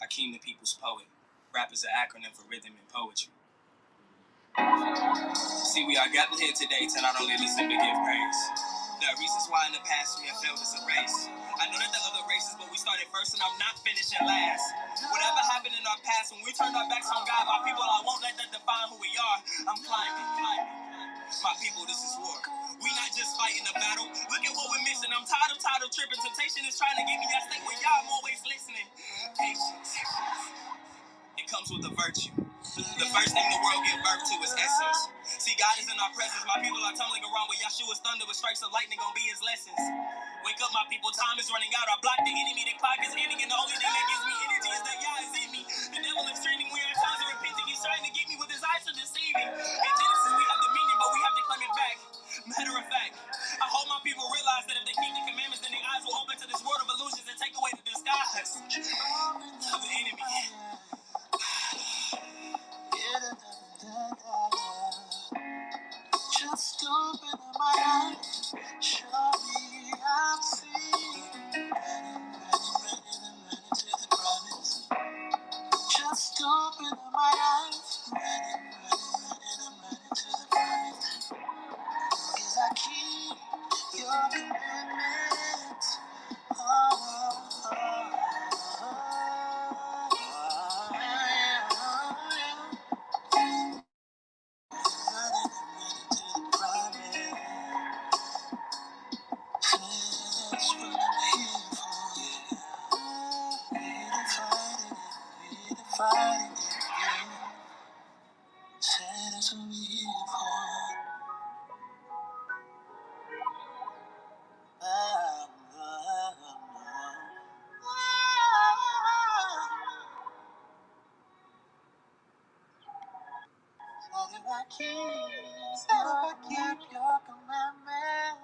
Akeem the people's poet. Rap is an acronym for rhythm and poetry. See, we are gathered here today to not only listen but give praise. There are reasons why in the past we have failed as a race. I know that the other races, but we started first and I'm not finishing last. Whatever happened in our past, when we turned our backs on God, my people, I won't let that define who we are. I'm climbing. My people, this is war. We not just fighting a battle. Look at what we're missing. I'm tired of tripping. Temptation is trying to get me. I stay with y'all. I'm always listening. Patience. It comes with a virtue. The first thing the world gives birth to is essence. See, God is in our presence. My people are tumbling around with Yahshua's thunder with strikes of lightning gonna be his lessons. Wake up, my people. Time is running out. I block the enemy. The clock is ending, and the only thing that gives me energy is that Yah is in me. The devil is training. We are times of repenting. He's trying to get me with his eyes to deceive me. In Genesis, we have dominion, but we have to claim it back. Matter of fact, I hope my people realize that if they keep the commandments, then their eyes will open to this world of illusions and take away the disguise of the enemy. Just open my eyes, show me I'm seeing. Ready to the promise. Just open my eyes, ready to the promise. 'Cause I keep your commandments. Redefining, said that's what we're here for. So if I keep your commandment.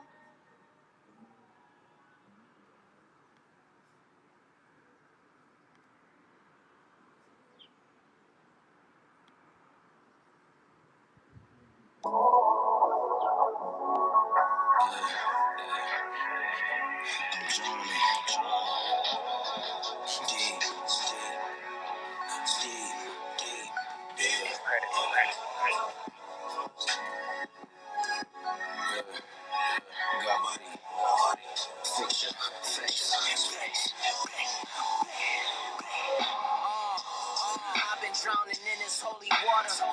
I've been drowning in this holy water.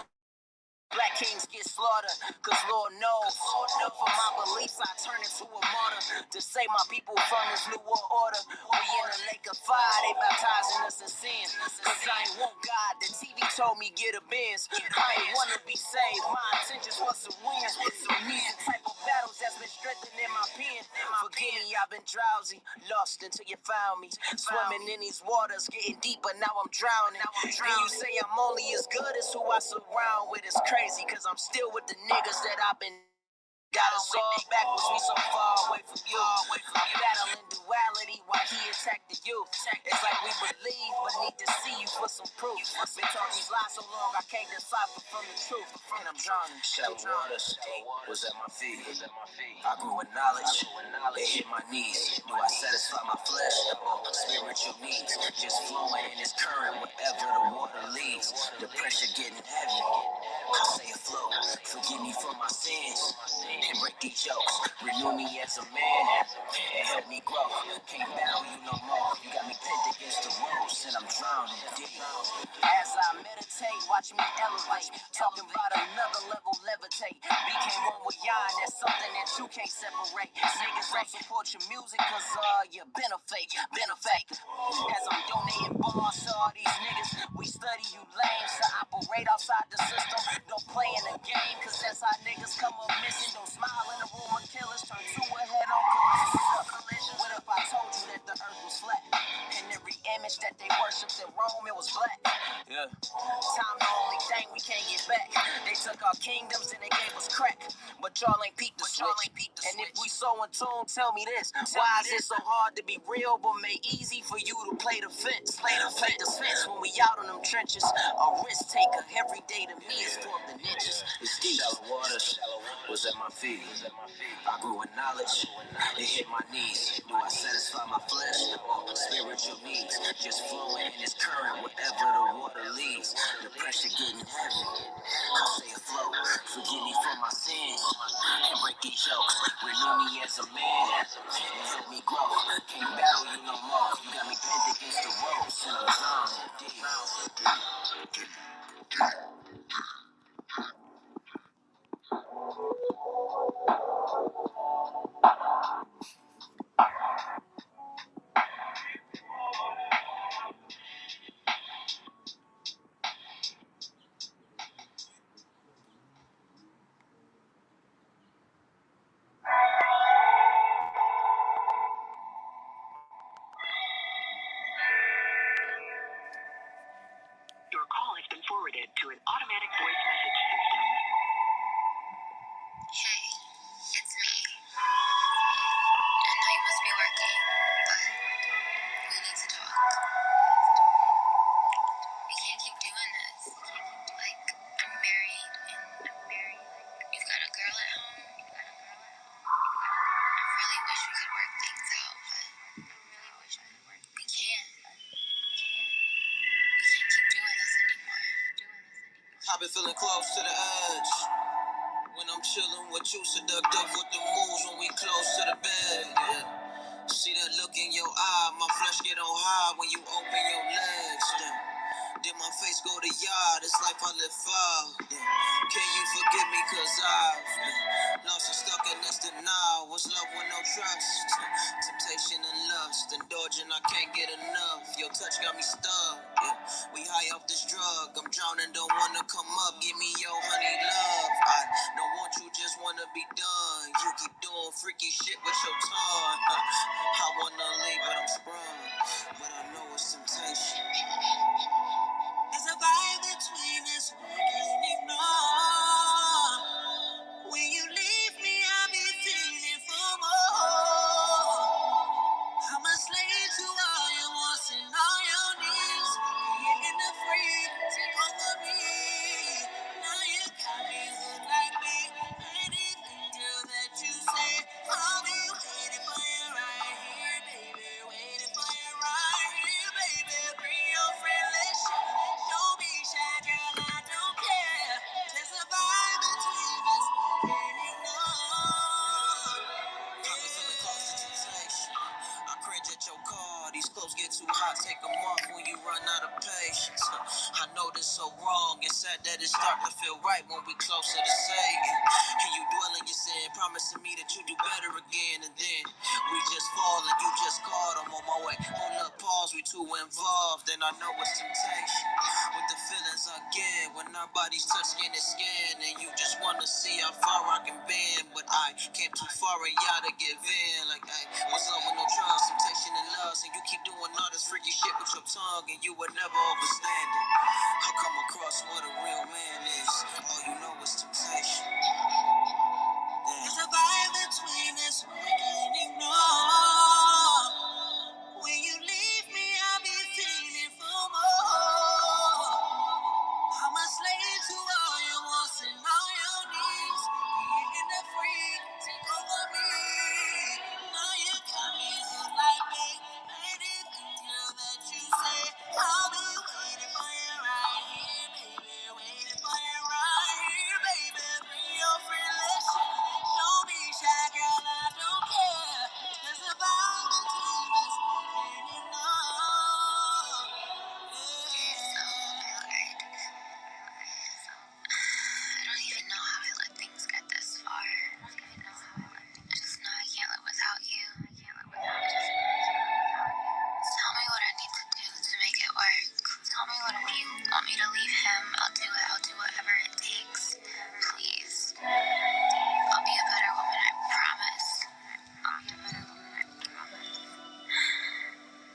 Black kings get slaughtered, cause Lord knows. For my beliefs, I turn into a martyr to save my people from this new world order. We in a lake of fire, they baptizing us in sin. Cause I ain't want God, the TV told me get a Benz. I ain't wanna be saved, my intentions was to win. These the type of battles that's been strengthened in my pen. Forgive me, I've been drowsy, lost until you found me. Swimming in these waters, getting deeper, now I'm drowning. And you say I'm only as good as who I surround with. It's crazy, cause I'm still with the niggas that I've been. Got us all backwards, we so far away from you. I'm battling duality while he attacked the youth. It's like we believe, but need to see you for some proof. Been taught these lies so long, I can't decipher from the truth. And I'm drowning. Shallow waters was at my feet. I grew with knowledge, it hit my knees. Do I satisfy my flesh or spiritual needs? Just flowing in this current wherever the water leads. The pressure getting heavy. I say a flow, forgive me for my sins. And break these jokes, renew me as a man, and help me grow. Can't battle you no more. You got me pinned against the ropes, and I'm drowning deep. As I meditate, watch me elevate. Talking about another level, levitate. Became one with Yah, and that's something that you can't separate. Niggas don't support your music, cause you've been a fake. As I'm donating bars to all these niggas, we study you lames to operate outside the system. Don't play in the game, cause that's how niggas come up missing. Don't smile in the room of killers, turn to a head on collision. What if I told you that the earth was flat? And every image that they worshipped in Rome, it was black. Yeah. Time the only thing we can't get back. They took our kingdoms and they gave us crack. But y'all ain't peeped the switch. And if we so in tune, tell me this. Why is it so hard to be real, but made easy for you to play the fence? Play the fence when we out in them trenches. A risk taker, every day to me is 4 niches. It's deep. Shallow waters was at my feet. I grew in knowledge, it hit my knees. Do I satisfy my flesh or spiritual needs? just flowing in its current wherever the water leads. The pressure getting heavy. I stay afloat. Forgive me for my sins and break these yokes. Renew me as a man and help me grow. Can't battle you no more. You got me pinned against the ropes and I'm drowning deep. Your call has been forwarded to an automatic voice message system. Hey, it's me. I know you must be working, but we need to talk. We can't keep doing this. Like, I'm married and you've got a girl at home. I really wish we could work things out, but we can't. We can't keep doing this anymore. I've been feeling close to the edge. When I'm chilling with you, seductive with the moves when we close to the bed. Yeah. See that look in your eye, my flesh get on high when you open your legs. Yeah. Then my face go to yard, it's life I live for. Yeah. Can you forgive me cause I've lost and stuck in this denial. What's love with no trust? Temptation and lust, indulging, I can't get enough. Your touch got me stuck. Yeah. We high off this drug, I'm drowning, don't wanna come up. Give me your honey love. I don't want you, just wanna be done. You keep doing freaky shit with your tongue. I wanna leave, but I'm sprung. But I know it's temptation. There's a vibe between us we can't ignore. When you leave me, I'll be feeling for more. I'm a slave to all your wants and all your needs. You're in the free, take over me. Now you got me hooked like me. Anything, girl, that you say, I'll be waiting for you right here, baby. Waiting for you right here, baby. Bring your friend, let's share. Don't be shy, girl, I don't care. There's a vibe between us, can't ignore. I've been feeling close to temptation. I cringe at your call. These clothes get too hot, take them off when you run out of patience. I know this so wrong. It's sad that it start to feel right when we closer to Satan. And you dwell in your sin, promising me that you do better again. And then we just fall and you just called. I'm on my way. Hold up, pause, we too involved. And I know it's temptation. With the feelings I get when our bodies touch skin and skin. And you just wanna see how far I can bend. But I came too far and y'all to give in. Like, hey, what's up with no trust, temptation and lust? And you keep doing all this freaky shit with your tongue. And you would never understand it. I'll come across what a real man is. All you know is temptation. There's a vibe between us we can't ignore. When you leave me, I'll be feeling for more. I'm a slave to all your wants and all your needs. Being in the free, take over me. Now you got me hooked like me. Anything, girl, that you say, I'll be waiting for you right here, baby. Waiting for you right here, baby. Bring your friend, let's share. Don't be shy, girl, I don't care. There's a vibe between us, can't ignore. I don't even know how I let things get this far. I just know I can't live without you. Tell me what I need to do to make it work. Tell me what if you want me to leave him, I'll do it. I'll do whatever it takes. Please. I'll be a better woman, I promise.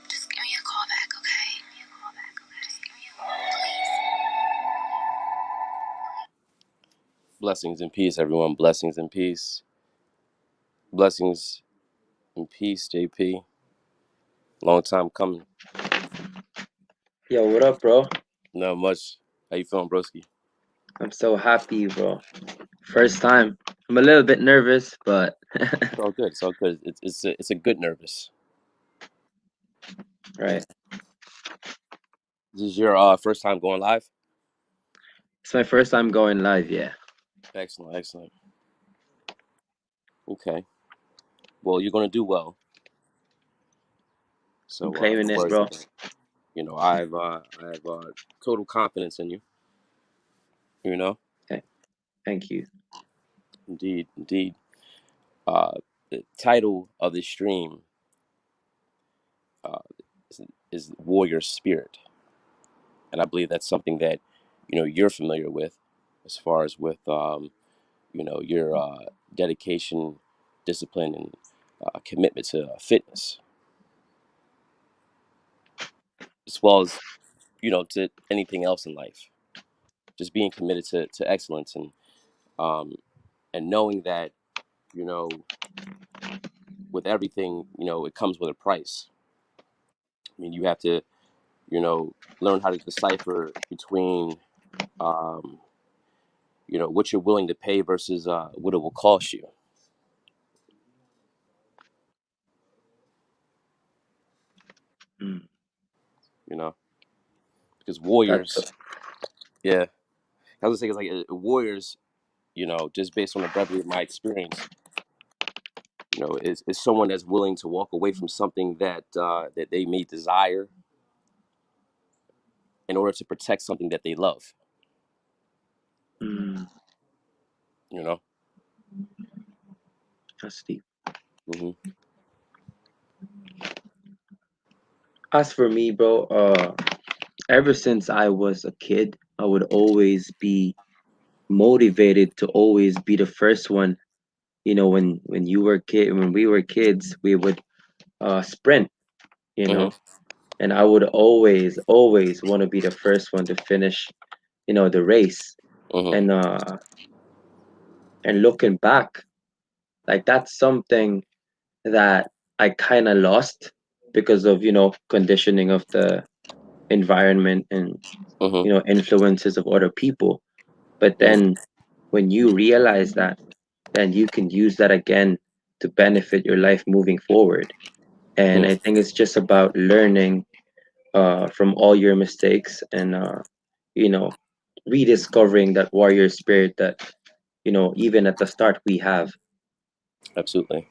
Just give me a call back, okay? Just give me a call, please. Blessings and peace, everyone. Blessings and peace. Blessings and peace, JP. Long time coming. Yo, what up, bro? Not much. How you feeling, broski? I'm so happy, bro. First time. I'm a little bit nervous, but It's all good. It's all good. It's a good nervous. right. This is your first time going live? It's my first time going live, yeah. Excellent, excellent. Okay. Well, you're gonna do well. I'm So claiming no it, worries bro. about it. You know, I have total confidence in you. You know, Th- Thank you. indeed, indeed. Uh, the title of this stream uh, is, is Warrior Spirit, and I believe that's something that you're familiar with, as far as with your dedication, discipline, and commitment to fitness, as well as to anything else in life. Just being committed to excellence, um, and knowing that you know with everything it comes with a price. I mean, you have to learn how to decipher between um, what you're willing to pay versus what it will cost you. Mm. You know, because That's warriors, yeah, I was gonna say, it's like warriors. Just based on the brevity of my experience, is someone that's willing to walk away from something that they may desire in order to protect something that they love. mm, You know. that's deep. Hmm. As for me, bro, ever since I was a kid, I would always be motivated to always be the first one. When you were kid, when we were kids, we would sprint. You Hmm. know, and I would always want to be the first one to finish. The race, Hmm. and looking back, like that's something that I kind of lost because of conditioning of the environment and Hmm. influences of other people. But Hmm. then when you realize that, then you can use that again to benefit your life moving forward. And Hmm. I think it's just about learning from all your mistakes and you know rediscovering that warrior spirit that even at the start we have. Absolutely.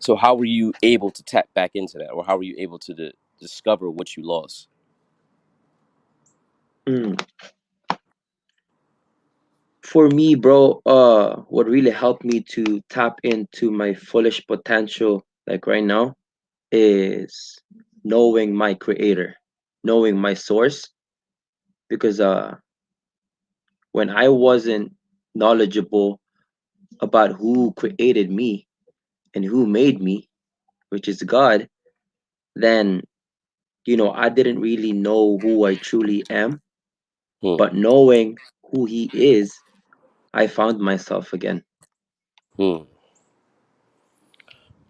So how were you able to tap back into that, or how were you able to discover what you lost? Mm. For me, bro, what really helped me to tap into my fullest potential, like right now, is knowing my creator, knowing my source. Because when I wasn't knowledgeable about who created me and who made me, which is God, then I didn't really know who I truly am. Hmm. But knowing who He is, I found myself again. Hmm.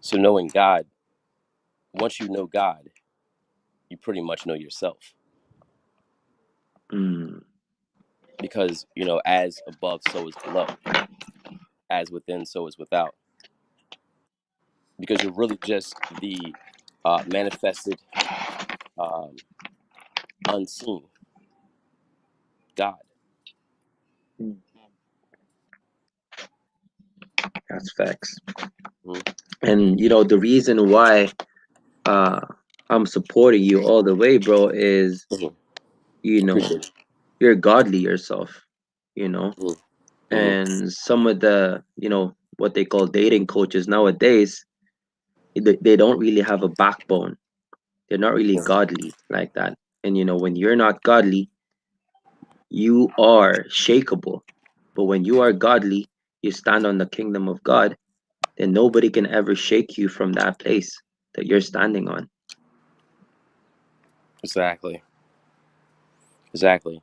So knowing God, once you know God, you pretty much know yourself, Mm, because as above, so is below, as within, so is without, because you're really just the manifested, um, unseen God. mm, that's facts. Hmm. And the reason why uh I'm supporting you all the way, bro, is Hmm. you know Appreciate it. you're godly yourself, you know. Hmm. Hmm. And some of the what they call dating coaches nowadays, they don't really have a backbone. They're not really Hmm. godly like that. And when you're not godly, you are shakable. But when you are godly, you stand on the kingdom of God, then nobody can ever shake you from that place that you're standing on. Exactly. Exactly.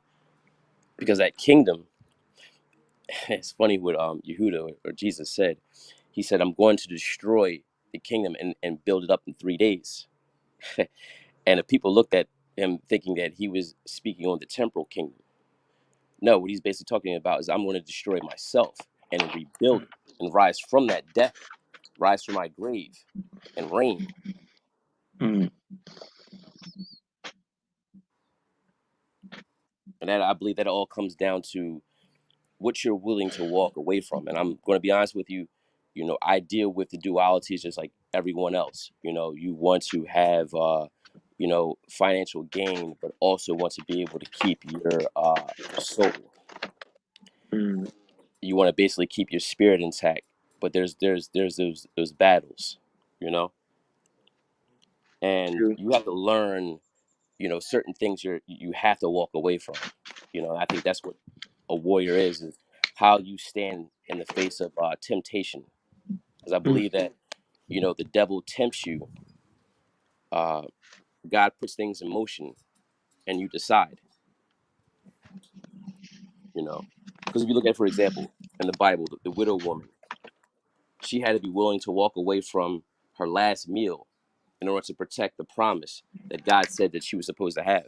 Because that kingdom, it's funny what Yehuda or Jesus said. He said, "I'm going to destroy the kingdom and build it up in 3 days." And if people looked at him thinking that he was speaking on the temporal kingdom, no, what he's basically talking about is, I'm going to destroy myself and rebuild it and rise from that death, rise from my grave, and reign. Mm, And that, I believe that all comes down to what you're willing to walk away from. And I'm going to be honest with you, I deal with the dualities just like everyone else. You want to have, financial gain, but also want to be able to keep your soul. mm, You want to basically keep your spirit intact, but there's those battles, you know, and true. you have to learn, certain things you have to walk away from. I think that's what a warrior is how you stand in the face of temptation. Because I Mm, believe that, the devil tempts you. Uh, God puts things in motion, and you decide. You know, because if you look at, for example, in the Bible, the widow woman, she had to be willing to walk away from her last meal in order to protect the promise that God said that she was supposed to have.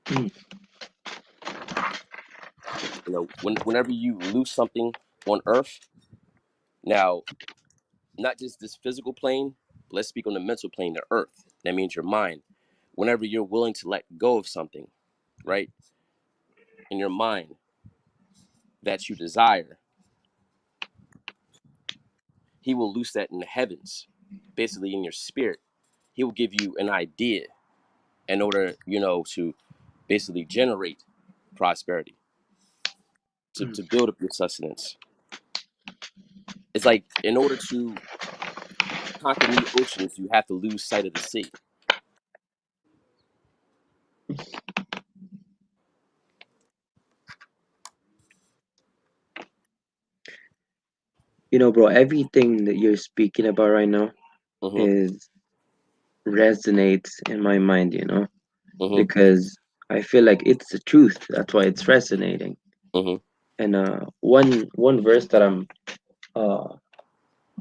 mm, Whenever you lose something on earth, now, not just this physical plane, but let's speak on the mental plane, the earth. That means your mind. Whenever you're willing to let go of something, right, in your mind that you desire, he will loose that in the heavens, basically in your spirit. He will give you an idea in order, to basically generate prosperity, to, mm. to build up your sustenance. It's like in order to conquer new oceans, you have to lose sight of the sea. Bro, everything that you're speaking about right now Mm-hmm. is resonates in my mind, Mm-hmm. because I feel like it's the truth. That's why it's resonating. Mm-hmm. And one verse that I'm uh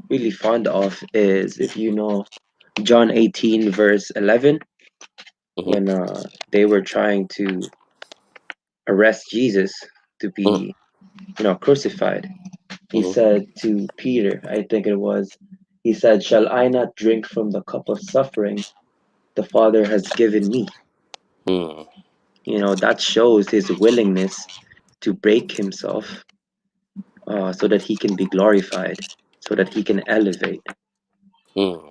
really fond of is, if you know, John 18 verse 11, Mm-hmm. when they were trying to arrest Jesus to Mm-hmm. be, crucified. He Mm-hmm. said to Peter, I think it was, he said, "Shall I not drink from the cup of suffering the Father has given me?" Mm-hmm. That shows his willingness to break himself, so that he can be glorified, so that he can elevate. Mm-hmm.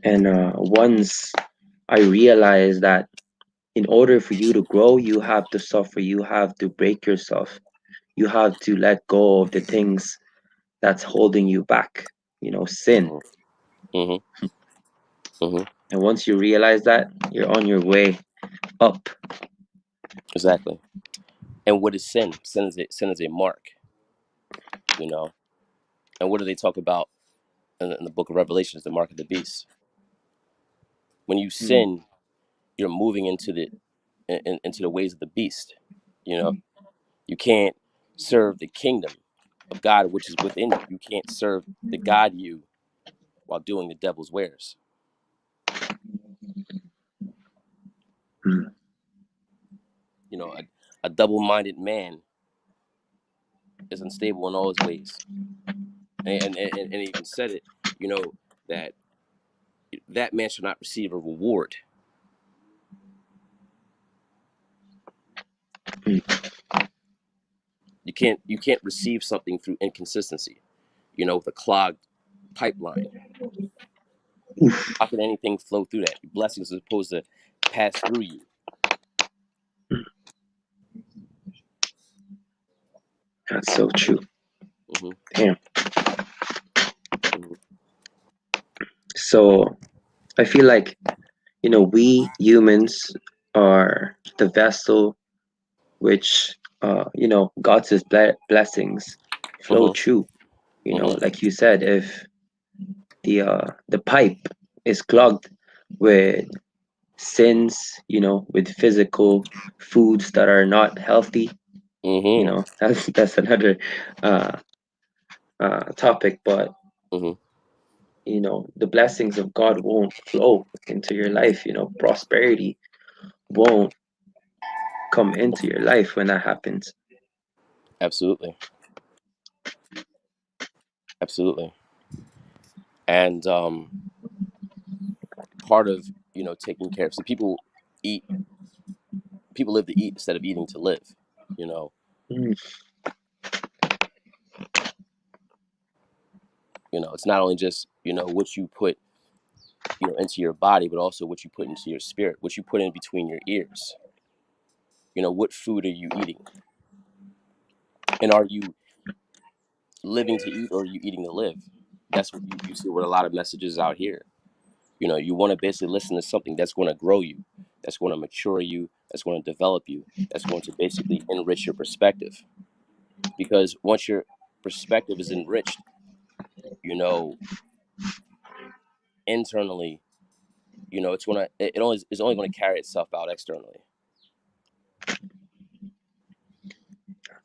And once I realized that in order for you to grow, you have to suffer, you have to break yourself, you have to let go of the things that's holding you back, sin. Mm-hmm. Mm-hmm. And once you realize that, you're on your way up. Exactly. And what is sin? Sin is a mark, you know. And what do they talk about in the book of Revelations? The mark of the beast. When you Mm, sin, you're moving into the ways of the beast. You know, you can't serve the kingdom of God which is within you. You can't serve the God you while doing the devil's wares. mm, A double-minded man is unstable in all his ways, and he even said it. That that man shall not receive a reward. mm. You can't receive something through inconsistency. With a clogged pipeline, Oof, how can anything flow through that? Blessings are supposed to pass through you. that's so true. Hmm. Damn. Hmm. So I feel like, we humans are the vessel which, God's blessings flow Hmm. through. Hmm. Like you said, if the pipe is clogged with sins, with physical foods that are not healthy, Hmm. that's another uh, topic. But Hmm. the blessings of God won't flow into your life. Prosperity won't come into your life when that happens. Absolutely. Absolutely. And part of taking care of, see, people, eat. People live to eat instead of eating to live. You know, Mm. it's not only just what you put into your body, but also what you put into your spirit, what you put in between your ears. What food are you eating, and are you living to eat, or are you eating to live? That's what you see with a lot of messages out here. You want to basically listen to something that's going to grow you, that's going to mature you, that's going to develop you, that's going to basically enrich your perspective. Because once your perspective is enriched, you know, internally, it's only going to carry itself out externally.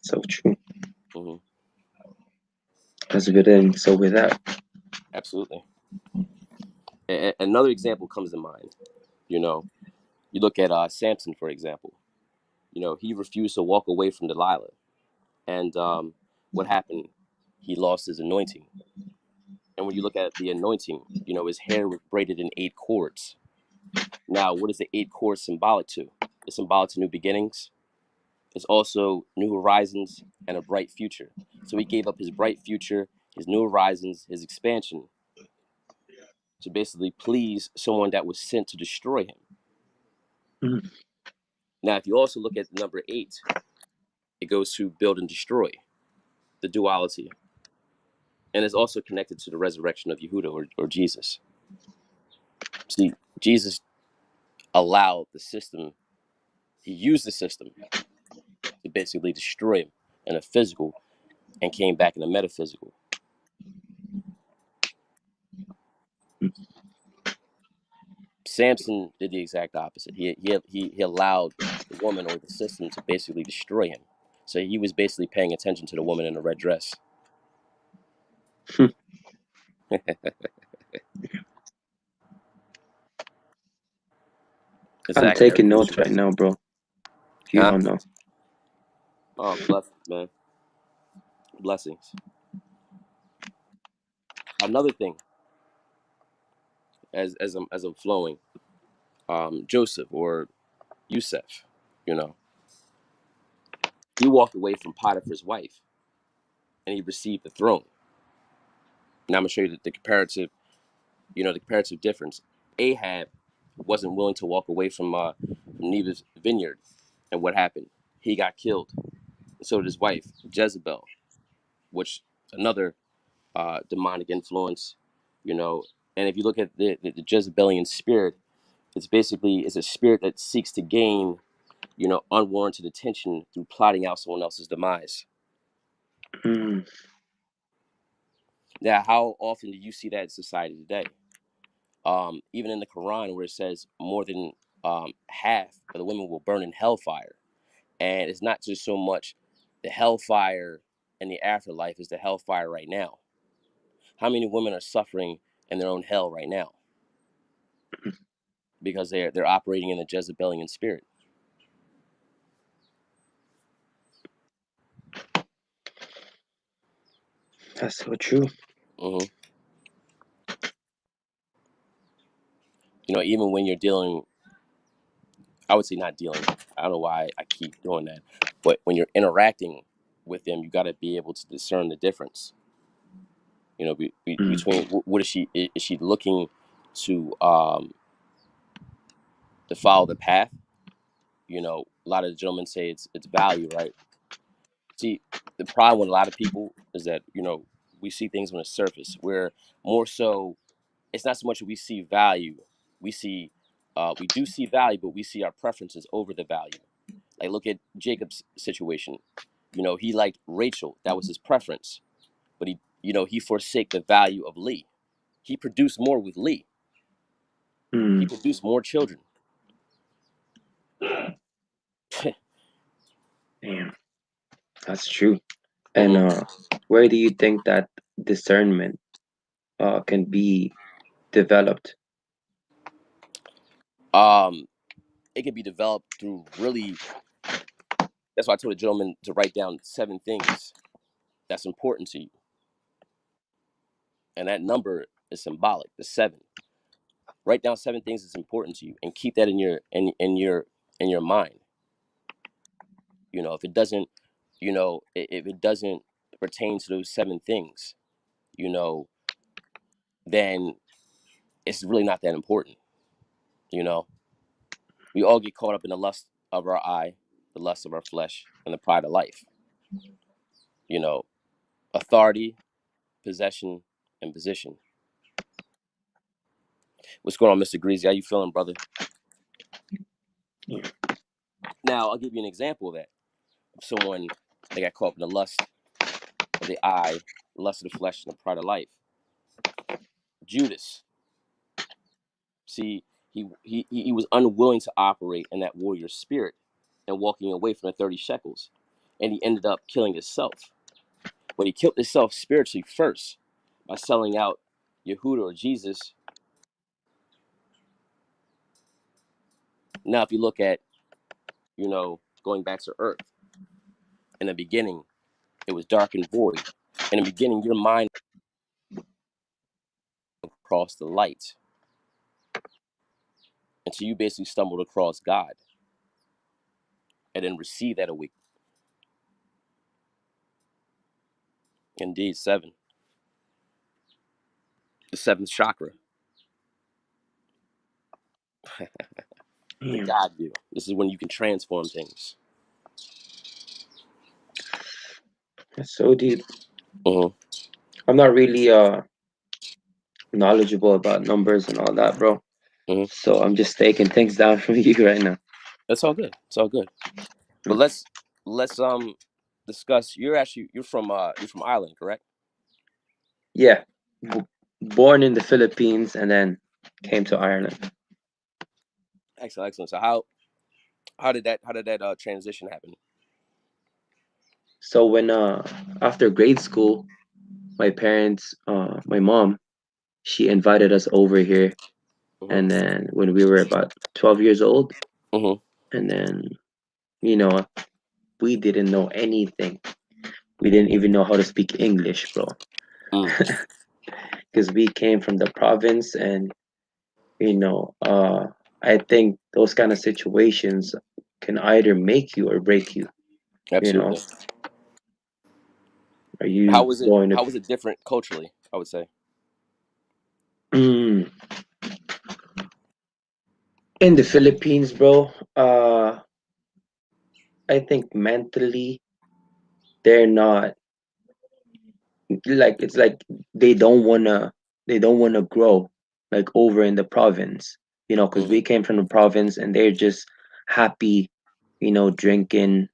So true. Hmm. That's a good ending. So with that, Absolutely. Another example comes to mind. You look at Samson, for example. He refused to walk away from Delilah, and what happened? He lost his anointing. And when you look at the anointing, his hair was braided in 8 cords. Now, what is the 8 cords symbolic to? It's symbolic to new beginnings. It's also new horizons and a bright future. So he gave up his bright future, his new horizons, his expansion to basically please someone that was sent to destroy him. mm, Now, if you also look at the number 8, it goes to build and destroy, the duality. And it's also connected to the resurrection of Yehuda, or Jesus. See, Jesus allowed the system, he used the system to basically destroy him in a physical, and came back in a metaphysical. Samson did the exact opposite. He allowed the woman, or the system, to basically destroy him. So he was basically paying attention to the woman in the red dress. I'm Exactly. taking Everything notes should right be. now, bro. If you Huh? don't know. Oh, blessings, man. Blessings. Another thing, as I'm flowing, Joseph, or Yusef, you know, he walked away from Potiphar's wife, and he received the throne. Now I'm gonna show you the comparative difference. Ahab wasn't willing to walk away from Neba's vineyard, and what happened? He got killed. And so did his wife Jezebel, which another demonic influence. You know, and if you look at the Jezebelian spirit, it's a spirit that seeks to gain unwarranted attention through plotting out someone else's demise. Mm, Now, how often do you see that in society today? Even in the Quran, where it says more than half of the women will burn in hellfire. And it's not just so much the hellfire and the afterlife, is the hellfire right now. How many women are suffering in their own hell right now because they're operating in the Jezebelian spirit? that's so true. Hmm. Even when you're dealing, I would say not dealing. I don't know why I keep doing that, but when you're interacting with them, you got to be able to discern the difference. Mm, Between what is she? Is she looking to to follow the path? A lot of the gentlemen say it's value, right? See, the problem with a lot of people is that we see things on the surface. Where more so, it's not so much that we see value. We see, we do see value, but we see our preferences over the value. Like, look at Jacob's situation. He liked Rachel. That was his preference. But he forsake the value of Lee. He produced more with Lee. He mm, produced more children. damn, that's true. And Hmm. where do you think that discernment can be developed? It can be developed through really. That's why I told the gentleman to write down 7 things that's important to you, and that number is symbolic. The 7. Write down 7 things that's important to you, and keep that in your mind. You know, if it doesn't, if it doesn't pertain to those 7 things, you know, then it's really not that important. You know, we all get caught up in the lust of our eye, the lust of our flesh, and the pride of life. You know, authority, possession, and position. What's going on, Mr. Greasy? How you feeling, brother? Now, I'll give you an example of that. Someone, they got caught up in the lust of the eye, the lust of the flesh, and the pride of life. Judas, see, he was unwilling to operate in that warrior spirit and walking away from the 30 shekels, and he ended up killing himself. But he killed himself spiritually first by selling out Yehuda or Jesus. Now, if you look at, going back to earth, in the beginning, it was dark and void. In the beginning, your mind across the light until you basically stumbled across God and then received that awakening. Indeed, 7. The 7th chakra, the Mm, God view. This is when you can transform things. that's so deep. Hmm. I'm not really knowledgeable about numbers and all that, bro. Hmm. So I'm just taking things down from you right now. That's all good. It's all good. But Mm. let's discuss. You're from Ireland, correct? Yeah, born in the Philippines and then came to Ireland. Excellent, excellent. So how did that transition happen? So when after grade school, my mom, she invited us over here, Hmm. and then when we were about 12 years old, Hmm. and then you know we didn't know anything. We didn't even know how to speak English, bro, Mm. because we came from the province, and you know, I think those kind of situations can either make you or break you. You know, Absolutely. are How you was it? going to How was it different culturally? I would say. mm, in the Philippines, bro? I think mentally they're not like it's like they don't wanna they don't wanna grow like over in the province, because Hmm. we came from the province and they're just happy, drinking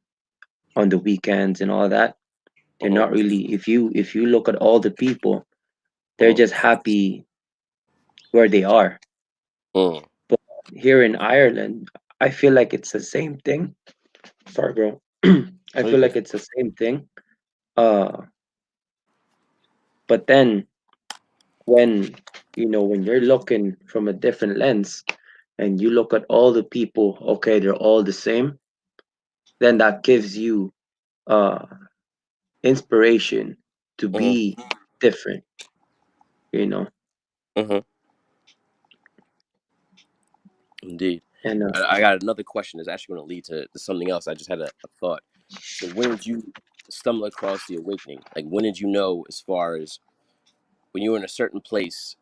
on the weekends and all that. They're Hmm. not really, if you look at all the people, they're Hmm. just happy where they are. Mm. But here in Ireland, I feel like it's the same thing. Sorry, bro. I Very feel good. like it's the same thing. Uh, but then when when you're looking from a different lens and you look at all the people, okay, they're all the same, then that gives you uh inspiration to Hmm. be different, you know. Hmm. Indeed. And I got another question that's actually going to lead to something else. I just had a thought. So when did you stumble across the awakening? Like when did you know, as far as when you were in a certain place,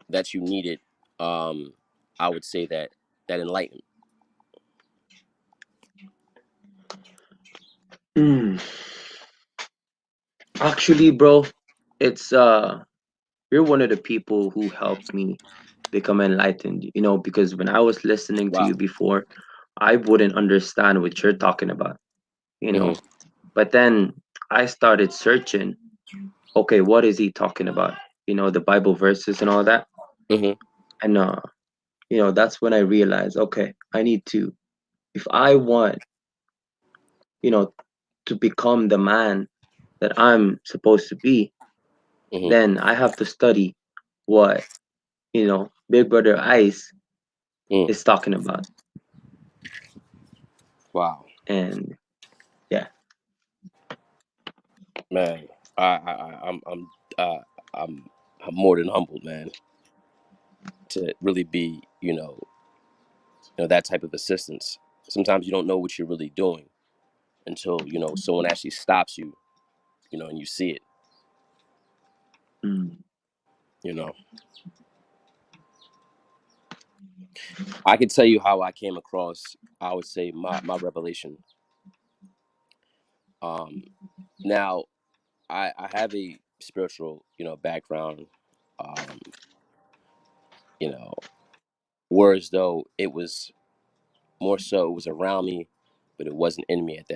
that you needed, um, I would say that enlightenment. mm, actually, bro, it's you're one of the people who helped me become enlightened, because when I was listening to Wow. you before, I wouldn't understand what you're talking about, you know. Hmm. But then I started searching, okay, what is he talking about? The Bible verses and all that. Hmm. And that's when I realized, okay, I need to, if I want, you know, to become the man that I'm supposed to be, Hmm. then I have to study what, Big Brother Ice Mm. is talking about. Wow, And yeah. man. I I'm uh I'm I'm more than humbled, man. to really be, that type of assistance. Sometimes you don't know what you're really doing until, someone actually stops you, and you see it, Mm. you know. I can tell you how I came across, I would say, my revelation. Now, I have a spiritual, background, um, you know, whereas though it was more so it was around me, but it wasn't in me at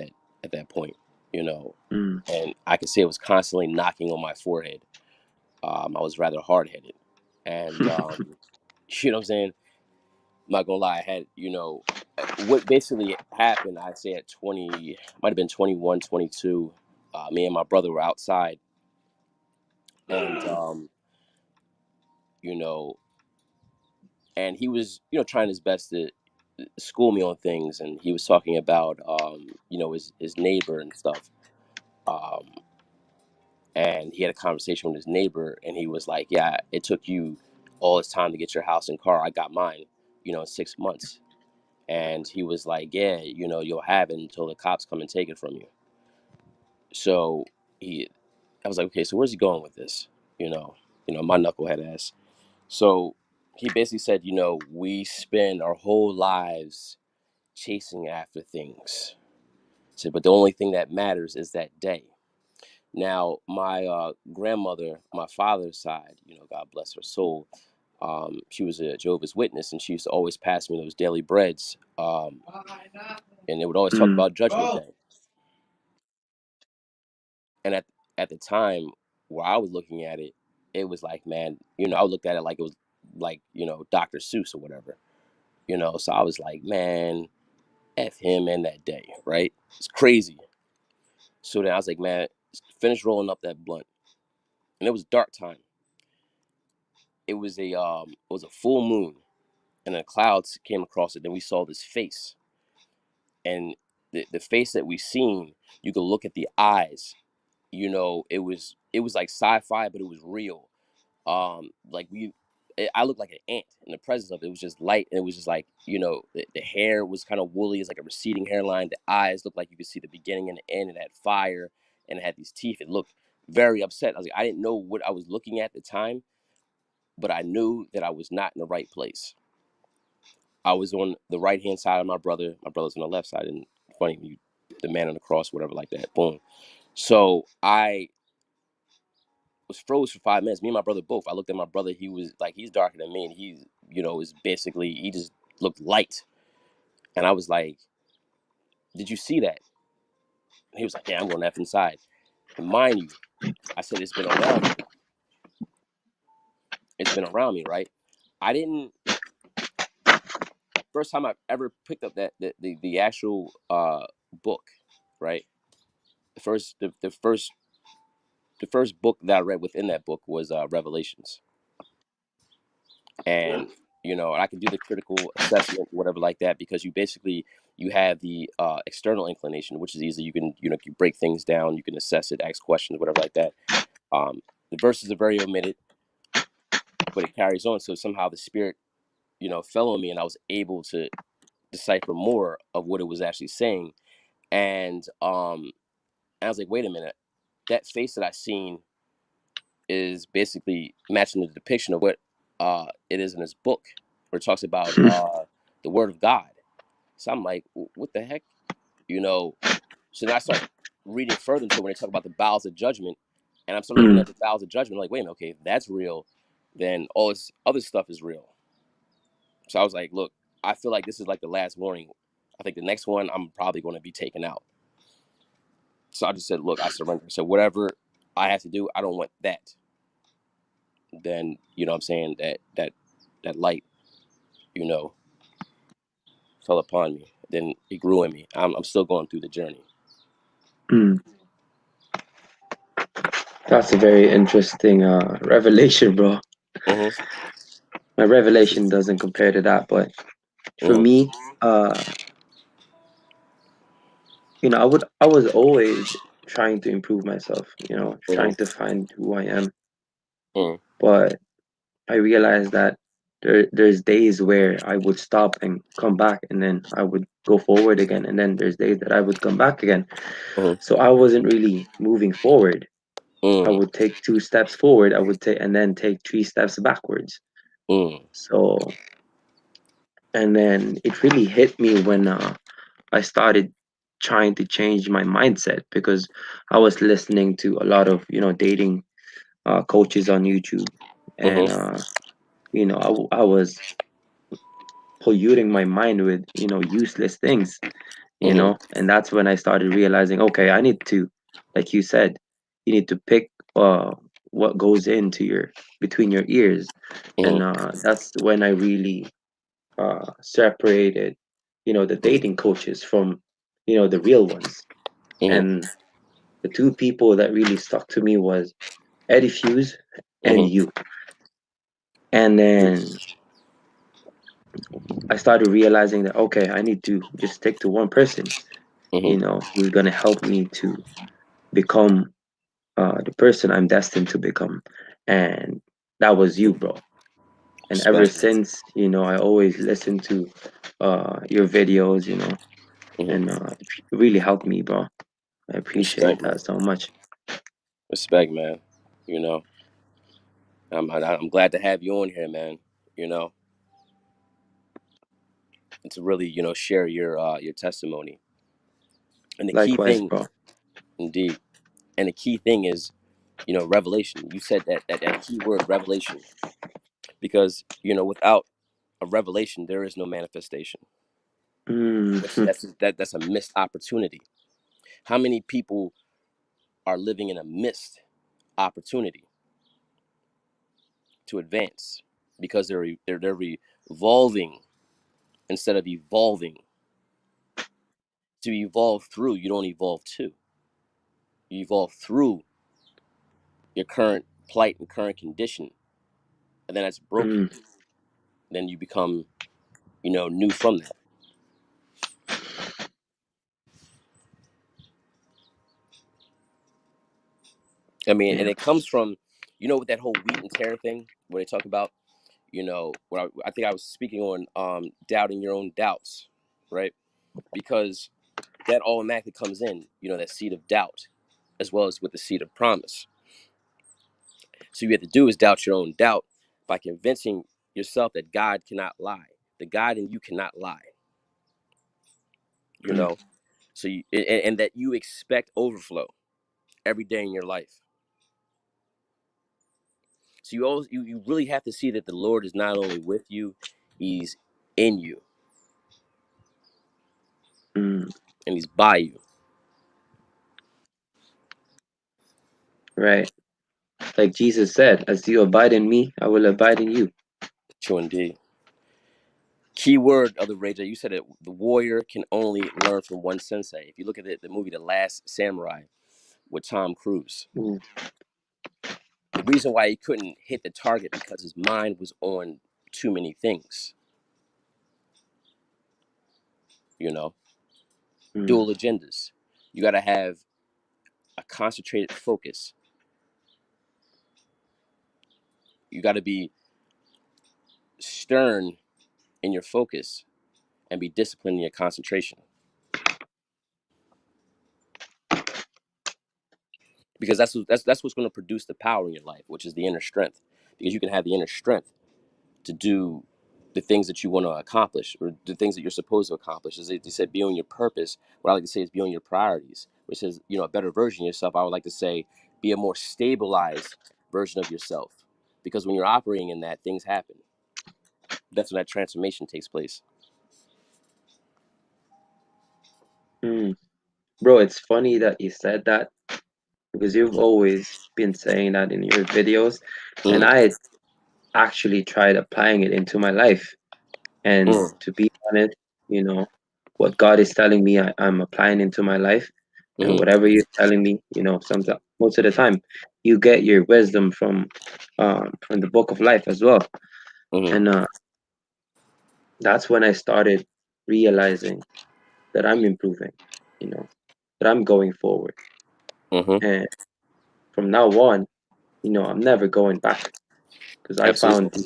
that point, you know. Mm. And I could say it was constantly knocking on my forehead. I was rather hard headed, and you know what I'm saying. I'm not gonna lie, I had, what basically happened. I'd say at 20, might have been 21, 22. Me and my brother were outside, and you know, and he was, trying his best to school me on things, and he was talking about, his neighbor and stuff. Um, and he had a conversation with his neighbor, and he was like, "Yeah, it took you all this time to get your house and car. I got mine, in 6 months." And he was like, "Yeah, you'll have it until the cops come and take it from you." So he, I was like, "Okay, so where's he going with this?" My knucklehead ass. So he basically said, we spend our whole lives chasing after things. So, but the only thing that matters is that day. Now, my grandmother, my father's side, God bless her soul, she was a Jehovah's Witness, and she used to always pass me those daily breads, and they would always talk Mm. about Judgment Day. And at the time where I was looking at it, it was like, man, I looked at it like it was like, Dr. Seuss or whatever, So I was like, man, F him and that day, right? It's crazy. So then I was like, man, finish rolling up that blunt. And it was dark time. It was a full moon, and the clouds came across it. Then we saw this face, and the face that we seen, you could look at the eyes. It was like sci-fi, but it was real. Like I looked like an ant in the presence of it. It was just light, and it was just like, the hair was kind of woolly. It's like a receding hairline. The eyes looked like you could see the beginning and the end. It had fire, and it had these teeth. It looked very upset. I was like, I didn't know what I was looking at the time, but I knew that I was not in the right place. I was on the right hand side of my brother. My brother's on the left side, and funny, the man on the cross, whatever, like that. Boom. So I was froze for 5 minutes. Me and my brother both. I looked at my brother. He was like, he's darker than me, and is basically, he just looked light. And I was like, "Did you see that?" And he was like, "Yeah, I'm going F inside." And mind you, I said, "It's been around me. It's been around me, right?" I didn't. First time I've ever picked up the actual book, right? The first book that I read within that book was Revelations. And I can do the critical assessment, whatever, like that, because you have the external inclination, which is easy. You can you break things down, you can assess it, ask questions, whatever, like that. The verses are very omitted, but it carries on. So somehow the spirit fell on me, and I was able to decipher more of what it was actually saying. And I was like, wait a minute, that face that I seen is basically matching the depiction of what it is in this book, where it talks about the word of God. So I'm like, what the heck? You know, so then I start reading further into when they talk about the bowels of judgment, and I'm still looking Mm. at the bowels of judgment, like, wait a minute, okay, if that's real, then all this other stuff is real. So I was like, look, I feel like this is like the last warning. I think the next one I'm probably going to be taken out. So I just said, look, I surrender. So whatever I have to do, I don't want that. Then what I'm saying, that light, you know, fell upon me. Then it grew in me. I'm still going through the journey. Mm. That's a very interesting revelation, bro. Hmm. My revelation doesn't compare to that, but for Hmm. me, I was always trying to improve myself, Hmm. trying to find who I am. Hmm. But I realized that there's days where I would stop and come back, and then I would go forward again, and then there's days that I would come back again. Mm-hmm. So I wasn't really moving forward. I Mm, would take 2 steps forward, I would take, and then take 3 steps backwards. mm, So, and then it really hit me when I started trying to change my mindset, because I was listening to a lot of, dating coaches on YouTube, and mm-hmm. I was polluting my mind with, useless things, Mm-hmm. and that's when I started realizing, okay, I need to, like you said, you need to pick what goes into your between your ears, and Mm-hmm. that's when I really separated, the dating coaches from, the real ones. Mm-hmm. And the two people that really stuck to me was Eddie Fuse and Mm-hmm. you. And then I started realizing that, okay, I need to just stick to one person, Mm-hmm. who's gonna help me to become the person I'm destined to become. And that was you, bro. And ever Respect, man. since, I always listen to your videos, Mm-hmm. and it really helped me, bro. I appreciate Respect, that man. so much. Respect, man. You know, I'm glad to have you on here, man. You know, and to really, share your testimony. And the key Likewise, thing, bro. indeed, and the key thing is, revelation. You said that key word, revelation, because without a revelation, there is no manifestation. Mm, That's a missed opportunity. How many people are living in a missed opportunity to advance because they're revolving instead of evolving. To evolve through, you don't evolve to. You evolve through your current plight and current condition, and then that's broken. mm, Then you become, new from that. I mean, and yeah. it comes from, with that whole wheat and tear thing, where they talk about, what I think I was speaking on, doubting your own doubts, right? Because that automatically comes in, that seed of doubt, as well as with the seed of promise. So you have to do is doubt your own doubt by convincing yourself that God cannot lie. The God in you cannot lie, you Mm, know. So and that you expect overflow every day in your life. So you really have to see that the Lord is not only with you, He's in you mm, and He's by you. right. Like Jesus said, as you abide in me, I will abide in you. True indeed. Key word of the rage. You said it. The warrior can only learn from one sensei. If you look at the movie The Last Samurai with Tom Cruise, Mm, the reason why he couldn't hit the target because his mind was on too many things. You know, mm, dual agendas. You got to have a concentrated focus. You got to be stern in your focus and be disciplined in your concentration, because that's what's going to produce the power in your life, which is the inner strength. Because you can have the inner strength to do the things that you want to accomplish, or the things that you're supposed to accomplish. As they said, be on your purpose. What I like to say is be on your priorities, which is, a better version of yourself. I would like to say be a more stabilized version of yourself, because when you're operating in that, things happen. That's when that transformation takes place. mm. Bro, it's funny that you said that, because you've always been saying that in your videos, and Mm, I actually tried applying it into my life. And mm, to be honest, you know, what God is telling me, I'm applying into my life. And mm, whatever you're telling me, sometimes, most of the time, you get your wisdom from the book of life as well. mm, And that's when I started realizing that I'm improving, you know, that I'm going forward. mm, And from now on, I'm never going back. because I found Absolutely.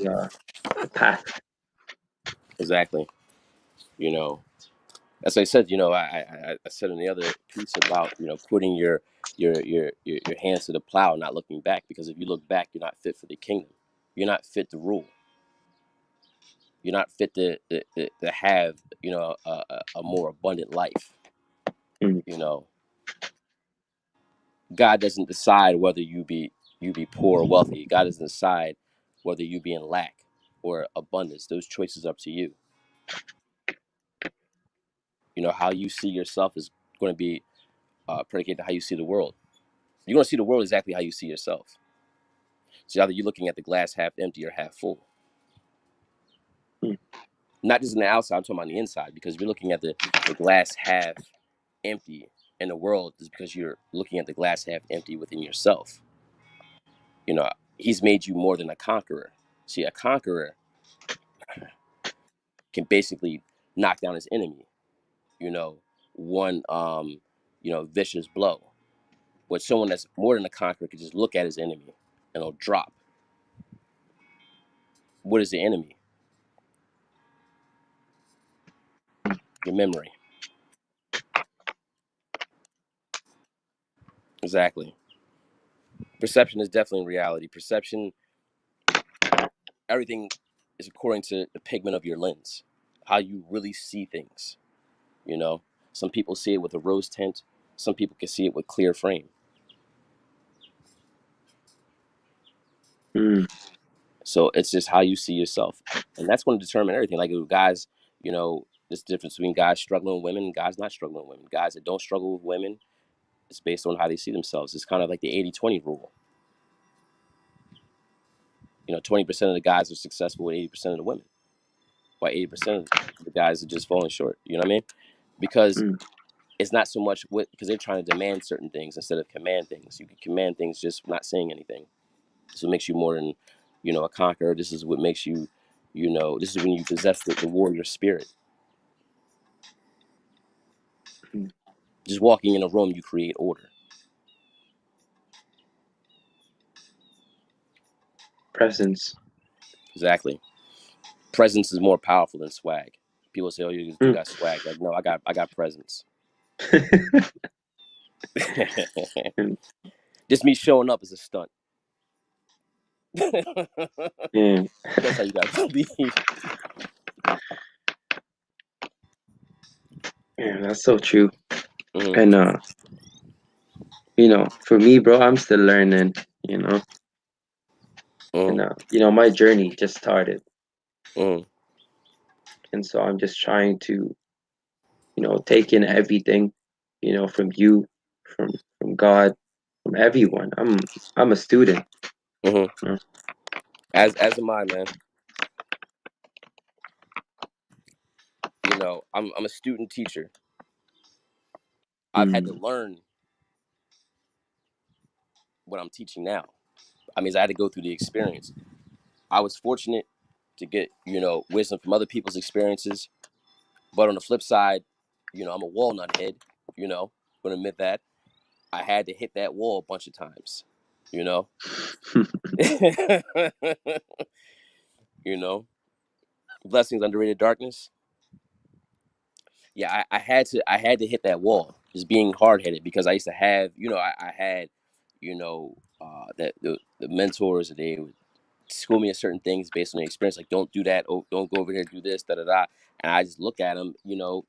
the path. Exactly. You know, as I said, I said in the other piece about, putting your hands to the plow, not looking back, because if you look back, you're not fit for the kingdom. You're not fit to rule. You're not fit to have, a more abundant life. Mm, You know, God doesn't decide whether you be poor or wealthy. God doesn't decide whether you be in lack or abundance. Those choices are up to you. How you see yourself is going to be predicated on how you see the world. You're going to see the world exactly how you see yourself. So either you're looking at the glass half empty or half full. mm, Not just on the outside, I'm talking about on the inside. Because if you're looking at the glass half empty in the world, is because you're looking at the glass half empty within yourself. You know, He's made you more than a conqueror. See, a conqueror can basically knock down his enemy. You know, one vicious blow. But someone that's more than a conqueror can just look at his enemy and it'll drop. What is the enemy? Your memory. Exactly. Perception is definitely reality. Perception, everything is according to the pigment of your lens, how you really see things. You know, some people see it with a rose tint. Some people can see it with clear frame. mm, So it's just how you see yourself, and that's going to determine everything. Like with guys, there's a difference between guys struggling with women and guys not struggling with women. Guys that don't struggle with women, it's based on how they see themselves. It's kind of like the 80-20 rule. 20% of the guys are successful with 80% of the women, while 80% of the guys are just falling short. You know what I mean? Because mm, it's not so much because they're trying to demand certain things instead of command things. You can command things just not saying anything. This is what makes you more than, a conqueror. This is what makes you, this is when you possess the warrior spirit. mm. Just walking in a room, you create order. Presence. Exactly. Presence is more powerful than swag. People say, "Oh, you do Mm. got swag." Like, no, I got presence. Mm, Just me showing up is a stunt. yeah, That's how you got to believe. yeah, that's so true. Mm-hmm. And for me, bro, I'm still learning. And Mm-hmm. my journey just started, Mm-hmm. and so I'm just trying to, take in everything, from you, from God, from everyone. I'm a student. Mm-hmm. You know? As am I, man. I'm a student teacher. I've had to Mm, learn what I'm teaching now. I mean, I had to go through the experience. I was fortunate to get, wisdom from other people's experiences. But on the flip side, I'm a walnut head, gonna admit that. I had to hit that wall a bunch of times, you know. you know, blessings, underrated darkness. Yeah, I had to hit that wall, just being hard headed, because I used to have, I had, that the mentors, they would school me in certain things based on the experience, like don't do that, oh, don't go over here, do this, da da da. And I just look at them,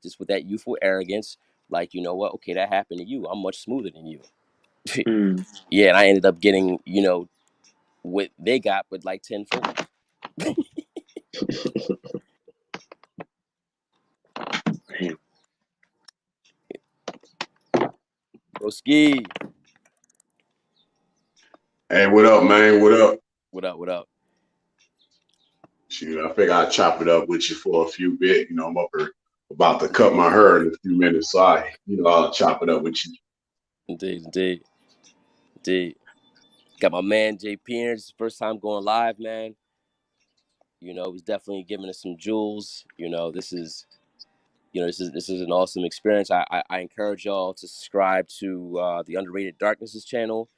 just with that youthful arrogance, like, you know what, okay, that happened to you. I'm much smoother than you. mm. Yeah, and I ended up getting, what they got, but like tenfold. Man, Bro, ski. Hey, what up, man? What up? What up? What up? Shoot, I figure I'd chop it up with you for a few bit. I'm up here about to cut my hair in a few minutes, so I'll chop it up with you. Indeed, indeed, indeed. Got my man JP here. This is the first time going live, man. He's definitely giving us some jewels. This is an awesome experience. I encourage y'all to subscribe to the Underrated Darknesses channel,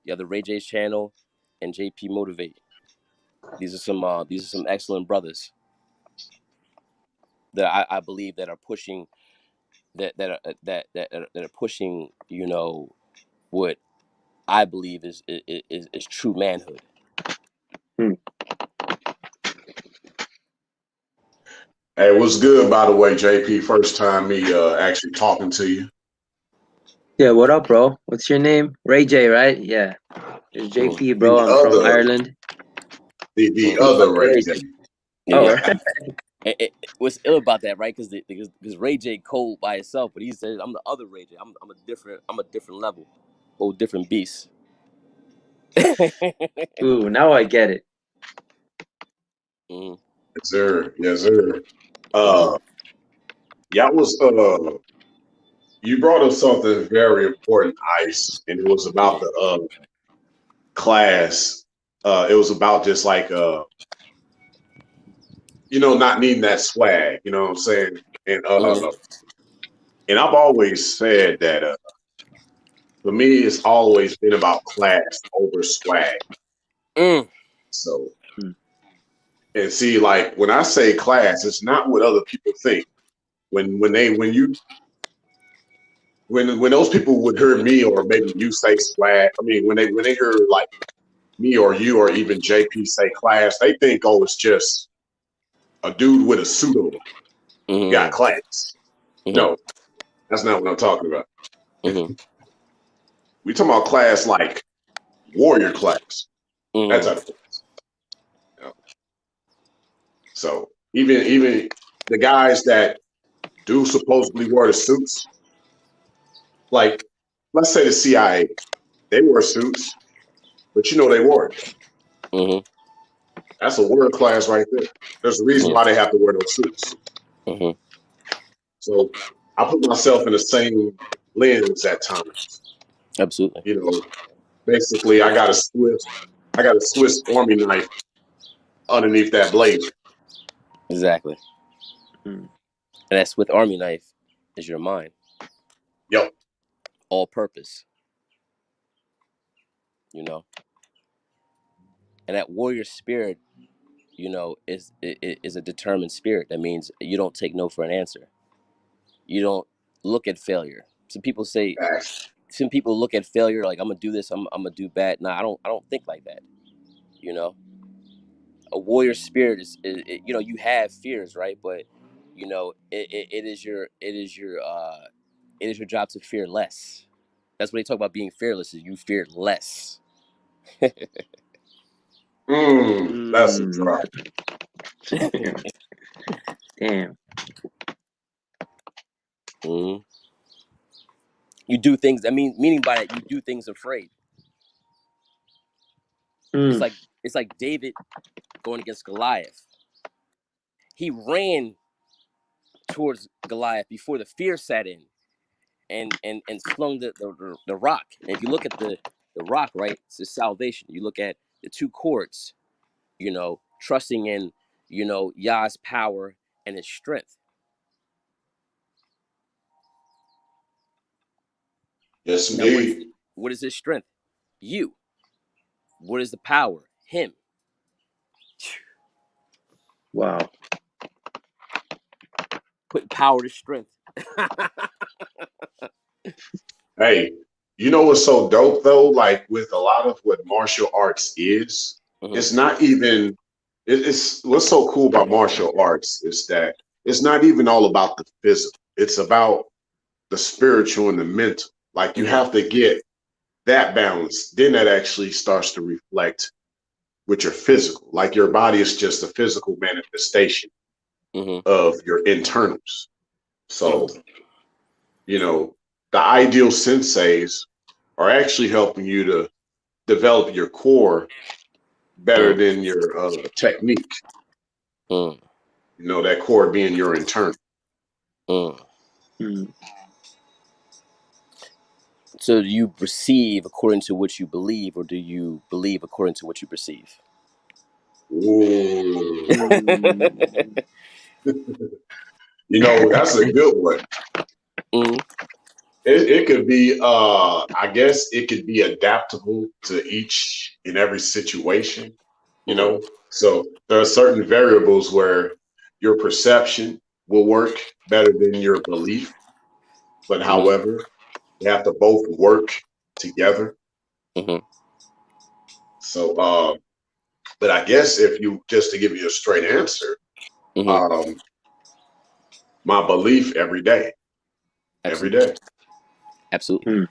the other Ray J's channel, and JP Motivate. These are some excellent brothers that I believe that are pushing that are pushing, you know, what I believe is true manhood. Hmm. Hey, what's good, by the way, JP? First time me actually talking to you. Yeah, what up, bro? What's your name? Ray J, right? Yeah. It's Mm-hmm. JP, bro. The I'm from other, Ireland. the Mm-hmm. other Ray Ray J. J. Yeah, Oh, yeah. What's ill about that, right? Because Ray J cold by himself, but he says I'm the other Ray J. I'm a different level, whole different beast. ooh, now I get it. Mm-hmm. Yes, sir. Yes, sir. Mm-hmm. Uh, y'all was you brought up something very important, Ice, and it was about the class. It was about just like not needing that swag. You know what I'm saying? And Mm-hmm. and I've always said that for me, it's always been about class over swag. Mm. So, Hmm. and see, like when I say class, it's not what other people think. When those people would hear me or maybe you say swag, I mean when they hear like me or you or even JP say class, they think, oh, it's just a dude with a suit on got Mm-hmm. class. Mm-hmm. No, that's not what I'm talking about. Mm-hmm. We talking about class like warrior class. That Mm-hmm. type of class. You know? So even the guys that do supposedly wear the suits, like let's say the CIA, they wear suits, but they wore it. Mm-hmm. That's a warrior class right there. There's a reason why they have to wear those suits. Mm-hmm. So I put myself in the same lens at times. Absolutely. Basically I got a Swiss Army knife underneath that blazer. Exactly. Hmm. And that's with Army knife is your mind, Yep. all purpose. You know, and that warrior spirit, is a determined spirit. That means you don't take no for an answer. You don't look at failure. Facts. Some people look at failure like I'm gonna do this. I'm gonna do bad. No, I don't think like that. You know, a warrior spirit you have fears, right? But it is your job to fear less. That's what they talk about being fearless. Is you fear less. That's a Mm. drop. Damn. Mhm. You do things. I mean, meaning by that, you do things afraid. It's Mm. like it's like David going against Goliath. He ran towards Goliath before the fear set in, and slung the rock. And if you look at the rock, right, it's his salvation. You look at the two cords, trusting in Yah's power and his strength. Yes, Now, indeed. what is his strength? You. What is the power? Him. Wow. Put power to strength. Hey, you know what's so dope though? Like with a lot of what martial arts is, Hmm. it's not even. It's what's so cool about martial arts is that it's not even all about the physical. It's about the spiritual and the mental. Like you Hmm. have to get that balance. Then that actually starts to reflect with your physical. Like your body is just a physical manifestation Hmm. of your internals. Hmm. So, the ideal senseis are actually helping you to develop your core better Hmm. than your technique. Hmm. That core being your internal. Hmm. Mm. So do you perceive according to what you believe, or do you believe according to what you perceive? Ooh. Mm. That's a good one. Hmm. It could be, I guess it could be adaptable to each and every situation, you Hmm. know. So there are certain variables where your perception will work better than your belief, but Mm-hmm. however, they have to both work together. Mm-hmm. So, but I guess if you just to give you a straight answer, Mm-hmm. um, my belief every Absolutely. day. Absolutely. Mm.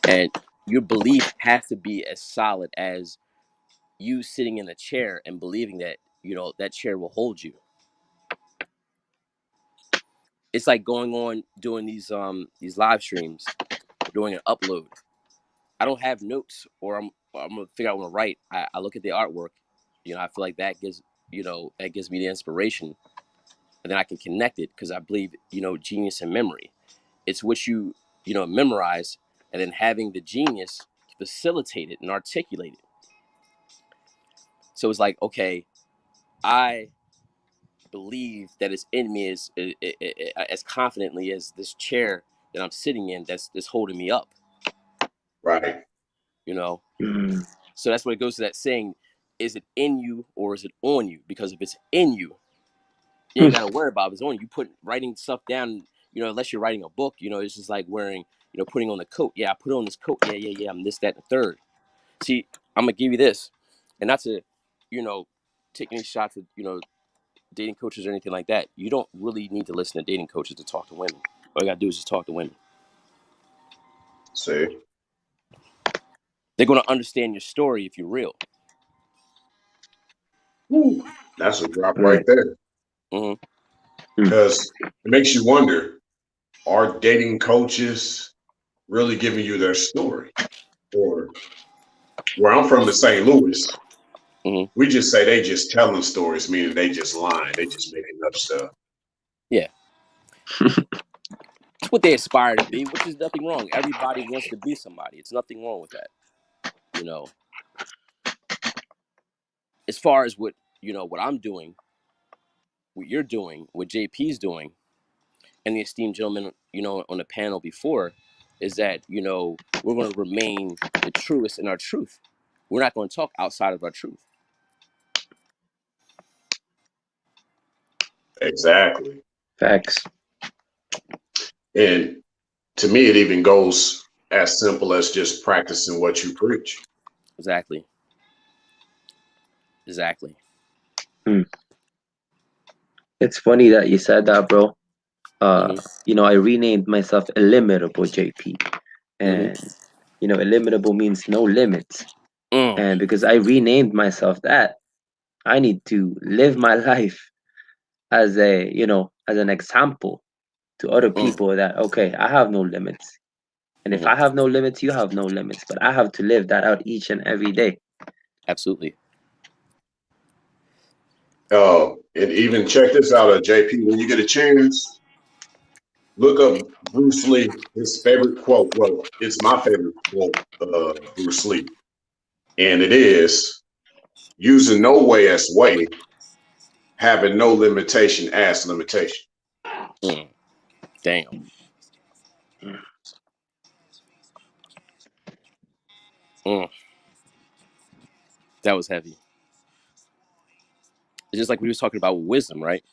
And your belief has to be as solid as you sitting in a chair and believing that, you know, that chair will hold you. It's like going on doing these live streams, doing an upload. I don't have notes, or I'm gonna figure out what to write. I look at the artwork, you know, I feel like that gives, you know, that gives me the inspiration, and then I can connect it because I believe, you know, genius and memory. It's what you know, memorize, and then having the genius facilitate it and articulate it. So it's like, okay, I believe that it's in me as confidently as this chair that I'm sitting in that's holding me up, Right. you know. Mm. So that's what it goes to that saying: is it in you or is it on you? Because if it's in you, you ain't got to worry about it. If it's on you. You put writing stuff down, you know, unless you're writing a book, you know, it's just like wearing, you know, putting on the coat. Yeah, I put on this coat. Yeah, yeah, yeah. I'm this, that, and the third. See, I'm gonna give you this, and not to, you know, take any shots at, you know, dating coaches or anything like that. You don't really need to listen to dating coaches to talk to women. All you gotta do is just talk to women. See, They're gonna understand your story if you're real. woo, that's a drop right Right. there. Mm-hmm. Mm. Because it makes you wonder: are dating coaches really giving you their story? Or where I'm from in St. Louis, Mm-hmm. we just say they just telling stories, meaning they just lying, they just making up stuff. Yeah, it's what they aspire to be, which is nothing wrong. Everybody wants to be somebody. It's nothing wrong with that. You know, as far as what, you know, what I'm doing, what you're doing, what JP's doing, and the esteemed gentleman, you know, on the panel before, is that, you know, we're going to remain the truest in our truth. We're not going to talk outside of our truth. Exactly. Facts. And to me, it even goes as simple as just practicing what you preach. Exactly. Exactly. Mm. It's funny that you said that, bro. Mm-hmm. You know, I renamed myself Illimitable JP, Mm-hmm. and you know, illimitable means no limits. Mm. And because I renamed myself that, I need to live my life as a, you know, as an example to other Mm. people that okay, I have no limits. And if Mm-hmm. I have no limits, you have no limits. But I have to live that out each and every day. Absolutely. And even check this out, JP. When you get a chance, look up Bruce Lee. His favorite quote. Well, it's my favorite quote. Bruce Lee, and it is using no way as way, having no limitation as limitation. Mm. Damn. Mm. That was heavy. It's just like we was talking about with wisdom, right?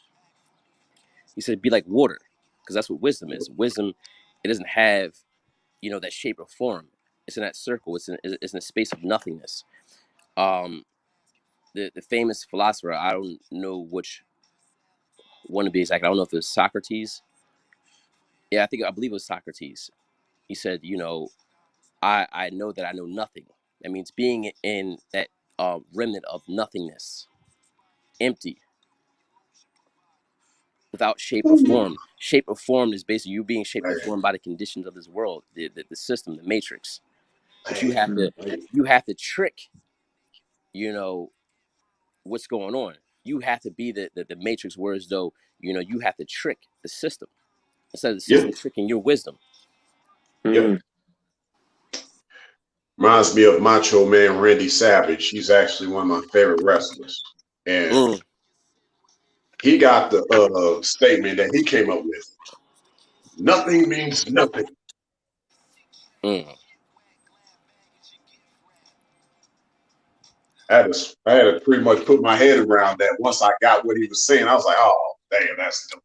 He said, be like water, because that's what wisdom is. Wisdom, it doesn't have, you know, that shape or form. It's in that circle. It's in a space of nothingness. Um, the famous philosopher, I don't know which one to be exact. I don't know if it was Socrates. Yeah, I believe it was Socrates. He said, you know, I know that I know nothing. That means being in that remnant of nothingness, empty, without shape or Ooh, form. Shape or form is basically you being shaped man, or formed by the conditions of this world, the system, the matrix. But man, Mm. you have to trick, you know, what's going on. You have to be the matrix, whereas though, you know, you have to trick the system instead of the yeah, system tricking your wisdom. yeah. Mm. Reminds me of Macho Man Randy Savage. He's actually one of my favorite wrestlers, and Mm, he got the statement that he came up with: "Nothing means nothing." mm, I had to pretty much put my head around that. Once I got what he was saying, I was like, oh, damn, that's dope.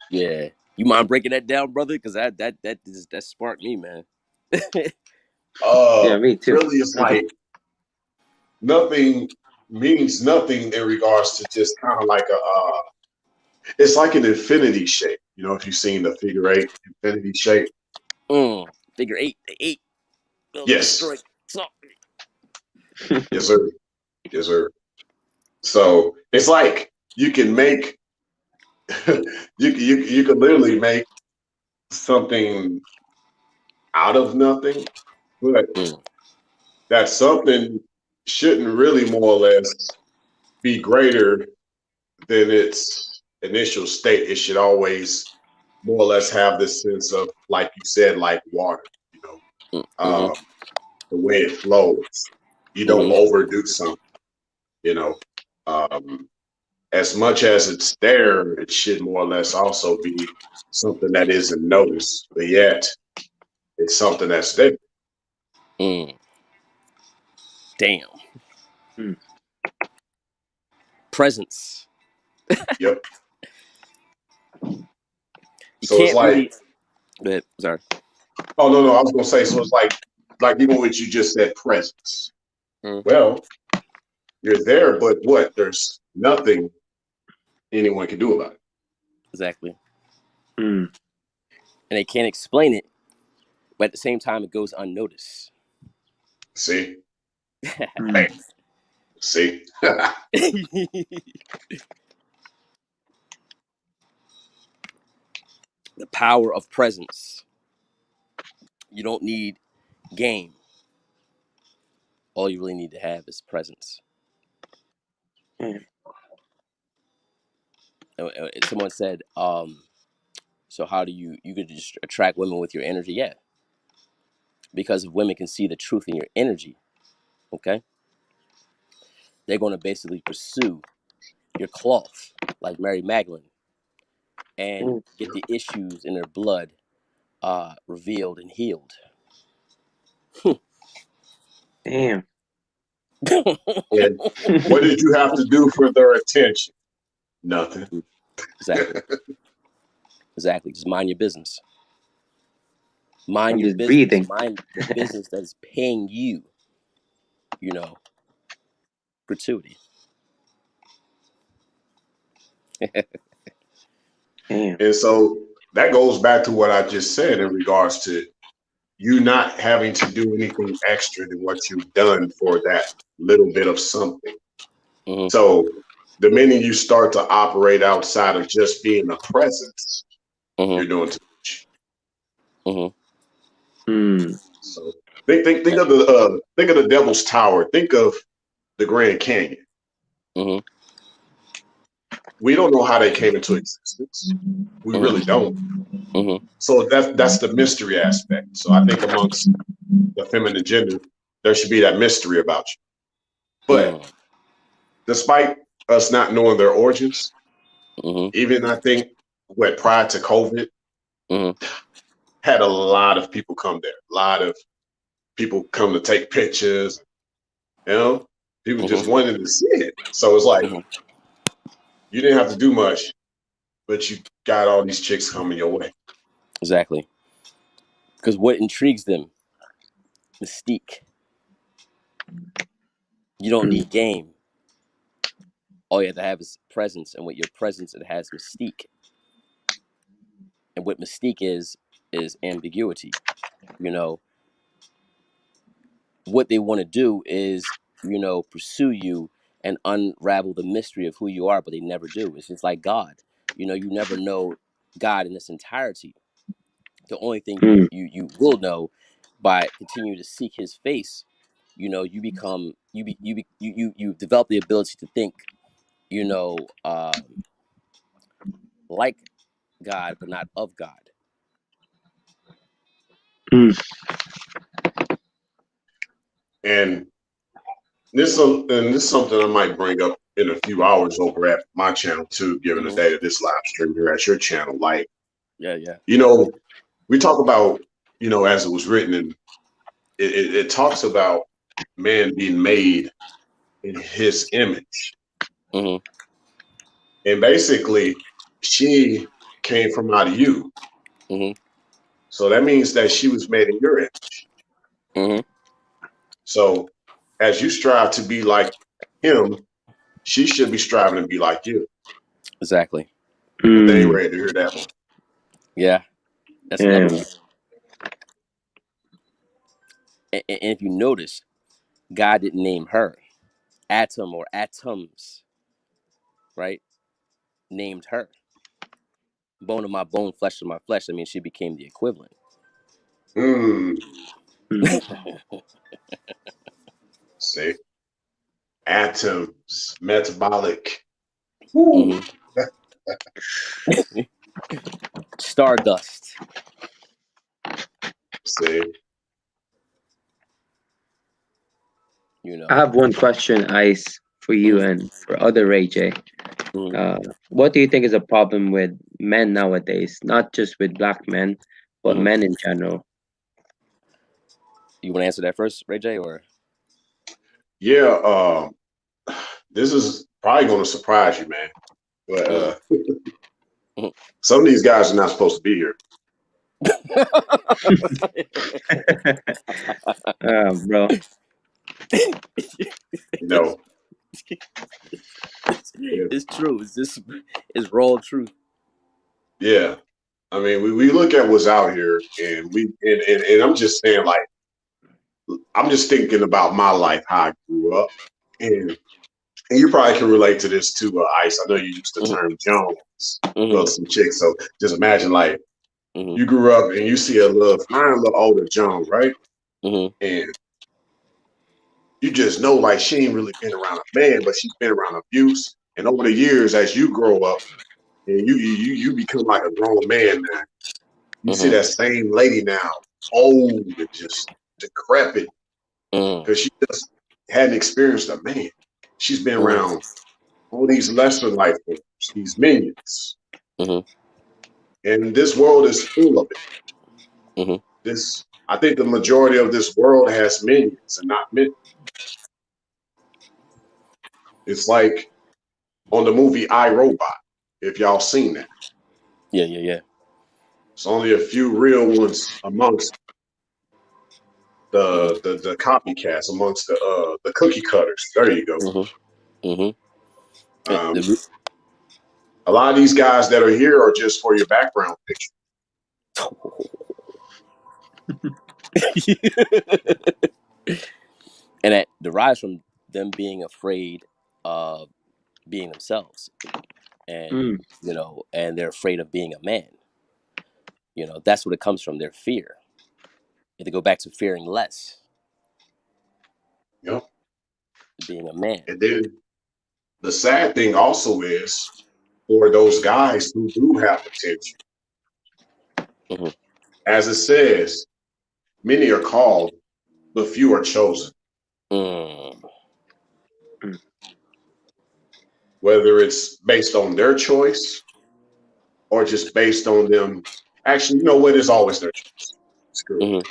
Yeah. You mind breaking that down, brother? Because that sparked me, man. Yeah, me too. Really, it's like nothing means nothing in regards to just kind of like it's like an infinity shape. You know, if you've seen the figure 8 infinity shape. Figure 8, the 8 will Yes. destroy something. Yes, sir. Yes, sir. So it's like you can make you can literally make something out of nothing, but that something shouldn't really more or less be greater than its initial state. It should always more or less have this sense of, like you said, like water, you know, the way it flows. You don't overdo something, you know. As much as it's there, it should more or less also be something that isn't noticed, but yet it's something that's there. Damn. Mm. Presence. Yep. You So it's can't like, really. But sorry. oh no, I was gonna say, so it's like even what you just said, presence. Mm, Well, you're there, but what? There's nothing anyone can do about it. exactly. Mm. And they can't explain it, but at the same time, it goes unnoticed. See? Mm. Hey, see? The power of presence. You don't need game. All you really need to have is presence. Mm. Someone said, so how do you could just attract women with your energy? Yeah, because if women can see the truth in your energy, okay, they're going to basically pursue your cloth like Mary Magdalene and Mm. get the issues in their blood revealed and healed. Damn. And what did you have to do for their attention? Nothing. Exactly. Exactly. Just mind your business. Mind I'm your just business. breathing. Mind the business that's paying you, you know, gratuity. Damn. And so that goes back to what I just said in regards to you not having to do anything extra than what you've done for that little bit of something. Mm-hmm. So the minute you start to operate outside of just being a presence, you're Mm-hmm. doing too much. Mm-hmm. Mm. So think of the Devil's Tower. Think of the Grand Canyon. Mm-hmm. We don't know how they came into existence. We really Mm-hmm. don't. Mm-hmm. So that's the mystery aspect. So I think amongst the feminine gender, there should be that mystery about you. But despite us not knowing their origins, Mm-hmm. even I think what prior to COVID Mm-hmm. had a lot of people come there. A lot of people come to take pictures. You know, people just Mm-hmm. wanted to see it. So it's like Mm-hmm. you didn't have to do much, but you got all these chicks coming your way. Exactly. Because what intrigues them? Mystique. You don't Mm. need game. All you have to have is presence, and with your presence, it has mystique. And what mystique is ambiguity. You know, what they want to do is, pursue you and unravel the mystery of who you are, but they never do. It's just like God. You never know God in its entirety. The only thing you Mm. you will know by continuing to seek His face. You become you develop the ability to think. You know, like God, but not of God. Mm. And this is something I might bring up in a few hours over at my channel too, given the Mm-hmm. day of this live stream here at your channel. Like, Yeah, yeah. we talk about, as it was written, and it talks about man being made in his image. Mm-hmm. And basically, she came from out of you. Mm-hmm. So that means that she was made in your image. Mm-hmm. So as you strive to be like him, she should be striving to be like you. Exactly. Well, they ain't Mm. ready to hear that one. Yeah. That's another Damn. one. And if you notice, God didn't name her. Atom or atoms, right? Named her. Bone of my bone, flesh of my flesh. I mean, she became the equivalent. Mm, Mm. see, atoms, metabolic. Woo. Mm-hmm. Stardust. See, You I know. have one question, Ice, for you Mm-hmm. and for other Ray J. Mm-hmm. What do you think is a problem with men nowadays? Not just with black men, but Mm-hmm. men in general. You want to answer that first, Ray J, or? yeah, this is probably going to surprise you, man. But Mm. some of these guys are not supposed to be here. Bro. You know, yeah, It's true. It's just it's raw truth. yeah. I mean, we look at what's out here, and and I'm just saying, like, I'm just thinking about my life, how I grew up, and you probably can relate to this too, Ice. I know you used the Mm-hmm. term Jones, go Mm-hmm. to some chicks. So just imagine, like, Mm-hmm. you grew up and you see a little fine, little older Joan, right? Mm-hmm. And you just know, like, she ain't really been around a man, but she's been around abuse. And over the years, as you grow up and you become like a grown man now, you see Mm-hmm. that same lady now, old and just decrepit, Mm-hmm. because she just hadn't experienced a man. She's been Mm-hmm. around all these lesser life forms, these minions. Mm-hmm. And this world is full of it. Mm-hmm. This, I think the majority of this world has minions and not men. It's like on the movie I, Robot, if y'all seen that. Yeah, yeah, yeah. It's only a few real ones amongst Mm-hmm. the copycats, amongst the cookie cutters. There you go. Mm-hmm. Mm-hmm. Um, a lot of these guys that are here are just for your background picture. And that derives from them being afraid of being themselves, and Mm. and they're afraid of being a man. That's what it comes from. Their fear. And to go back to fearing less, You know? being a man. And then the sad thing also is for those guys who do have potential, Mm-hmm. as it says, many are called, but few are chosen. Mm. Mm. Whether it's based on their choice or just based on them. Actually, you know what? It's always their choice. Screw it. Mm-hmm.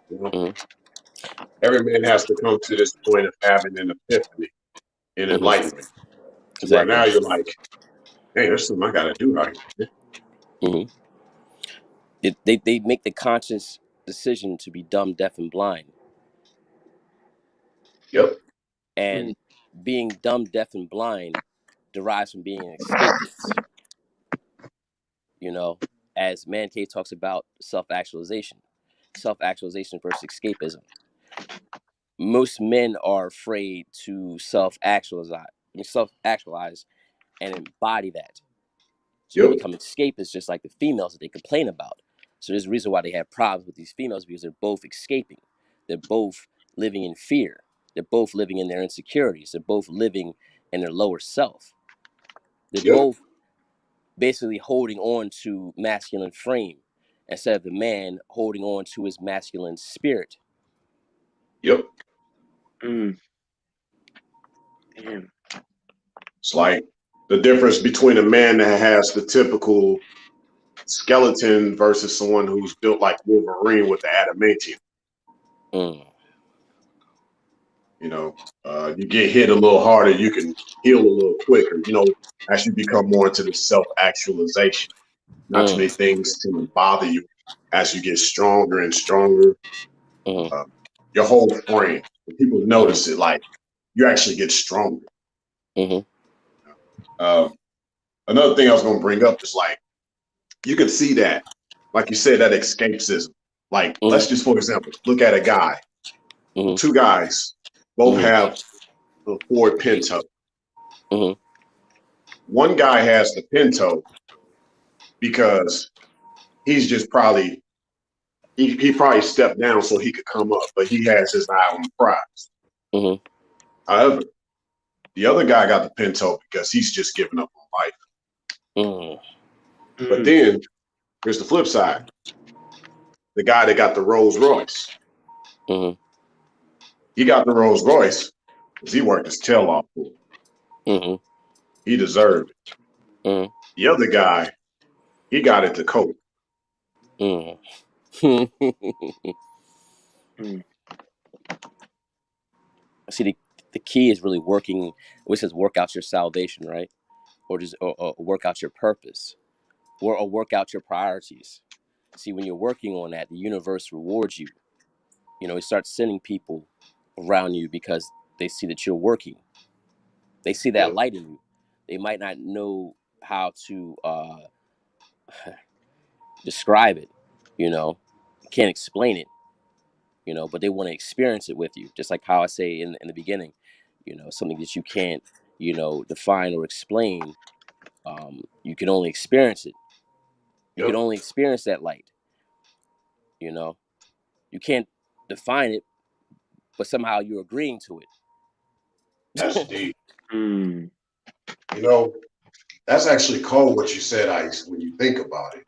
You know, Mm-hmm. every man has to come to this point of having an epiphany and Mm-hmm. enlightenment to where Exactly. now you're like, hey, there's something I got to do right here. Mm-hmm. They make the conscious decision to be dumb, deaf, and blind. Yep, Mm. And being dumb, deaf, and blind derives from being an escapist. You know, as Man Cave talks about self actualization versus escapism. Most men are afraid to self actualize and embody that. So they yep, become escapists, just like the females that they complain about. So there's a reason why they have problems with these females, because they're both escaping. They're both living in fear. They're both living in their insecurities. They're both living in their lower self. They're yep, both basically holding on to masculine frame instead of the man holding on to his masculine spirit. yep. Mm. Damn. It's like the difference between a man that has the typical skeleton versus someone who's built like Wolverine with the adamantium. Mm. You know, you get hit a little harder, you can heal a little quicker. You know, as you become more into the self-actualization, not too many things tend to bother you as you get stronger and stronger. Uh, your whole frame, when people notice it, like you actually get stronger. Uh, Another thing I was going to bring up is like you can see that, like you said, that escapism. Like, let's just, for example, look at a guy. Two guys both have a Ford Pinto. One guy has the Pinto because he's just probably he probably stepped down so he could come up, but he has his eye on the prize. However, the other guy got the Pinto because he's just giving up on life. But then here's the flip side: the guy that got the Rolls Royce. He got the Rolls Royce because he worked his tail off for it. He deserved it. The other guy, he got it to cope. See, the key is really working. It says work out your salvation, right? Or just or work out your purpose, or work out your priorities. See, when you're working on that, the universe rewards you. You know, it starts sending people around you because they see that you're working. They see that light in you. They might not know how to describe it, you know, can't explain it, you know, but they want to experience it with you. Just like how I say in the beginning, you know, something that you can't, you know, define or explain. You can only experience it. You can only experience that light, you know. You can't define it, but somehow you're agreeing to it. That's deep. You know, that's actually cold what you said, Ice, when you think about it.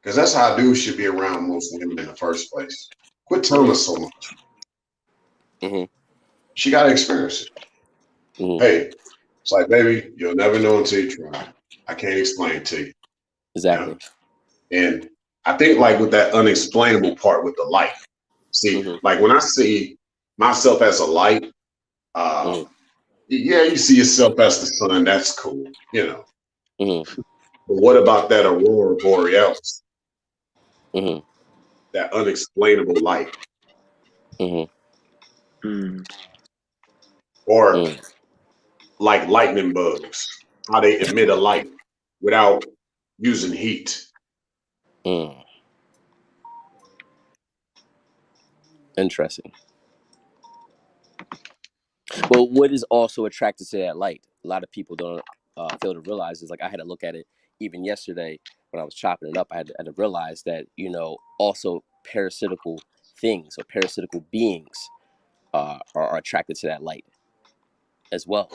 Because that's how dudes should be around most women in the first place. Quit telling us so much. She got to experience it. Hey, it's like, baby, you'll never know until you try. I can't explain it to you. Exactly. Yeah? And I think like with that unexplainable part with the light, see, like when I see myself as a light, yeah, you see yourself as the sun. That's cool, you know. But what about that aurora borealis? That unexplainable light. Or like lightning bugs, how they emit a light without using heat. Interesting. Well, what is also attracted to that light? A lot of people don't fail to realize is like I had to look at it even yesterday when I was chopping it up. I had to realize that, you know, also parasitical things or parasitical beings are attracted to that light as well.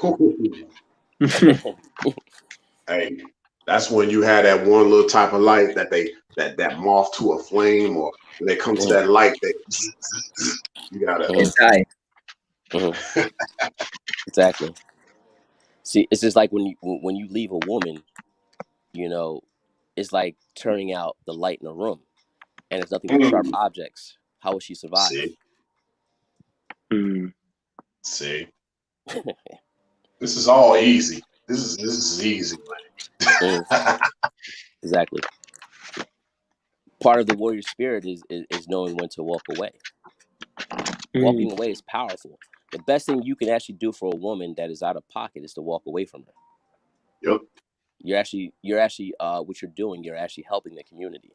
Hey, that's when you had that one little type of light that that moth to a flame, or when they come to that light, that you gotta Exactly. See, it's just like when you leave a woman, you know, it's like turning out the light in a room, and it's nothing but sharp objects. How will she survive? See, this is all easy. This is easy, man. Exactly. Part of the warrior spirit is knowing when to walk away. Walking away is powerful. The best thing you can actually do for a woman that is out of pocket is to walk away from her. Yep. You're actually what you're doing. You're actually helping the community,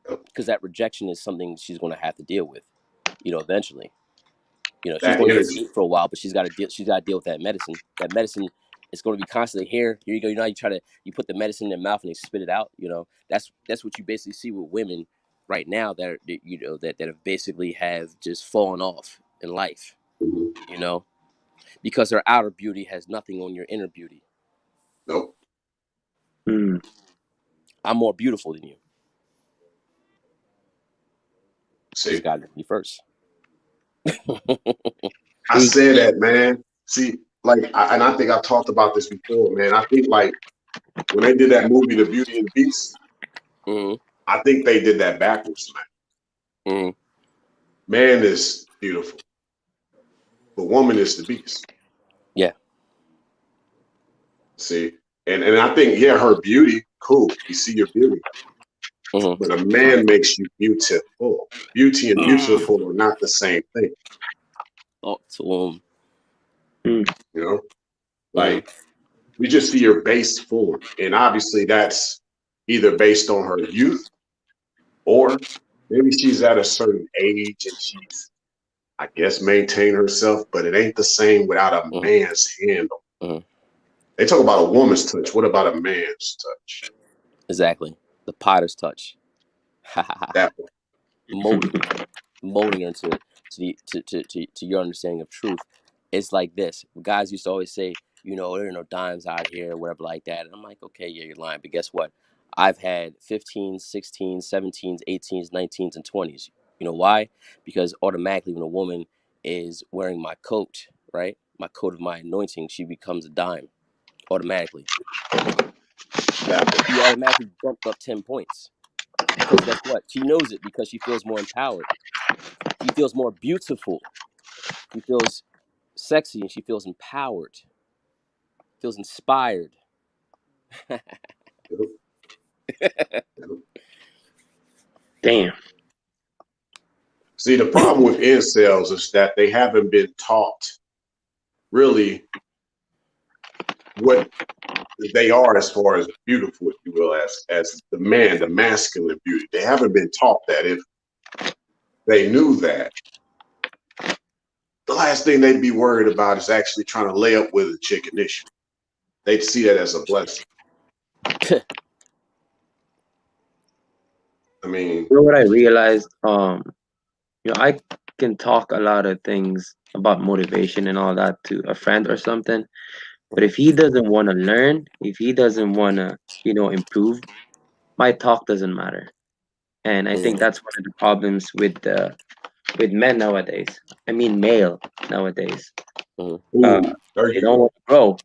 because that rejection is something she's going to have to deal with, you know, eventually. You know, she's That going to be energy. asleep for a while, but she's got to deal with that medicine. That medicine is going to be constantly here. Here you go. You know, you put the medicine in their mouth and they spit it out. You know, that's what you basically see with women right now that are, you know, that have basically have just fallen off in life. You know, because their outer beauty has nothing on your inner beauty. Nope. I'm more beautiful than you. See, Just got to be first. I said that, man. See, like, and I think I talked about this before, man. I think like when they did that movie, The Beauty and the Beast, I think they did that backwards, man. Man is beautiful. but woman is the beast. Yeah. See, and I think her beauty, cool. We see your beauty, Mm-hmm. but a man makes you beautiful. Beauty and beautiful are not the same thing. Oh, so, Mm. You know, mm-hmm. like we just see your base form, and obviously that's either based on her youth or maybe she's at a certain age and she's, I guess, maintain herself, but it ain't the same without a Mm-hmm. man's hand. Mm-hmm. They talk about a woman's touch. What about a man's touch? Exactly. The potter's touch. That one. molding molding into to your understanding of truth. It's like this. Guys used to always say, there are no dimes out here or whatever like that. And I'm like, okay, yeah, you're lying. But guess what? I've had 15s, 16s, 17s, 18s, 19s, and 20s. You know why? Because automatically when a woman is wearing my coat, right? My coat of my anointing, she becomes a dime automatically. She automatically bumped up 10 points. Because guess what? She knows it because she feels more empowered. She feels more beautiful. She feels sexy and she feels empowered, feels inspired. Damn. See, the problem with incels is that they haven't been taught really what they are as far as beautiful, if you will, as the man, the masculine beauty. They haven't been taught that. If they knew that, the last thing they'd be worried about is actually trying to lay up with a chick initially. They'd see that as a blessing. I mean, You know what I realized? I can talk a lot of things about motivation and all that to a friend or something, but if he doesn't want to learn, if he doesn't want to, improve, my talk doesn't matter. And I think that's one of the problems with men nowadays. I mean, male nowadays. ooh, there They you don't go. want to grow.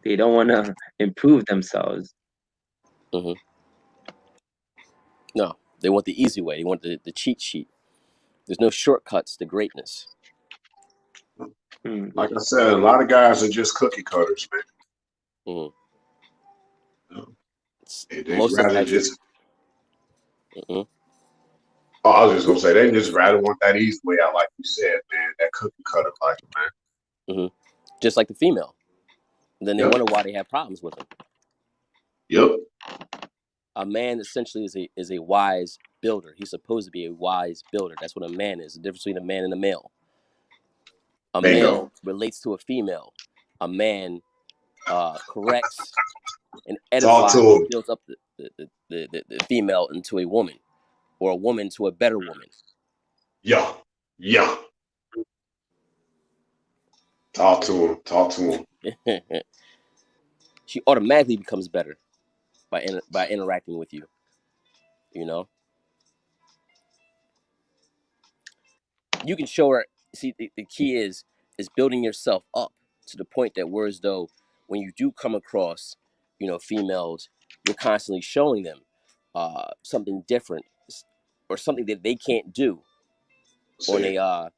They don't want to improve themselves. Mm-hmm. No, they want the easy way. They want the cheat sheet. There's no shortcuts to greatness. Mm. Like I said, a lot of guys are just cookie cutters, man. Mm-hmm. They'd Most of them rather have. just, Mm-hmm. oh, I was just going to say, they just rather want that easy way out, like you said, man, that cookie cutter life, man. Mm-hmm. Just like the female. And then they Yep, wonder why they have problems with them. yep, A man essentially is a wise builder. He's supposed to be a wise builder. That's what a man is. The difference between a man and a male. A bingo. male relates to a female. A man corrects and Talk to edifies and them. builds up the female into a woman, or a woman to a better woman. Yeah, yeah. Talk to them. Talk to them. She automatically becomes better by interacting with you. You know, you can show her. See, the key is building yourself up to the point that whereas though when you do come across, females, you're constantly showing them something different or something that they can't do on See, a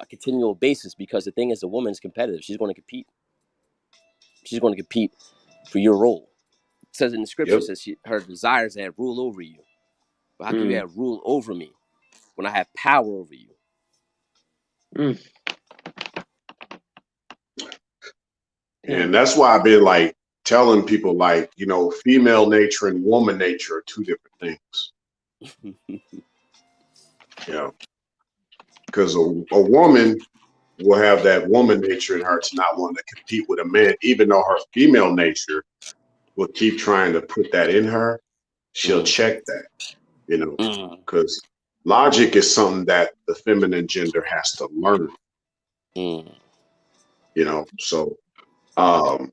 continual basis. Because the thing is, the woman's competitive. She's going to compete. She's going to compete for your role. It says in the scripture, yep. it says her desires have rule over you. But how can you Mm. have rule over me when I have power over you? Mm. And Damn. that's why I've been like telling people, like, female nature and woman nature are two different things. Yeah. Because a woman will have that woman nature in her to not want to compete with a man, even though her female nature will keep trying to put that in her. She'll Mm, check that, mm, because logic is something that the feminine gender has to learn, mm. So, um,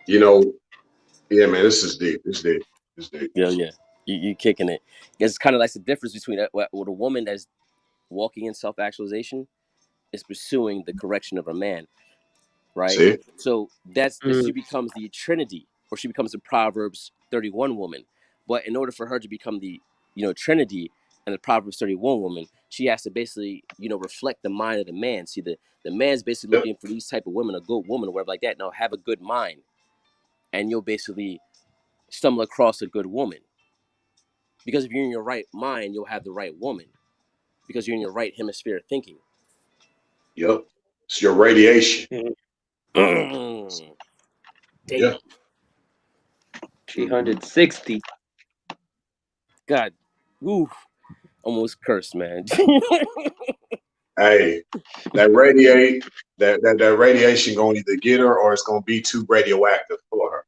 you know, yeah, man, this is deep. It's deep. It's deep. Yeah, yeah. You kicking it. It's kind of like the difference between what a woman that's walking in self-actualization is pursuing the correction of a man, right? See? So that's Mm. she becomes the Trinity, or she becomes the Proverbs 31 woman. But in order for her to become the Trinity, and the Proverbs 31 woman, she has to basically, reflect the mind of the man. See, the man's basically Yep. looking for these type of women, a good woman or whatever like that. No, have a good mind, and you'll basically stumble across a good woman. Because if you're in your right mind, you'll have the right woman. Because you're in your right hemisphere of thinking. Yep. It's your radiation. Damn. Yeah. 360. God. Ooh. Almost cursed, man. Hey, that radiation gonna either get her or it's gonna be too radioactive for her.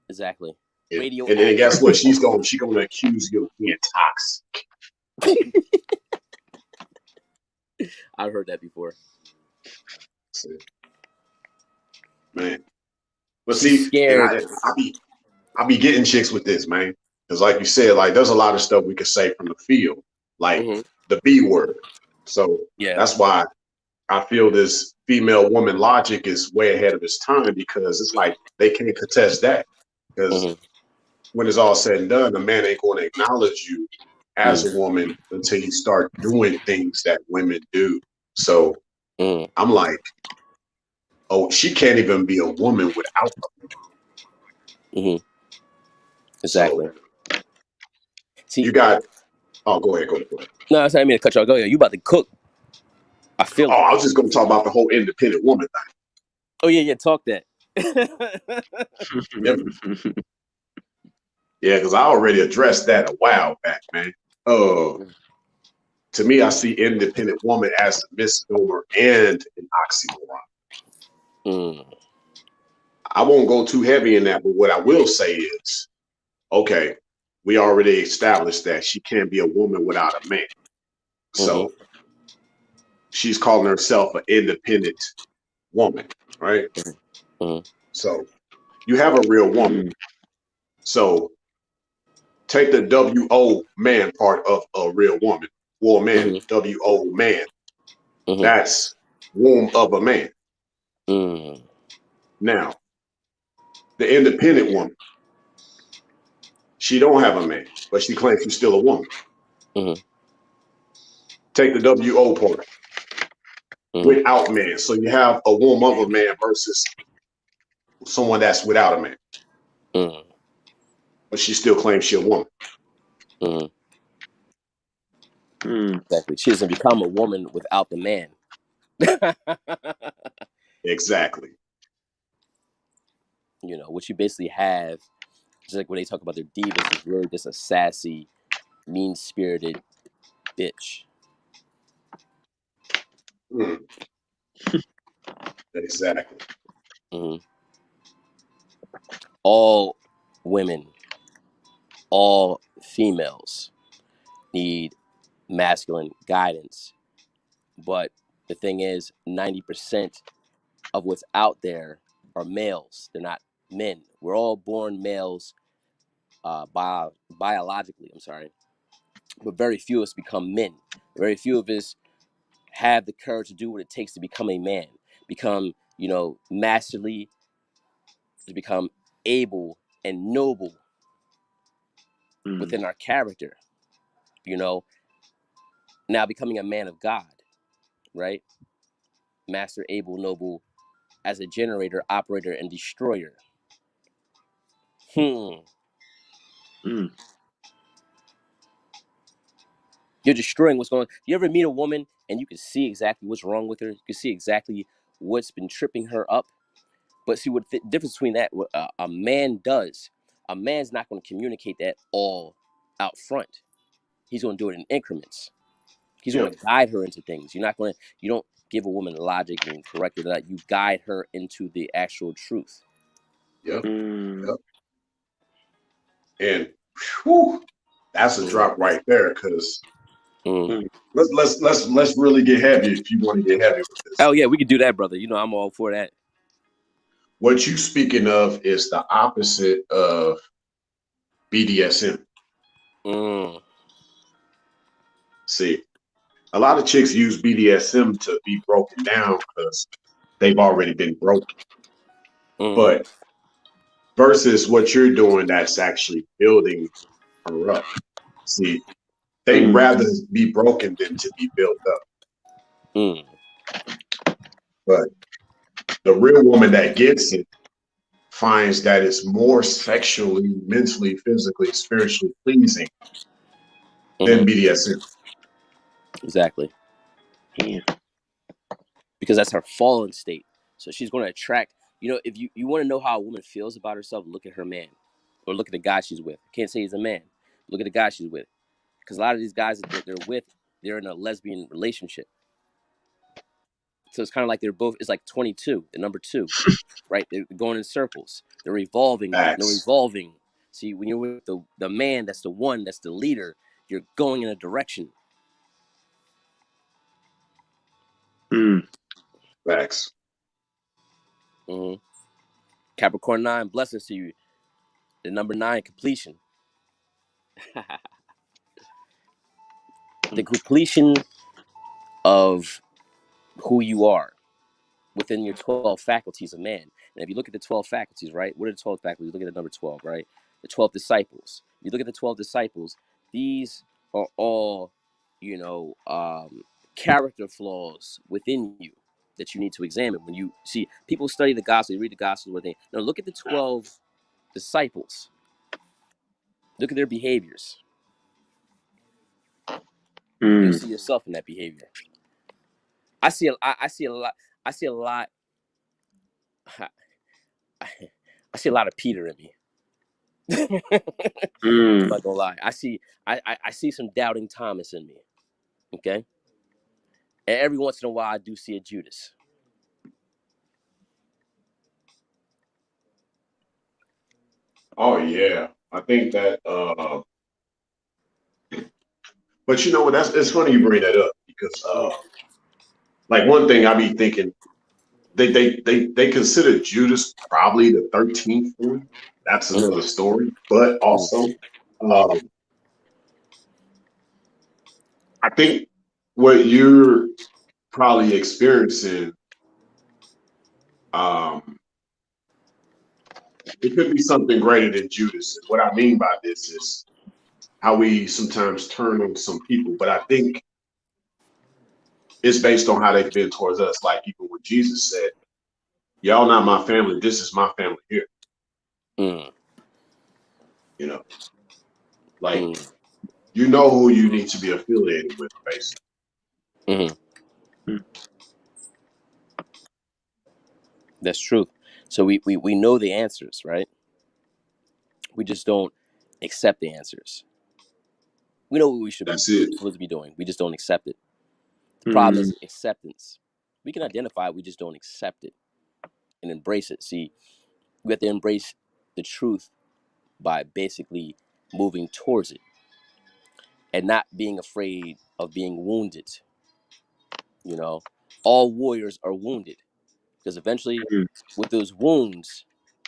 Exactly. And then Radioactive. guess what? She's gonna accuse you of being toxic. I've heard that before. See, man. But She's see, and scared. I be getting chicks with this, man. Because like you said, like there's a lot of stuff we could say from the field, like Mm-hmm. the B word. So Yeah. that's why I feel this female woman logic is way ahead of its time, because it's like they can't contest that. Because Mm-hmm. when it's all said and done, a man ain't going to acknowledge you as a woman until you start doing things that women do. So Mm-hmm. I'm like, oh, she can't even be a woman without them. Mm-hmm. So Exactly. See, you got, oh, go ahead. no, I didn't mean to cut you off. Go ahead. You about to cook. I feel Oh, it. I was just going to talk about the whole independent woman thing. Oh, yeah. Talk that. Yep. Yeah, because I already addressed that a while back, man. To me, I see independent woman as a misnomer and an oxymoron. Mm. I won't go too heavy in that, but what I will say is, okay, we already established that she can't be a woman without a man. Mm-hmm. So she's calling herself an independent woman, right? Mm-hmm. So you have a real woman. So take the W-O man part of a real woman, or man, Mm-hmm. W-O man. Mm-hmm. That's womb of a man. Mm. Now, the independent woman, she don't have a man, but she claims she's still a woman. Mm-hmm. Take the W-O part, Mm-hmm. without man. So you have a womb of a man versus someone that's without a man, Mm-hmm. but she still claims she's a woman. Mm-hmm. Exactly. She doesn't become a woman without the man. Exactly. What you basically have, just like when they talk about their divas, is really just a sassy, mean-spirited bitch. Mm, exactly. Mm-hmm. All women, all females need masculine guidance. But the thing is, 90% of what's out there are males. They're not men. We're all born males biologically, I'm sorry. But very few of us become men. Very few of us have the courage to do what it takes to become a man, become, masterly, to become able and noble within our character, you know, now becoming a man of God, right? Master, able, noble, as a generator, operator, and destroyer. You're destroying what's going on. You ever meet a woman and you can see exactly what's wrong with her? You can see exactly what's been tripping her up. But see what the difference between that, what a man does, a man's not going to communicate that all out front. He's going to do it in increments. He's going Yep. to guide her into things. You don't give a woman logic and correct her that. You guide her into the actual truth. Yep. Yep. And whew, that's a Mm-hmm. drop right there, because Mm-hmm. let's really get heavy if you want to get heavy with this. Oh yeah, we could do that, brother. I'm all for that. What you speaking of is the opposite of BDSM. Mm. See, a lot of chicks use BDSM to be broken down because they've already been broken. Mm-hmm. But versus what you're doing, that's actually building her up. See, they'd rather be broken than to be built up. Mm. But the real woman that gets it finds that it's more sexually, mentally, physically, spiritually pleasing than BDSM. Exactly. Damn. Because that's her fallen state. So she's going to attract, if you want to know how a woman feels about herself, look at her man or look at the guy she's with. Can't say he's a man. Look at the guy she's with. Because a lot of these guys that they're with, they're in a lesbian relationship. So it's kind of like they're both, it's like 22, the number two, right? They're going in circles. They're revolving. They're Facts. revolving. See, when you're with the man, that's the one, that's the leader, you're going in a direction. Facts. Mm-hmm. Capricorn 9, blessings to you. The number 9, completion. The completion of who you are within your 12 faculties of man. And if you look at the 12 faculties, right? What are the 12 faculties? Look at the number 12, right? The 12 disciples. You look at the 12 disciples, these are all, character flaws within you that you need to examine. When you see people study the gospel, you read the gospel, where they now look at the 12 disciples, look at their behaviors. You'll see yourself in that behavior. I see a lot. I see a lot. I see a lot of Peter in me. I'm not gonna lie. I see some doubting Thomas in me. Okay. And every once in a while I do see a Judas. Oh yeah. I think that but you know what, it's funny you bring that up because like one thing I be thinking, they consider Judas probably the 13th one. That's another story. But also, I think what you're probably experiencing, it could be something greater than Judas. And what I mean by this is how we sometimes turn on some people. But I think it's based on how they've been towards us. Like even when Jesus said, y'all not my family, this is my family here. You know, like you know who you need to be affiliated with, basically. That's truth. So we know the answers, right? We just don't accept the answers. We know what we should be That's it. supposed to be doing. We just don't accept it. The problem is acceptance. We can identify it, we just don't accept it and embrace it. See, we have to embrace the truth by basically moving towards it and not being afraid of being wounded. All warriors are wounded because eventually with those wounds,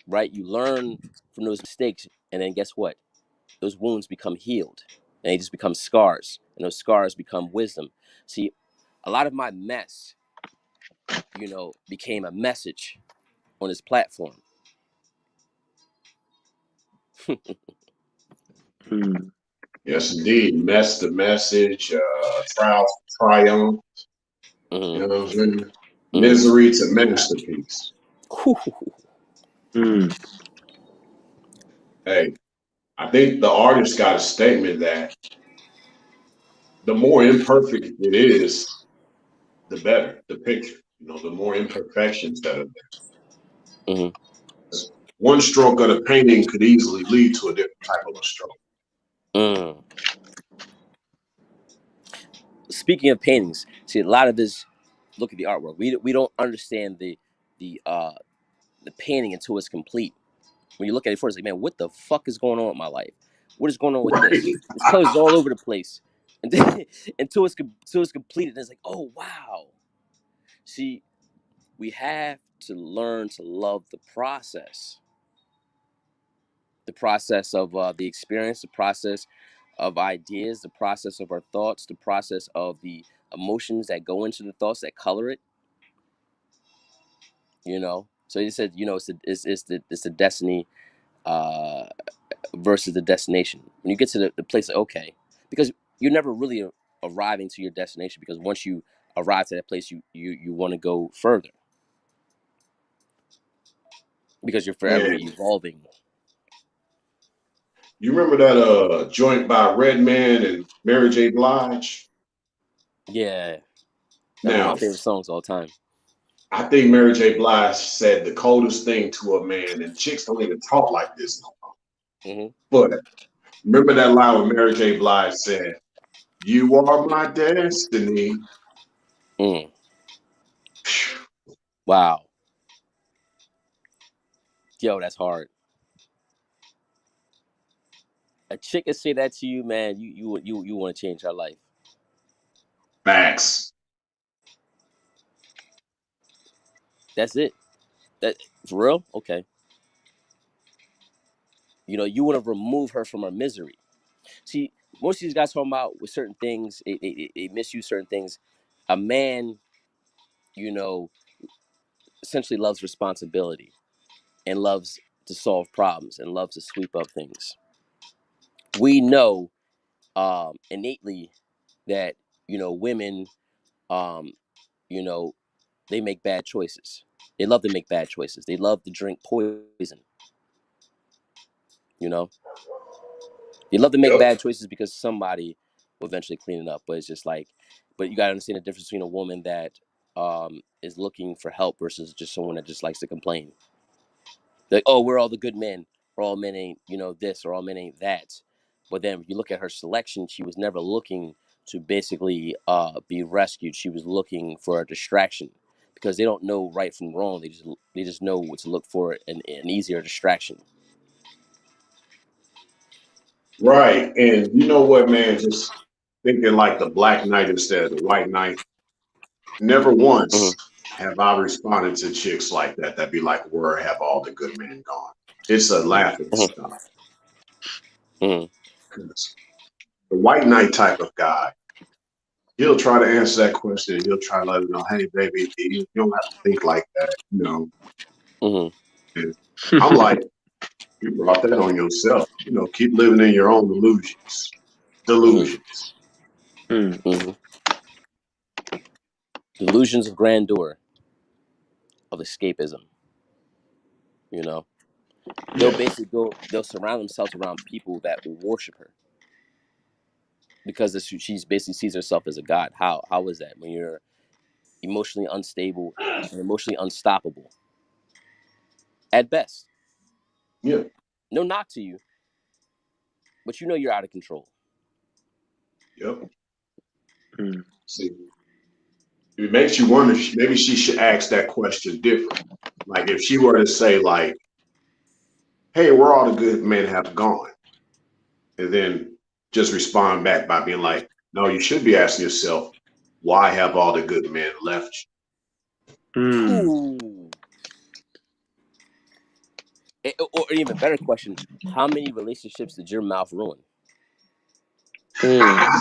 right, you learn from those mistakes, and then guess what? Those wounds become healed and they just become scars, and those scars become wisdom. See, a lot of my mess, became a message on this platform. Yes, indeed. Mess the message, trials, triumph. You know what I'm saying? Misery to masterpiece. Hey, I think the artist got a statement that the more imperfect it is, the better the picture. The more imperfections that are there. One stroke of the painting could easily lead to a different type of a stroke. Speaking of paintings, see a lot of this. Look at the artwork. We don't understand the painting until it's complete. When you look at it first, like, man, what the fuck is going on with my life? What is going on with this? This color's all over the place. And then, until it's completed, it's like, oh wow. See, we have to learn to love the process of the experience, the process of ideas, the process of our thoughts, the process of the emotions that go into the thoughts that color it. So he said, it's the destiny versus the destination. When you get to the place, okay, because you're never really arriving to your destination, because once you arrive to that place, you want to go further, because you're forever Man, evolving. you remember that joint by Redman and Mary J. Blige? Yeah, that's one of my Now, favorite songs all time. I think Mary J. Blige said the coldest thing to a man, and chicks don't even talk like this no more. Mm-hmm. But remember that line where Mary J. Blige said, "You are my destiny." Mm. Wow. Yo, that's hard. A chick can say that to you, man. You want to change her life. Facts. That's it. That for real. Okay. You want to remove her from her misery. See, most of these guys talking about with certain things, they misuse certain things. A man, you know, essentially loves responsibility and loves to solve problems and loves to sweep up things. We know innately that women, um, you know, they make bad choices. They love to make bad choices. They love to drink poison. You know, they love to make Yep. bad choices because somebody will eventually clean it up. But it's just like, but you gotta understand the difference between a woman that is looking for help versus just someone that just likes to complain. Like, oh, we're all the good men, or all men ain't, this, or all men ain't that. But then if you look at her selection, she was never looking to basically be rescued. She was looking for a distraction, because they don't know right from wrong. They just know what to look for, an easier distraction. Right. And you know what, man? Just thinking like the Black Knight instead of the White Knight. Never Hmm. once have I responded to chicks like that. That be like, "Where have all the good men gone?" It's a laughing Hmm. stock. Hmm. 'Cause the White Knight type of guy, he'll try to answer that question. He'll try to let her know, "Hey, baby, you don't have to think like that." Hmm. And I'm like, you brought that on yourself. Keep living in your own delusions. Hmm. Delusions. Mm. Hmm. Delusions of grandeur, of escapism. You know, they'll Yeah. basically go. They'll surround themselves around people that will worship her, because she's basically sees herself as a god. How is that when you're emotionally unstable and emotionally unstoppable at best? Yeah. No knock to you, but you're out of control. Yep. Mm. See, it makes you wonder. Maybe she should ask that question different. Like if she were to say, like, "Hey, where all the good men have gone," and then just respond back by being like, "No, you should be asking yourself, why have all the good men left Mm. Ooh. Or even better question: how many relationships did your mouth ruin? Mm.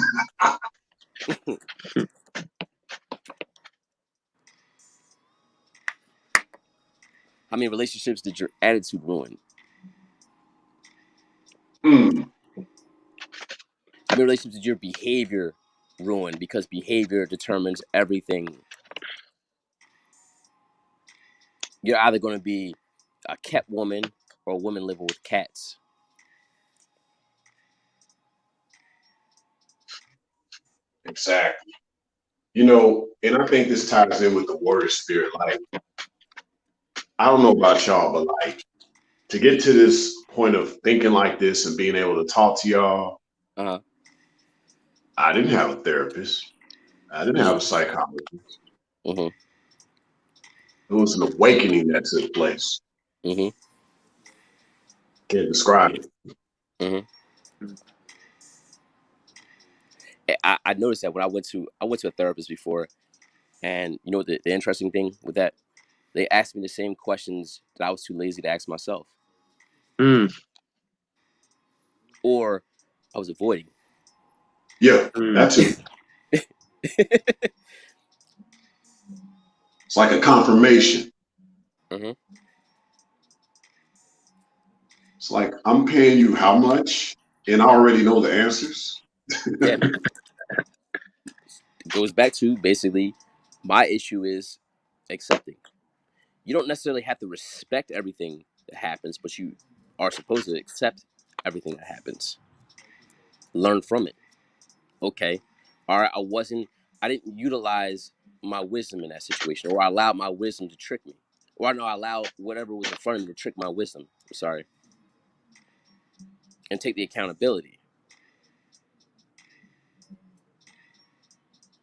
How many relationships did your attitude ruin? you?" How many relationships did your behavior ruin? Because behavior determines everything. You're either going to be a kept woman or a woman living with cats. Exactly. And I think this ties in with the word spirit. Like, I don't know about y'all, but like to get to this point of thinking like this and being able to talk to y'all, Uh huh. I didn't have a therapist. I didn't have a Mm. psychologist. Mm-hmm. It was an awakening that took place. Mm-hmm. Can't describe it. Mm-hmm. I noticed that when I went to a therapist before, and you know what the interesting thing with that, they asked me the same questions that I was too lazy to ask myself, Mm. or I was avoiding. Yeah, Mm. that too. It's like a confirmation. Mm-hmm. It's like I'm paying you how much, and I already know the answers. Yeah, it goes back to basically my issue is accepting. You don't necessarily have to respect everything that happens, but you are supposed to accept everything that happens. Learn from it. Okay. All right, I didn't utilize my wisdom in that situation, or I allowed my wisdom to trick me. Or I allowed whatever was in front of me to trick my wisdom. I'm sorry. And take the accountability.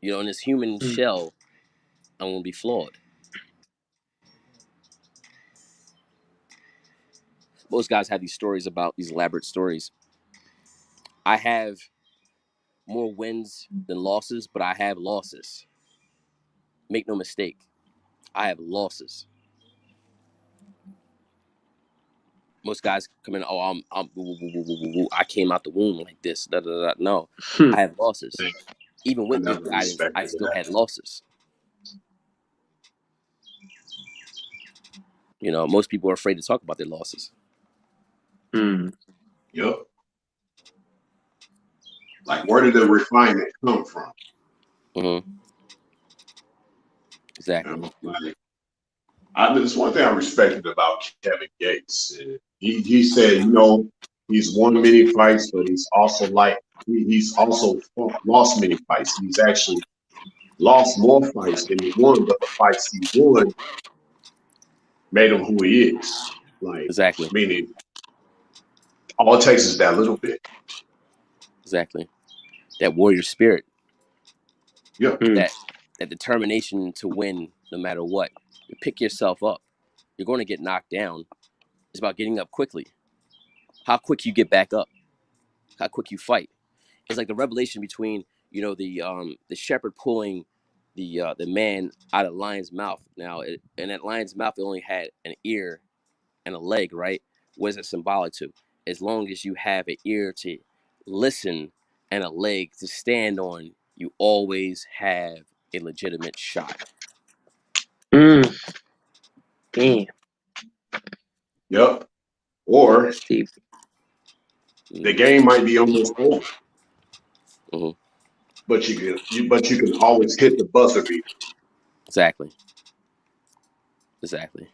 You know, in this human shell, I'm gonna be flawed. Most guys have these stories about these elaborate stories. I have more wins than losses, but I have losses. Make no mistake, I have losses. Most guys come in, oh, I came out the womb like this. Da, da, da. No, I have losses. Thank Even you. I with good never guidance, I respected still that. had losses. You know, most people are afraid to talk about their losses. Yep. Like, where did the refinement come from? Mm-hmm. You Exactly. know, like, there's one thing I respected about Kevin Gates. He said, you know, he's won many fights, but he's also lost many fights. He's actually lost more fights than he won, but the fights he won made him who he is. Like, Exactly. meaning all it takes is that little bit. Exactly. That warrior spirit, Yep. that determination to win no matter what. You pick yourself up. You're going to get knocked down. It's about getting up quickly. How quick you get back up. How quick you fight. It's like the revelation between, you know, the shepherd pulling the man out of the lion's mouth. Now, in that lion's mouth, it only had an ear and a leg, right? What is it symbolic to? As long as you have an ear to listen and a leg to stand on, you always have a legitimate shot. Damn, Yep. Or that's deep. the game might be almost over, Mm-hmm. but you can always hit the buzzer beater. Exactly. Exactly.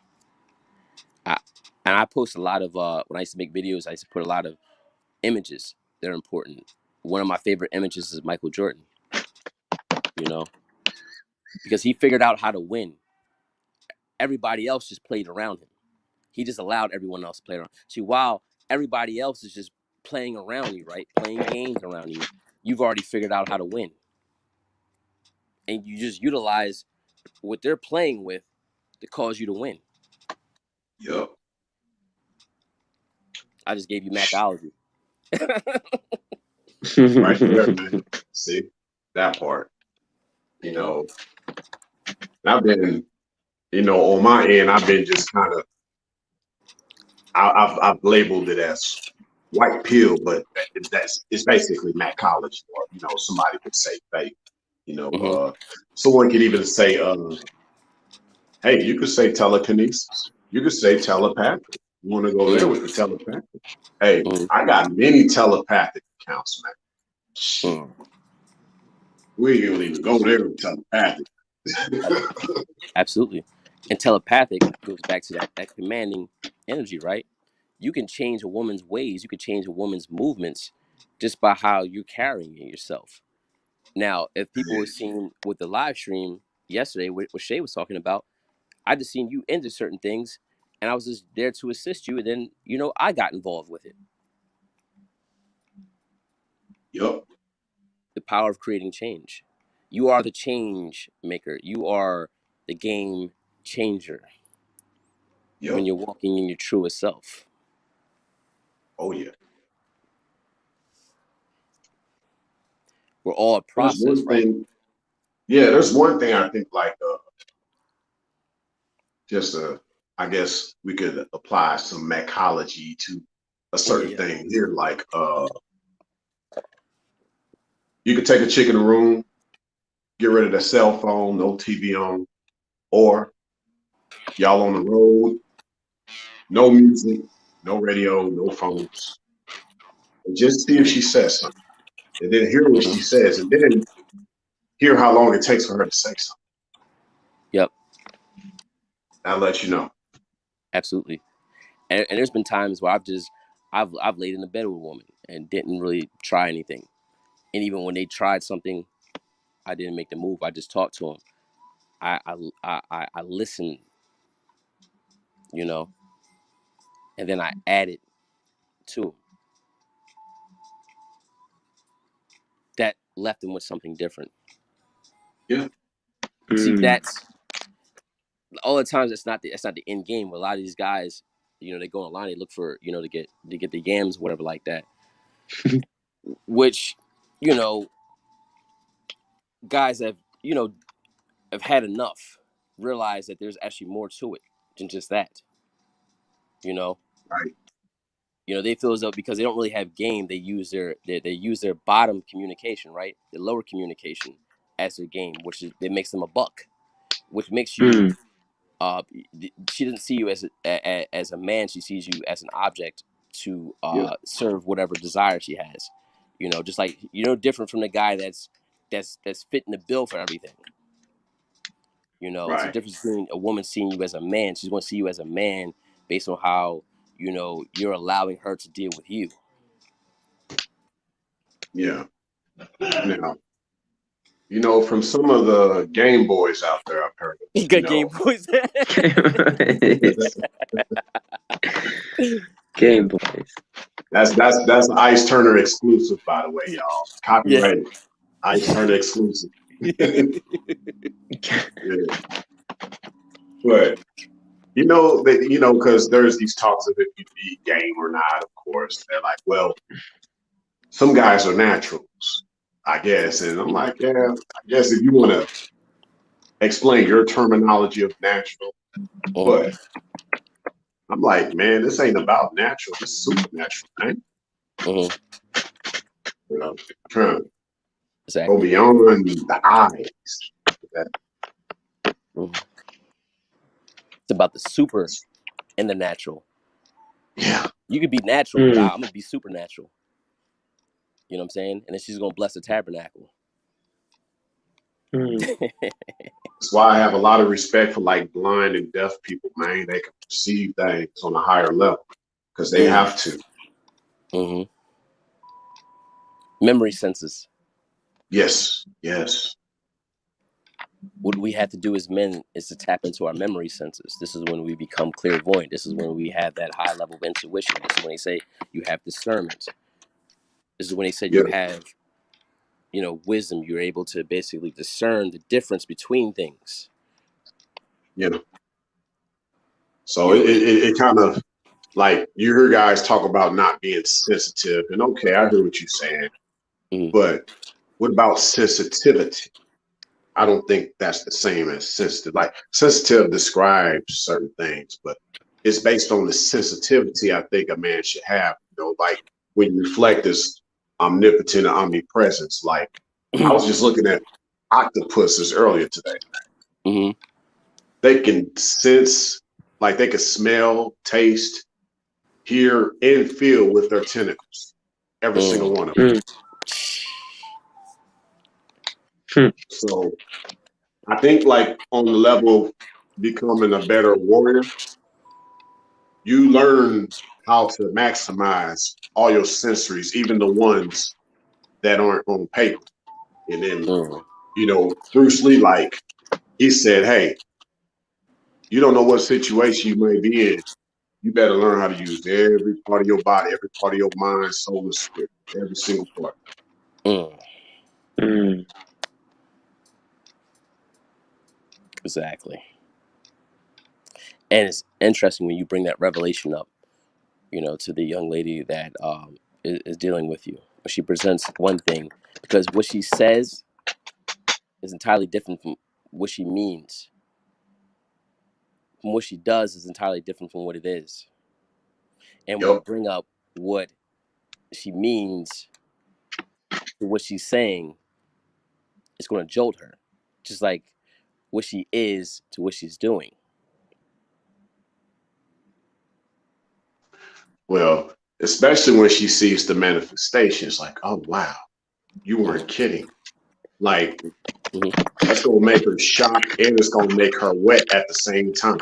I, and I post a lot of when I used to make videos, I used to put a lot of images that are important. One of my favorite images is Michael Jordan, you know, because he figured out how to win. Everybody else just played around him. He just allowed everyone else to play around. See, while everybody else is just playing around you, right? Playing games around you, you've already figured out how to win. And you just utilize what they're playing with to cause you to win. Yep. I just gave you Macology. Right there, man. See that part. You Mm-hmm. know, I've been, on my end, I've been just kind of, I've labeled it as white pill, but it's basically Macology, or somebody would say fake. Mm-hmm. Someone could even say, hey, you could say telekinesis, you could say telepathic. You want to go there with the telepathic? Hey, Mm-hmm. I got many telepathic accounts, man. Shit, Mm-hmm. we don't even go there with telepathic. Absolutely. And telepathic goes back to that commanding energy, right? You can change a woman's ways, you can change a woman's movements just by how you're carrying yourself. Now, if people were seeing with the live stream yesterday, what Shay was talking about, I just seen you into certain things and I was just there to assist you. And then, I got involved with it. Yep, The power of creating change. You are the change maker. You are the game changer when yep. you're walking in your truest self. Oh yeah. We're all a There's process, one right? thing. Yeah, there's one thing I think, like, just I guess we could apply some macology to a Yeah, certain yeah. thing here. Like, you could take a chick in the room, get rid of the cell phone, no TV on, or y'all on the road, no music, no radio, no phones, and just see if she says something. and then hear what she says, and then hear how long it takes for her to say something. Yep. I'll let you know. Absolutely. And there's been times where I've laid in the bed with a woman and didn't really try anything. And even when they tried something, I didn't make the move. I just talked to them. I listened, you know, and then I added to them. That left them with something different. Yeah. See, Mm. that's all the times. It's not the end game. A lot of these guys, you know, they go online, they look for, you know, to get the yams, whatever, like that. Which, you know, guys have, you know, have had enough, realize that there's actually more to it than just that. You know, Right. they feel as though because they don't really have game, they use they use their bottom communication, right, the lower communication as their game, which is it makes them a buck, which makes you. Mm. She doesn't see you as a man. She sees you as an object to Yeah. serve whatever desire she has. You know, just like different from the guy that's fitting the bill for everything. You know, it's a Right. difference between a woman seeing you as a man. She's going to see you as a man based on how, you're allowing her to deal with you. Yeah. Now, from some of the Game Boys out there, I've heard of, Good Game Boys. It's Game Boys. that's Ice Turner exclusive, by the way, y'all. Yeah. Copyrighted. Ice Turner exclusive. Yeah. But because there's these talks of if you need game or not, of course. They're like, well, some guys are naturals, I guess. And I'm like, yeah, I guess if you want to explain your terminology of natural, Mhm. but I'm like, man, this ain't about natural. This is supernatural, man. Mhm. Trying to go Exactly. beyond the eyes. Mhm. It's about the super and the natural. Yeah. You could be natural, but Mm. I'm gonna be supernatural. You know what I'm saying? And then she's gonna bless the tabernacle. Mm. That's why I have a lot of respect for like blind and deaf people, man. They can perceive things on a higher level because they Mm. have to. Hmm. Memory senses. Yes. Yes. What we have to do as men is to tap into our memory senses. This is when we become clairvoyant. This is when we have that high level of intuition. This is when they say you have discernment. This is when they said Yeah. you have, wisdom. You're able to basically discern the difference between things. Yeah. So You know, it kind of like you hear guys talk about not being sensitive, and okay, I hear what you're saying, mm, but what about sensitivity? I don't think that's the same as sensitive. Like sensitive describes certain things, but it's based on the sensitivity I think a man should have. Like when you reflect this omnipotent omnipresence. Like I was just looking at octopuses earlier today. mm-hmm, They can sense, like they can smell, taste, hear, and feel with their tentacles. Every single mm. one of them. Mm. Mm. So I think like on the level of becoming a better warrior, you learn how to maximize all your sensories, even the ones that aren't on paper. And then, Mm. Bruce Lee, like he said, hey, you don't know what situation you may be in. You better learn how to use every part of your body, every part of your mind, soul, and spirit, every single part. Mm. Mm. Exactly. And it's interesting when you bring that revelation up, to the young lady that is dealing with you. She presents one thing because what she says is entirely different from what she means. From what she does is entirely different from what it is. And when you Yep. bring up what she means to what she's saying, it's going to jolt her, just like what she is to what she's doing. Well, especially when she sees the manifestations, like, oh wow. You weren't kidding. Like, Hmm. that's gonna make her shocked and it's gonna make her wet at the same time.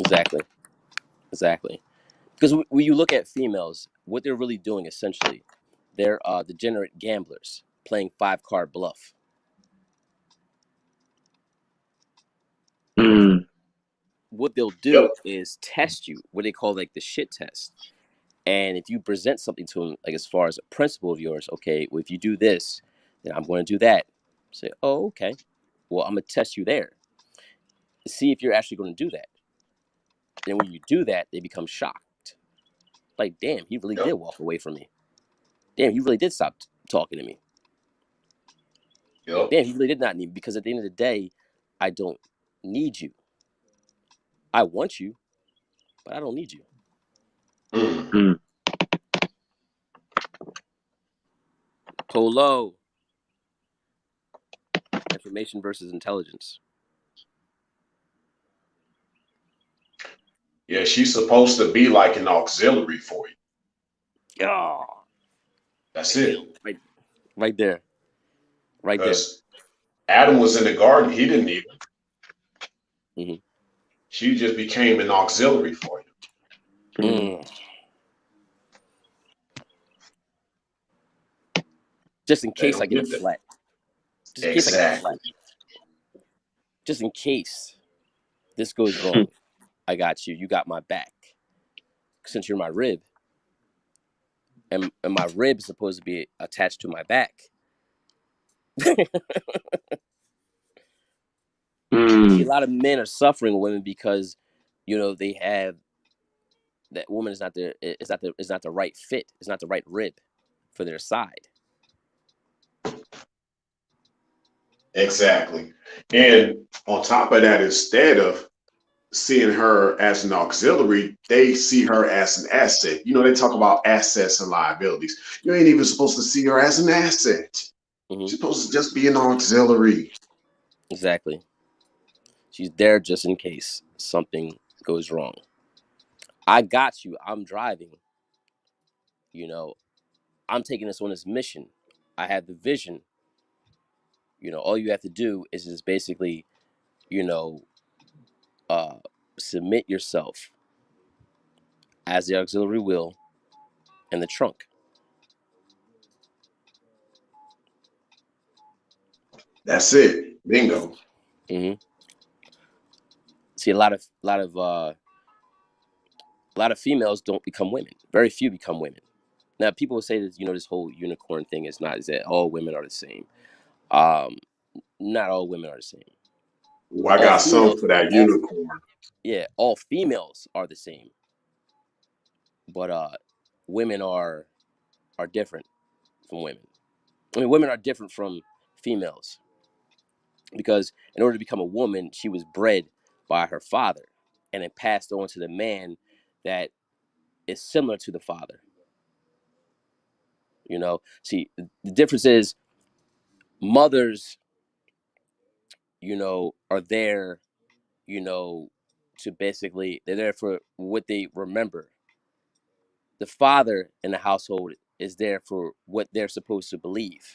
Exactly. Exactly. Because when you look at females, what they're really doing essentially, they're degenerate gamblers playing 5 card bluff. Mm. What they'll Yep. do is test you, what they call like the shit test. And if you present something to them, like as far as a principle of yours, okay, well, if you do this, then I'm going to do that. Say, oh, okay. Well, I'm going to test you there to see if you're actually going to do that. Then when you do that, they become shocked. Like, damn, he really Yep. did walk away from me. Damn, he really did stop talking to me. Yep. Damn, he really did not need me, because at the end of the day, I don't need you. I want you, but I don't need you. Mm. Mm. Polo, information versus intelligence. Yeah, she's supposed to be like an auxiliary for you. Oh, That's damn. it. Right there. Right there. Because Adam was in the garden, he didn't need her. Hmm. She just became an auxiliary for you. Mm. Mm. Just in They case I don't get a get that. flat. Just in case I get a Exactly. flat. Just in case this goes wrong, I got you. You got my back. Since you're my rib, and my rib is supposed to be attached to my back. See, a Mm. lot of men are suffering women because, they have that woman is not the it's not the right fit. It's not the right rib for their side. Exactly. And on top of that, instead of seeing her as an auxiliary, they see her as an asset. You know, they talk about assets and liabilities. You ain't even supposed to see her as an asset. Hmm. She's supposed to just be an auxiliary. Exactly. She's there just in case something goes wrong. I got you. I'm driving. You know, I'm taking us on this mission. I have the vision. All you have to do is just basically, you know, uh, submit yourself as the auxiliary wheel and the trunk. That's it. Bingo. Hmm. See, a lot of females don't become women. Very few become women. Now, people will say that this whole unicorn thing is that all women are the same. Um, Not all women are the same. Ooh, I All got some females, for that all unicorn. yeah, all females are the same. But women are different from women. I mean, women are different from females because in order to become a woman, she was bred by her father and then passed on to the man that is similar to the father. See, the difference is mothers, are there, you know, to basically they're there for what they remember. The father in the household is there for what they're supposed to believe.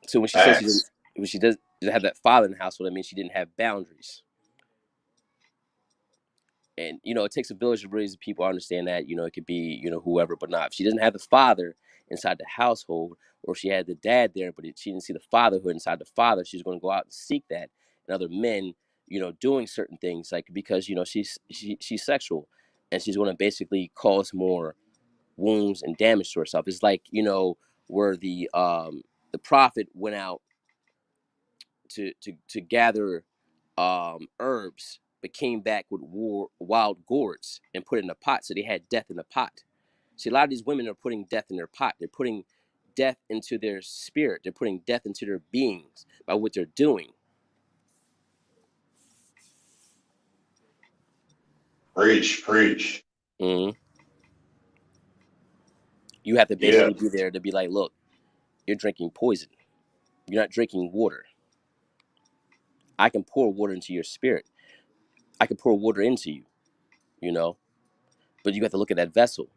So when she says she didn't, Facts. when she doesn't have that father in the household, that means she didn't have boundaries. And it takes a village to raise people. I understand that. It could be whoever, but not if she doesn't have the father inside the household, or she had the dad there, but she didn't see the fatherhood inside the father. She's going to go out and seek that in other men. Doing certain things like because she's sexual, and she's going to basically cause more wounds and damage to herself. It's like where the prophet went out to gather herbs, but came back with wild gourds and put it in a pot. So they had death in the pot. See, a lot of these women are putting death in their pot. They're putting death into their spirit. They're putting death into their beings by what they're doing. Preach, preach. Mhm. You have to Yeah. basically be there to be like, look, you're drinking poison. You're not drinking water. I can pour water into your spirit. I can pour water into you, you know, but you have to look at that vessel.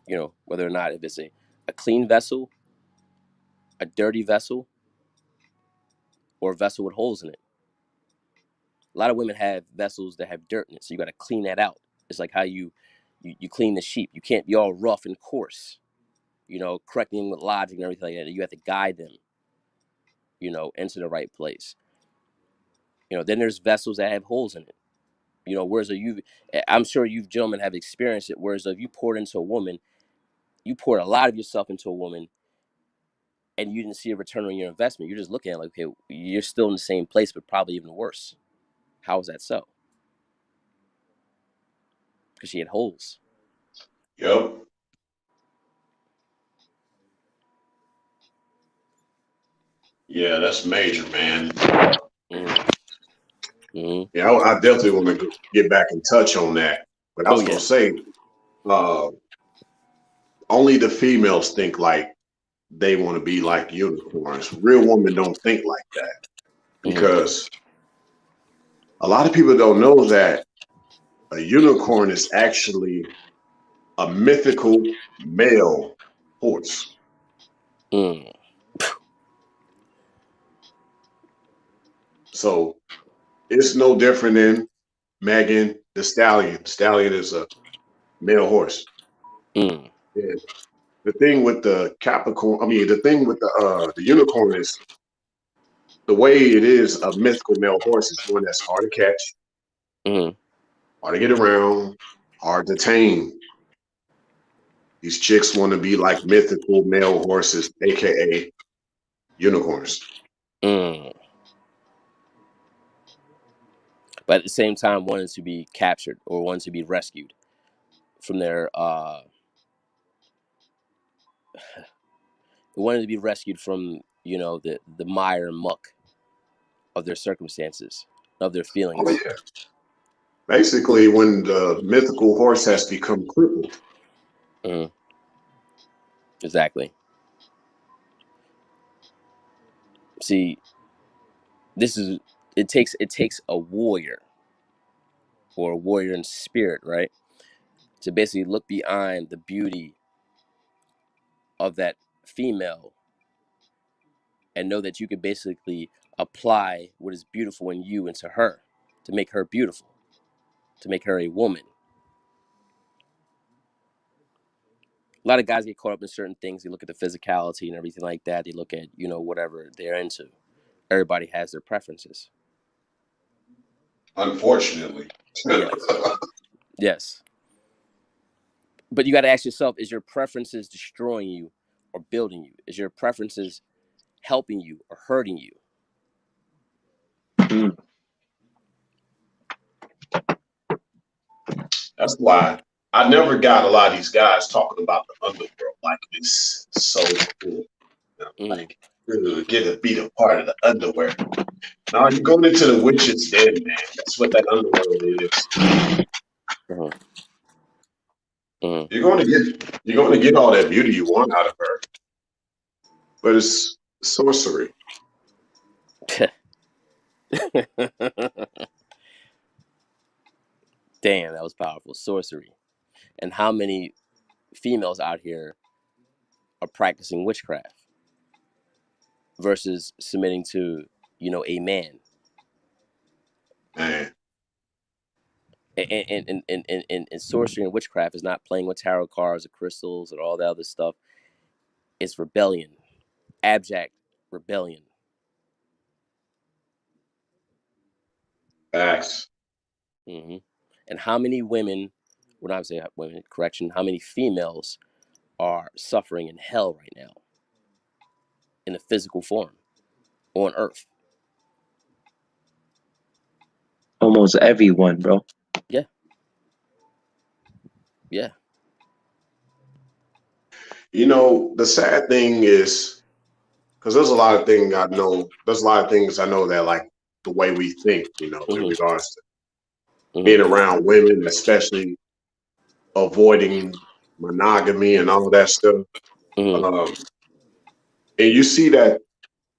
You know, whether or not if it's a clean vessel, a dirty vessel, or a vessel with holes in it. A lot of women have vessels that have dirt in it, so you got to clean that out. It's like how you clean the sheep. You can't be all rough and coarse, you know, correcting with logic and everything like that. You have to guide them, you know, into the right place. You know, then there's vessels that have holes in it. You know, whereas I'm sure you gentlemen have experienced it. Whereas if you poured into a woman, you poured a lot of yourself into a woman, and you didn't see a return on your investment. You're just looking at it like, okay, you're still in the same place, but probably even worse. How is that so? Because she had holes. Yep. Yeah, that's major, man. Yeah, I definitely want to get back in touch on that. But I Oh was gonna yeah. say, uh, only the females think like they want to be like unicorns. Real women don't think like that because a lot of people don't know that a unicorn is actually a mythical male horse. Mm. So it's no different than Megan the Stallion. Stallion is a male horse. Mm. Yeah. The thing with the Capricorn, I mean, the thing with the unicorn is the way it is a mythical male horse is one that's hard to catch, Mm. hard to get around, hard to tame. These chicks want to be like mythical male horses, aka unicorns. Mm. But at the same time, wanting to be captured or wanting to be rescued from their wanting to be rescued from, you know, the mire and muck of their circumstances, of their Oh feelings. yeah. Basically, when the mythical horse has become crippled. Mm. Exactly. See, this is it takes a warrior or a warrior in spirit, right, to basically look behind the beauty of that female and know that you can basically apply what is beautiful in you into her to make her beautiful, to make her a woman. A lot of guys get caught up in certain things. They look at the physicality and everything like that. They look at, you know, whatever they're into. Everybody has their preferences. Unfortunately. Yes. Yes. But you got to ask yourself, is your preferences destroying you or building you? Is your preferences helping you or hurting you? Mm. That's why I never got a lot of these guys talking about the underworld like it's so cool. You know, Mm, like, "Ugh, get to be a part of the underwear." No, you're going into the witch's den, man. That's what that underworld is. uh-huh, uh-huh. You're going to get all that beauty you want out of her, but it's sorcery. Damn, that was powerful. Sorcery. And how many females out here are practicing witchcraft versus submitting to, you know, a man? Man, And sorcery and witchcraft is not playing with tarot cards or crystals and all that other stuff. It's rebellion, abject rebellion. facts. Hmm. And how many women, when I say women, correction, how many females are suffering in hell right now in a physical form on earth? Almost everyone, bro. Yeah, yeah. You know, the sad thing is, because there's a lot of things I know, there's a lot of things I know that like the way we think, you know, in Hmm. regards to Hmm. being around women, especially avoiding monogamy and all that stuff. Hmm. Um, and you see that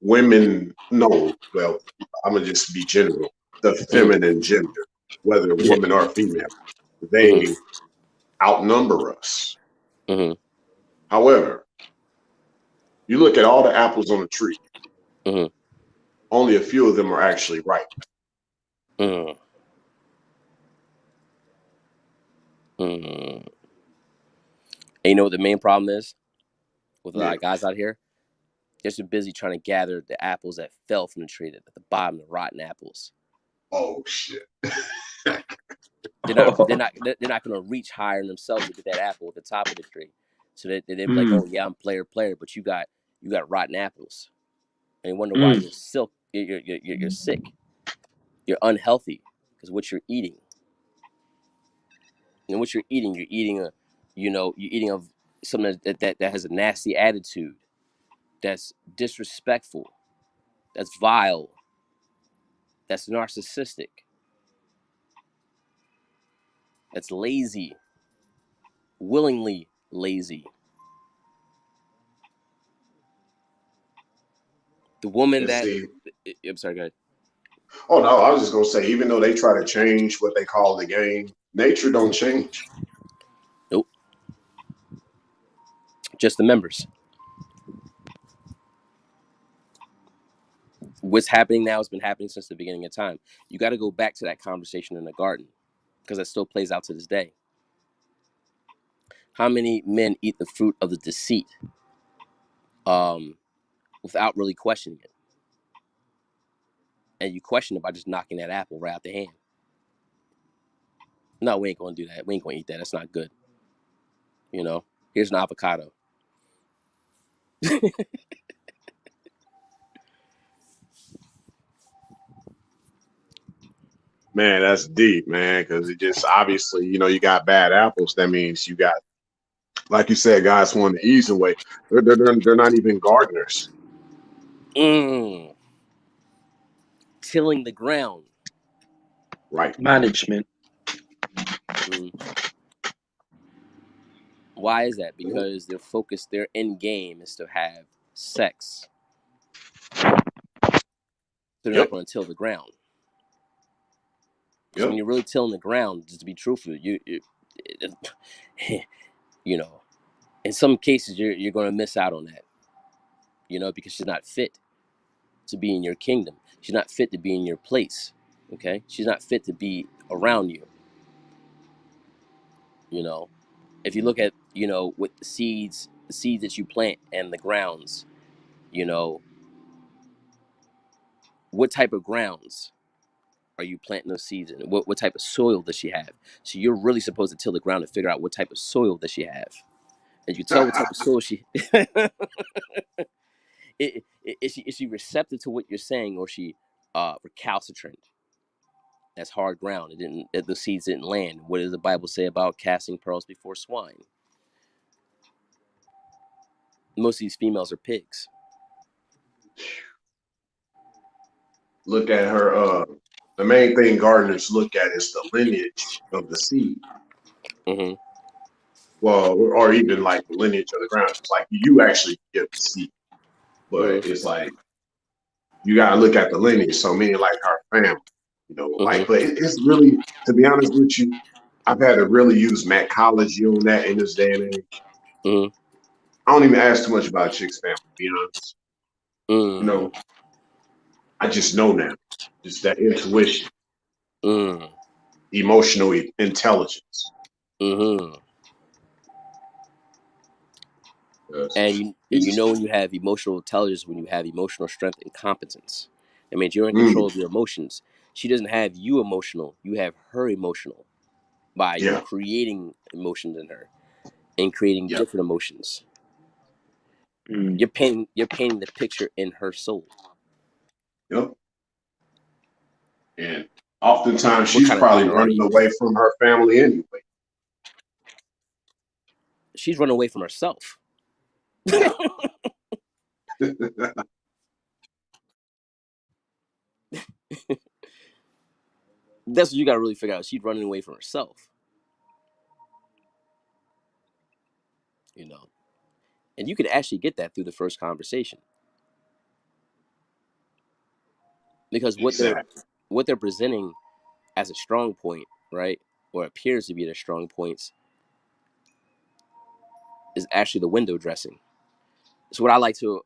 women, no, well, I'm gonna just be general, the Hmm. feminine gender, whether Yeah. woman or female, Hmm. they outnumber us. Mm-hmm. However, you look at all the apples on the tree, Mm-hmm. only a few of them are actually ripe. Mm-hmm. Mm-hmm. And you know what the main problem is with a lot Yeah. of guys out here? They're so busy trying to gather the apples that fell from the tree at the bottom, the rotten apples. Oh shit. They're not going to reach higher in themselves to get that apple at the top of the tree. So they'd be like, Mm, oh yeah, I'm player, but you got rotten apples, and you wonder why mm. you're sick, you're unhealthy because what you're eating, and what you're eating you're eating of something that has a nasty attitude, that's disrespectful, that's vile, that's narcissistic, that's lazy, willingly lazy. The woman And that see, I'm sorry, go ahead. oh no, I was just gonna say, even though they try to change what they call the game, nature don't change. Nope, just the members. What's happening now has been happening since the beginning of time. You got to go back to that conversation in the garden because it still plays out to this day. How many men eat the fruit of the deceit um, without really questioning it? And you question it by just knocking that apple right out the hand. No, we ain't going to do that. We ain't going to eat that. That's not good. You know, here's an avocado. Man, that's deep, man, because it just obviously, you got bad apples. That means you got, like you said, guys want the easy way. They're not even gardeners, Mm, tilling the ground. right? Management. Mm. Why is that? Because their focus, their end game is to have sex. So they're not Yep, going to till the ground. Because when yep. you're really tilling the ground, just to be truthful, you know, in some cases you're going to miss out on that. Because she's not fit to be in your kingdom. She's not fit to be in your place. Okay, she's not fit to be around you. You know, if you look at with the seeds that you plant and the grounds, you know, what type of grounds are you planting those seeds in? What type of soil does she have? So you're really supposed to till the ground to figure out what type of soil does she have. And you tell what type of soil she is she receptive to what you're saying, or she recalcitrant? That's hard ground. The seeds didn't land. What does the Bible say about casting pearls before swine? Most of these females are pigs. Look at her. The main thing gardeners look at is the lineage of the seed. Mm-hmm. Well, or even like the lineage of the ground. It's like you actually get the seed, but Mm-hmm. it's like you got to look at the lineage. So meaning like our family, Mm-hmm. but it's really, to be honest with you, I've had to really use macology on that in this day and age. Mm-hmm. I don't even ask too much about chick's family, to be honest. You Mm-hmm. know, I just know now, just that intuition, Mm-hmm. emotional intelligence. Mm-hmm. Yes. And when you have emotional intelligence, when you have emotional strength and competence, that means you're in control Mm, of your emotions. She doesn't have you emotional, you have her emotional, by you yeah, creating emotions in her and creating yeah, different emotions. Mm. You're painting the picture in her soul. yep. And oftentimes What she's kind of probably daughter are running you? away from her family anyway. She's running away from herself. Yeah. That's what you gotta really figure out. She's running away from herself, you know. And you could actually get that through the first conversation. Because Exactly. what they're presenting as a strong point, right? Or appears to be their strong points, is actually the window dressing. So what I like to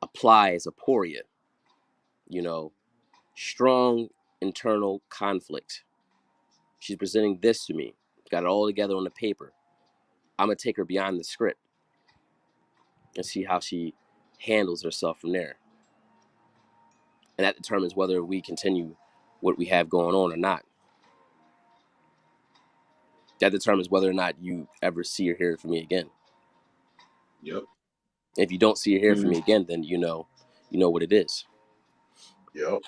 apply is aporia, you know, strong internal conflict. She's presenting this to me, got it all together on the paper. I'm gonna take her beyond the script and see how she handles herself from there, and that determines whether we continue what we have going on or not. That determines whether or not you ever see or hear from me again. Yep. If you don't see or hear from me again, then you know what it is. Yep.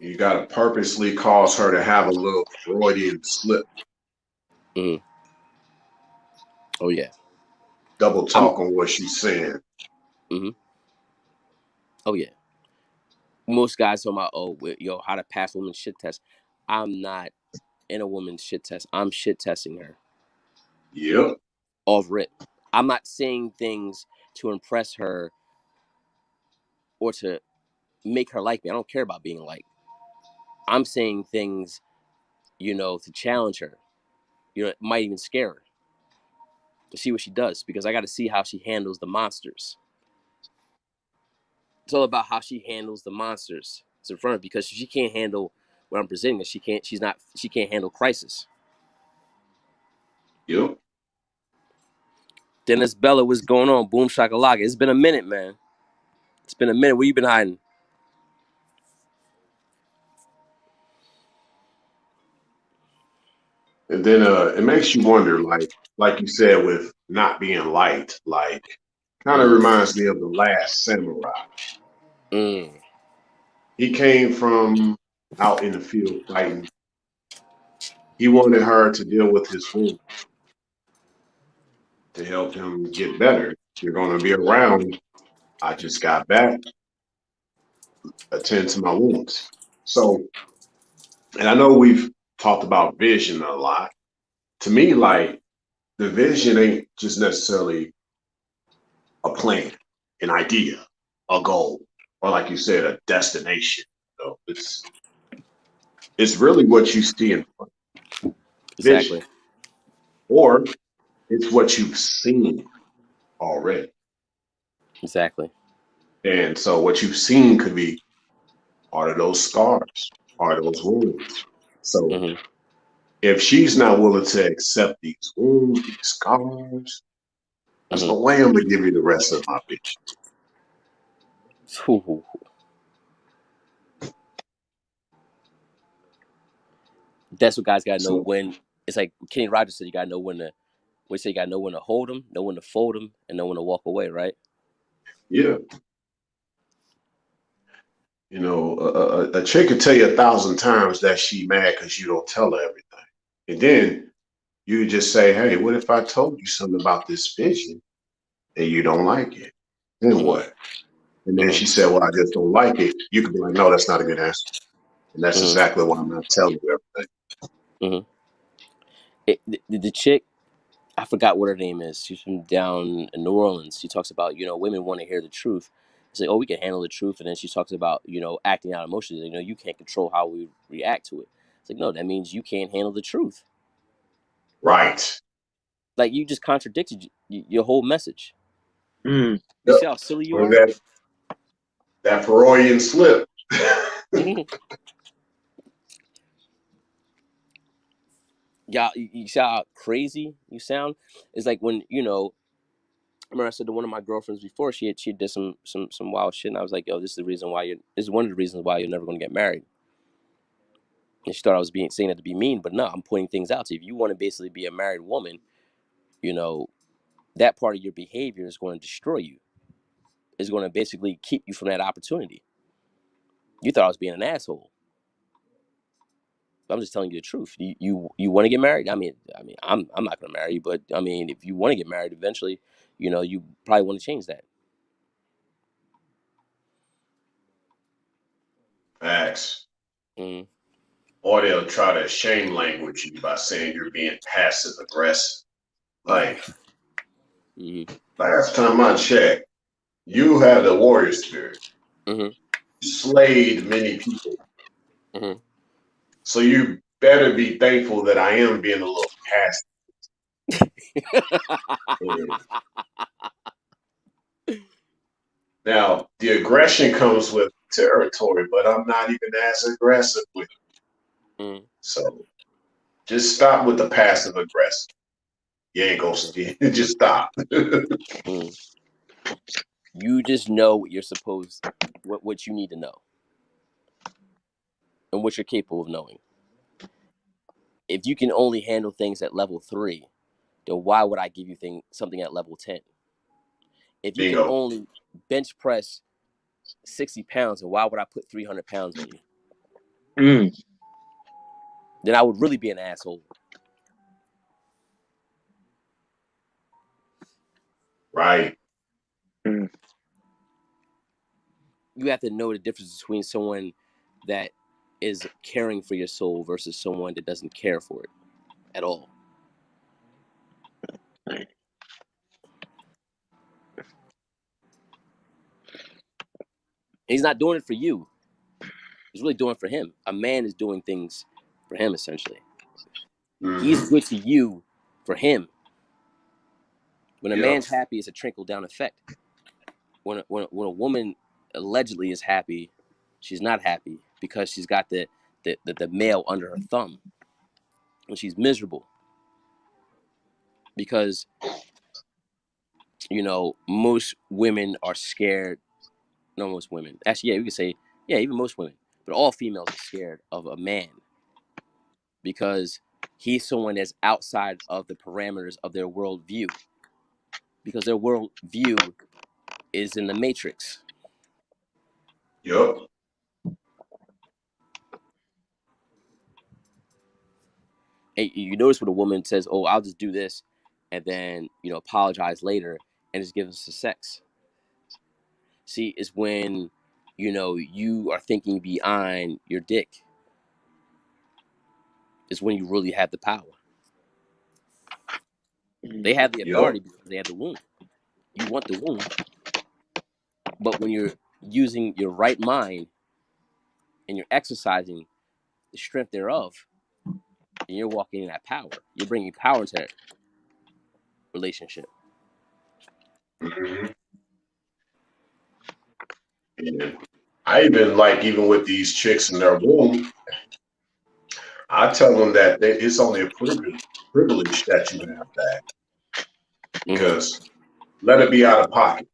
You got to purposely cause her to have a little Freudian slip. Mm-hmm. Oh yeah. Double talk on what she's saying. Mm-hmm. Oh yeah. Most guys talking about, oh, yo, how to pass women's shit test. I'm not in a woman's shit test. I'm shit testing her. Yep. Off rip. I'm not saying things to impress her or to make her like me. I don't care about being liked. I'm saying things, to challenge her. It might even scare her to see what she does, because I got to see how she handles the monsters. It's all about how she handles the monsters. It's in front of her, because she can't handle what I'm presenting. She can't handle crisis. Yep. Dennis Bella, what's going on? Boom shakalaka. It's been a minute, man. It's been a minute. Where you been hiding? And then it makes you wonder, like you said, with not being light, kind of reminds me of The Last Samurai. Mm. He came from out in the field fighting. He wanted her to deal with his wounds to help him get better. You're going to be around. I just got back. Attend to my wounds. So, and I know we've talked about vision a lot. To me, the vision ain't just necessarily a plan, an idea, a goal, or like you said, a destination. It's really what you see in front. Vision, Exactly. or it's what you've seen already. Exactly. And so what you've seen could be part of those scars, part of those wounds. So Mm-hmm. if she's not willing to accept these wounds, these scars, there's no Mm-hmm. way I'm gonna give you the rest of my vision. That's what guys gotta know So when. It's like Kenny Rogers said, you gotta know when to. We say you gotta know when to hold them, know when to fold them, and know when to walk away. Right? yeah, a chick could tell you 1,000 times that she mad because you don't tell her everything, and then you just say, "Hey, what if I told you something about this vision and you don't like it? Then Mm-hmm. what?" And then she Mm-hmm. said, "Well, I just don't like it." You could be like, "No, that's not a good answer," and that's Mm-hmm. exactly why I'm not telling you everything. Mm-hmm. The chick, I forgot what her name is. She's from down in New Orleans. She talks about, women want to hear the truth. It's like, oh, we can handle the truth. And then she talks about, acting out emotions. You can't control how we react to it. It's like, no, that means you can't handle the truth. Right. Like, you just contradicted your whole message. Mm. You Yep. see how silly you Or are? that Freudian slip. Yeah, you see how crazy you sound? It's like when, I remember I said to one of my girlfriends before, she did some wild shit, and I was like, yo, this is one of the reasons why you're never gonna get married. And she thought I was saying that to be mean, but no, I'm pointing things out. So if you want to basically be a married woman, you know, that part of your behavior is going to destroy you. Is going to basically keep you from that opportunity. You thought I was being an asshole. I'm just telling you the truth. You want to get married? I'm not going to marry you, but I mean, if you want to get married eventually, you probably want to change that. Facts. Mm. Or they'll try to shame language you by saying you're being passive aggressive. Right. Like Mm-hmm. last time I checked, you have the warrior spirit. Mm-hmm. You slayed many people. Mm-hmm. So you better be thankful that I am being a little passive. Now, the aggression comes with territory, but I'm not even as aggressive with it. So just stop with the passive aggressive. You ain't gonna just stop. You just know what you're supposed, what you need to know, and what you're capable of knowing. If you can only handle things at level 3, then why would I give you something at level 10? If you can Bingo. only bench press 60 pounds, then why would I put 300 pounds on you? Then I would really be an asshole. Right. You have to know the difference between someone that is caring for your soul versus someone that doesn't care for it at all. He's not doing it for you. He's really doing it for him. A man is doing things for him, essentially. He's good to you for him. When a man's happy, it's a trickle-down effect. When a woman allegedly is happy, she's not happy because she's got the male under her thumb. When she's miserable. Because, most women are scared. No, most women. Actually, yeah, we could say, yeah, even most women. But all females are scared of a man. Because he's someone that's outside of the parameters of their worldview. Because their worldview is in the matrix. Yep. And you notice when a woman says, "Oh, I'll just do this," and then apologize later and just give us the sex. See, it's when you are thinking behind your dick. It's when you really have the power. They have the authority because they have the womb. You want the womb, but when you're using your right mind and you're exercising the strength thereof, and you're walking in that power, you're bringing power into that relationship. Yeah. I even with these chicks in their womb, I tell them that it's only a privilege that you have that. Because let it be out of pocket.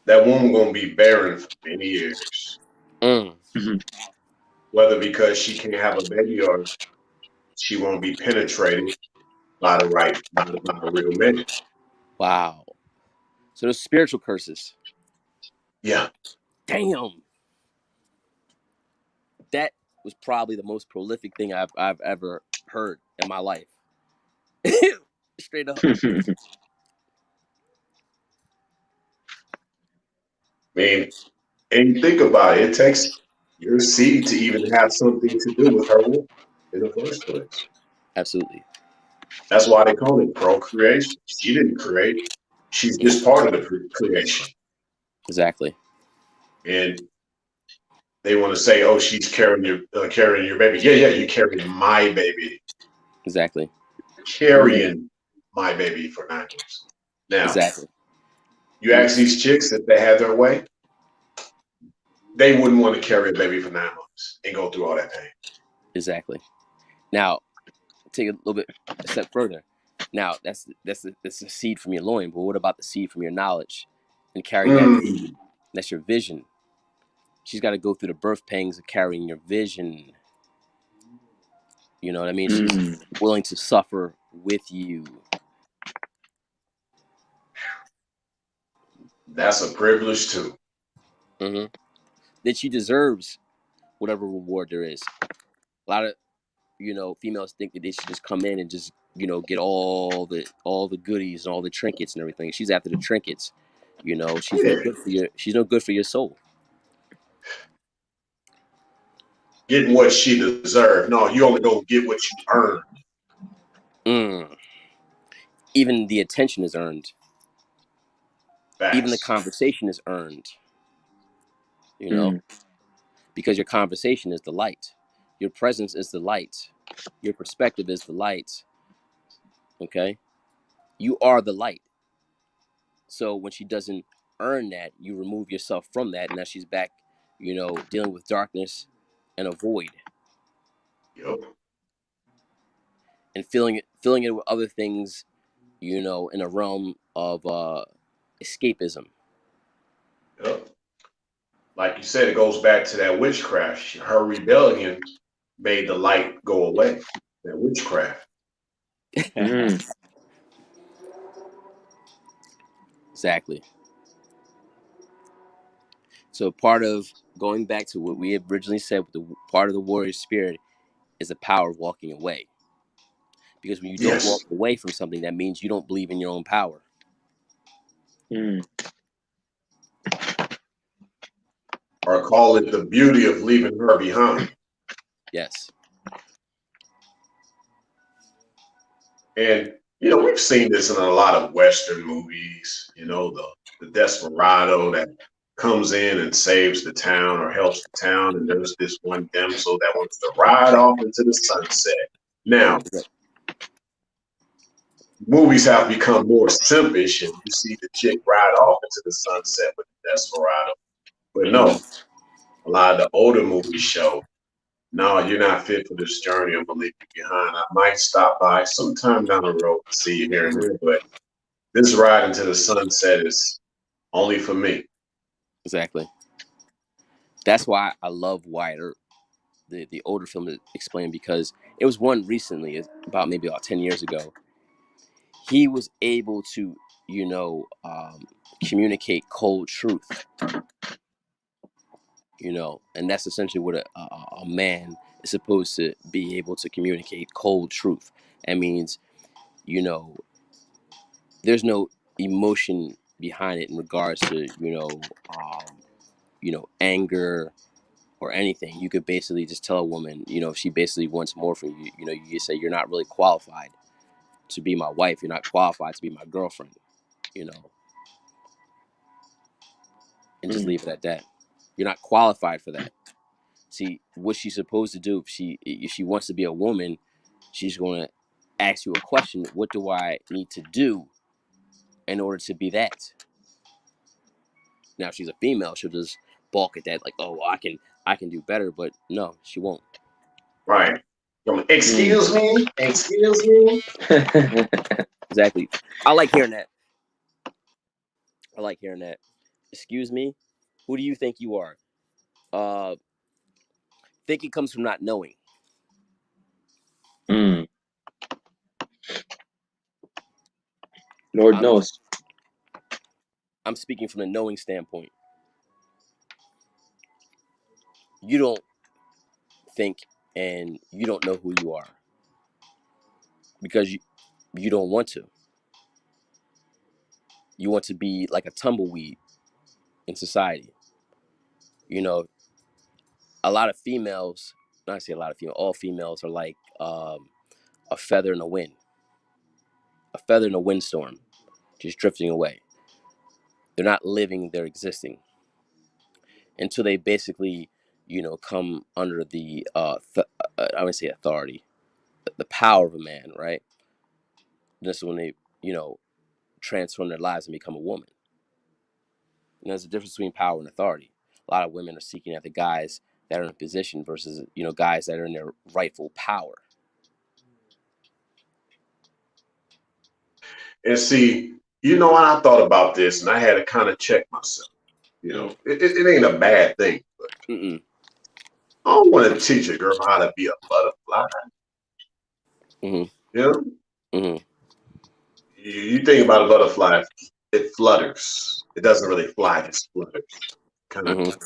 That woman gonna be barren for many years. Whether because she can't have a baby or she won't be penetrated by the real man. Wow. So there's spiritual curses. Yeah. Damn. That was probably the most prolific thing I've ever heard in my life. Straight up. I mean, and think about it. It takes your seed to even have something to do with her womb in the first place. Absolutely. That's why they call it procreation. She didn't create. She's just part of the creation. Exactly. And they want to say, "Oh, she's carrying your baby." Yeah, you're carrying my baby. Exactly. Carrying my baby for 9 months. Now, exactly. You ask these chicks if they had their way, they wouldn't want to carry a baby for 9 months and go through all that pain. Exactly. Now, take a little bit a step further. Now, that's the seed from your loin, but what about the seed from your knowledge? And carrying that vision. That's your vision. She's got to go through the birth pangs of carrying your vision. You know what I mean? She's willing to suffer with you. That's a privilege too. That she deserves whatever reward there is. A lot of females think that they should just come in and just get all the goodies and all the trinkets and everything. She's after the trinkets. She's no good for your soul. Getting what she deserved. No, you only go get what you earned. Even the attention is earned. Facts. Even the conversation is earned. Because your conversation is the light. Your presence is the light. Your perspective is the light. Okay? You are the light. So when she doesn't earn that, you remove yourself from that, and now she's back, dealing with darkness and a void, Yep. and filling it with other things, in a realm of escapism. Yep. Like you said, it goes back to that witchcraft. Her rebellion made the light go away. That witchcraft. Mm. Exactly. So part of going back to what we originally said, with the part of the warrior spirit is the power of walking away. Because when you don't walk Yes. away from something, that means you don't believe in your own power. Mm. Or call it the beauty of leaving her behind. Yes. And, we've seen this in a lot of Western movies, the desperado that comes in and saves the town or helps the town. And there's this one damsel that wants to ride off into the sunset. Now, movies have become more simpish, and you see the chick ride off into the sunset with the desperado. But Mm-hmm. no, a lot of the older movies show, no, you're not fit for this journey. I'm going to leave you behind. I might stop by sometime down the road to see you here and there, but this ride into the sunset is only for me. Exactly. That's why I love Wyatt Earp, the older film that explained, because it was one recently, maybe about 10 years ago. He was able to, communicate cold truth, and that's essentially what a man is supposed to be able to communicate, cold truth. That means, you know, there's no emotion behind it in regards to, anger or anything. You could basically just tell a woman, if she basically wants more from you, you just say, you're not really qualified to be my wife. You're not qualified to be my girlfriend, you know, and just Mm. leave it at that. You're not qualified for that. See, what she's supposed to do, if she wants to be a woman, she's going to ask you a question. What do I need to do in order to be that? Now, if she's a female, she'll just balk at that, like, oh, I can do better. But no, she won't. Right. Mm. Excuse me? Excuse me? Exactly. I like hearing that. I like hearing that. Excuse me? Who do you think you are? Think it comes from not knowing. Mm. Lord I'm knows. I'm speaking from the knowing standpoint. You don't think, and you don't know who you are because you don't want to. You want to be like a tumbleweed in society. You know, a lot of females, not say a lot of females, all females are like a feather in a wind, a feather in a windstorm, just drifting away. They're not living, they're existing until they basically, come under the, I would say authority, the power of a man, right? This is when they, transform their lives and become a woman. And there's a difference between power and authority. A lot of women are seeking after guys that are in position versus, guys that are in their rightful power. And see, what I thought about this, and I had to kind of check myself. It ain't a bad thing, but Mm-mm. I don't want to teach a girl how to be a butterfly. Mm-hmm. You know, Mm-hmm. you think about a butterfly, it flutters. It doesn't really fly, it just flutters. Kind of Mm-hmm.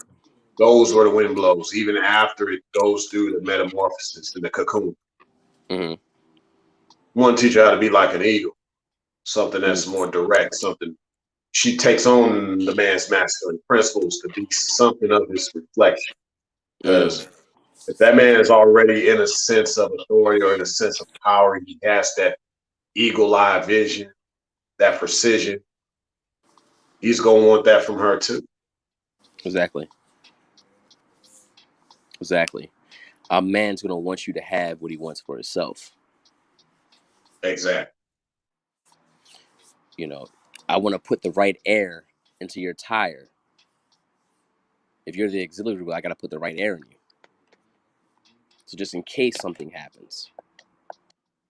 goes where the wind blows, even after it goes through the metamorphosis in the cocoon. Mm-hmm. Want to teach her how to be like an eagle, something Mm-hmm. that's more direct, something she takes on the man's masculine principles to be something of his reflection. Mm-hmm. Because if that man is already in a sense of authority or in a sense of power, he has that eagle eye vision, that precision. He's going to want that from her too. Exactly. Exactly. A man's gonna want you to have what he wants for himself. Exactly. You know, I want to put the right air into your tire. If you're the auxiliary wheel, I gotta put the right air in you. So just in case something happens,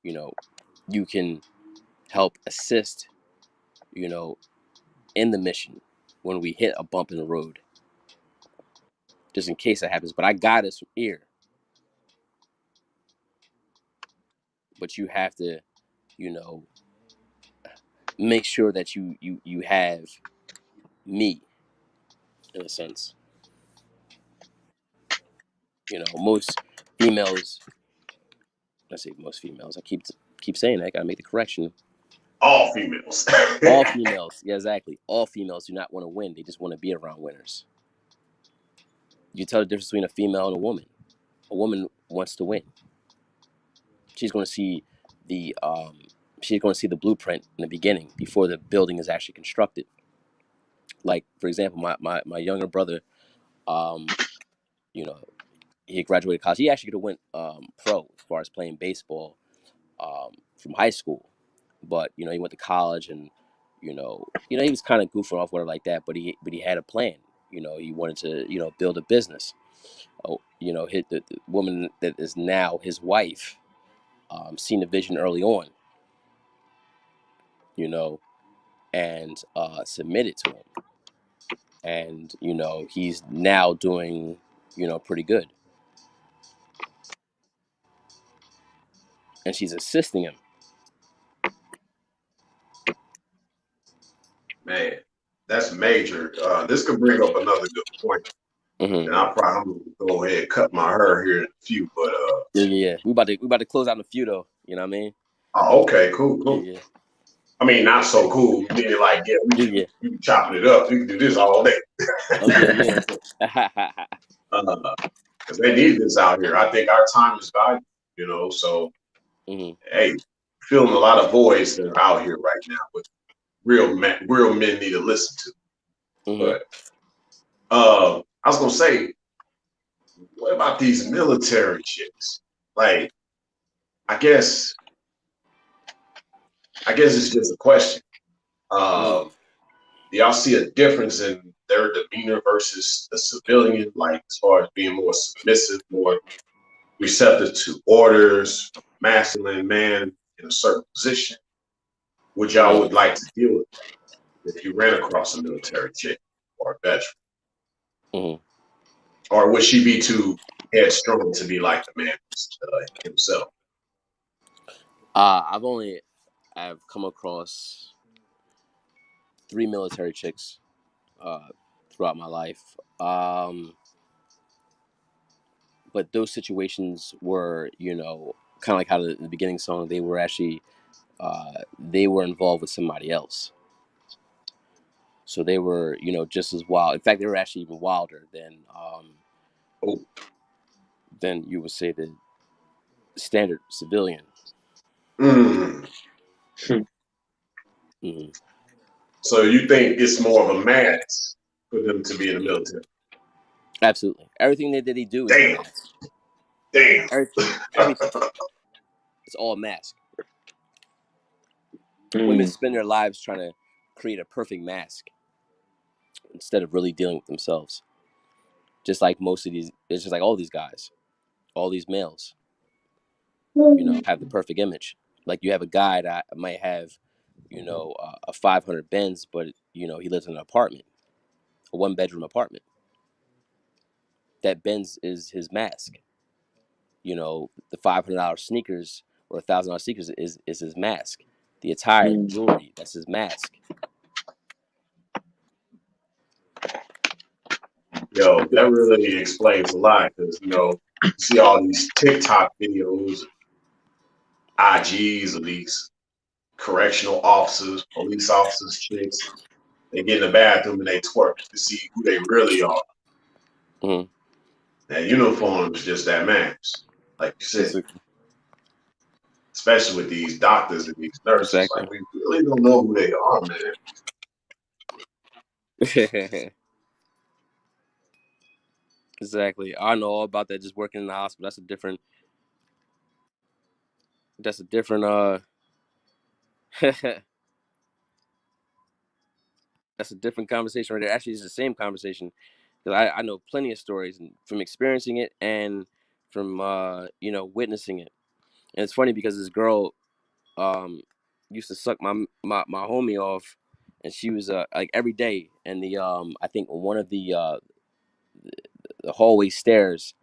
you know, you can help assist, you know, in the mission when we hit a bump in the road. Just in case that happens. But I got us from here. But you have to, you know, make sure that you have me, in a sense. You know, most females, let's say most females, I keep saying that, I gotta make the correction. All females. All females, yeah, exactly. All females do not want to win. They just want to be around winners. You tell the difference between a female and a woman. A woman wants to win. She's going to see the she's going to see the blueprint in the beginning before the building is actually constructed. Like for example, my younger brother, you know, he graduated college. He actually could have went pro as far as playing baseball from high school, but you know he went to college and he was kind of goofing off whatever like that. But he had a plan. You know, he wanted to build a business. Oh, hit the woman that is now his wife. Seen the vision early on. You know, and submitted to him, and he's now doing pretty good, and she's assisting him. Man, that's major. This could bring up another good point. Mm-hmm. And I'll probably go ahead and cut my hair here in a few, but Yeah. We about to close out in a few though. You know what I mean? oh, okay, cool. Yeah. I mean, not so cool. Meaning like, yeah, Yeah. we can chopping it up. We can do this all day. Oh yeah. Because they need this out here. I think our time is valuable, so Mm-hmm. hey, filling a lot of voids that are out here right now, but real men need to listen to. Mm-hmm. But I was gonna say, what about these military chicks? Like, I guess it's just a question. Mm-hmm. Do y'all see a difference in their demeanor versus the civilian, like as far as being more submissive, more receptive to orders, masculine man in a certain position? Which y'all would like to deal with if you ran across a military chick or a veteran? Mm-hmm. Or would she be too headstrong to be like the man himself? I've come across 3 military chicks throughout my life. But those situations were, kind of like how the beginning song, they were actually they were involved with somebody else. So they were, just as wild. In fact, they were actually even wilder Oh, than you would say the standard civilian. mm. Mm-hmm. So you think it's more of a mask for them to be in the military? Absolutely. Everything that they do is a Damn, mask. damn. Everything. It's all a mask. Women spend their lives trying to create a perfect mask instead of really dealing with themselves. Just like it's just like all these guys, all these males, have the perfect image. Like you have a guy that might have, a 500 Benz, but he lives in an apartment, a 1-bedroom apartment. That Benz is his mask. The $500 sneakers or $1,000 sneakers is his mask. The attire, the jewelry, that's his mask. Yo, that really explains a lot because you see all these TikTok videos, IGs of these correctional officers, police officers, chicks. They get in the bathroom and they twerk to see who they really are. Mm-hmm. That uniform is just that mask, like you said. Especially with these doctors and these nurses, Exactly. like we really don't know who they are, man. Exactly. I know all about that. Just working in the hospital. That's a different. That's a different. That's a different conversation right there. Actually, it's the same conversation because I know plenty of stories and from experiencing it and from witnessing it. And it's funny because this girl used to suck my homie off, and she was like every day, and the I think one of the hallway stairs,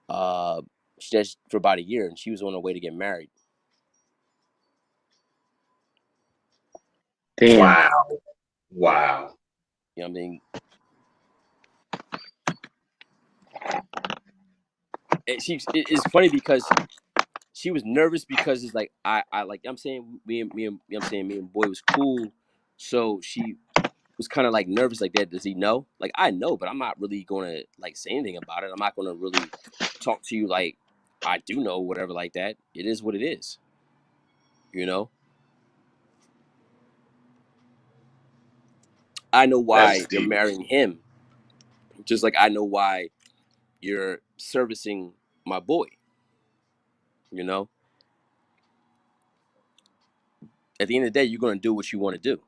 uh she just for about a year, and she was on her way to get married. Damn. Wow. Wow. You know what I mean? It's funny because she was nervous because it's like I like I'm saying me and boy was cool, so she was kind of like nervous like that. Does he know? Like I know, but I'm not really gonna like say anything about it. I'm not gonna really talk to you like I do know whatever like that. It is what it is. You know, I know That's why you're deep. marrying him, just like I know why you're servicing my boy. You know, at the end of the day, you're gonna do what you want to do.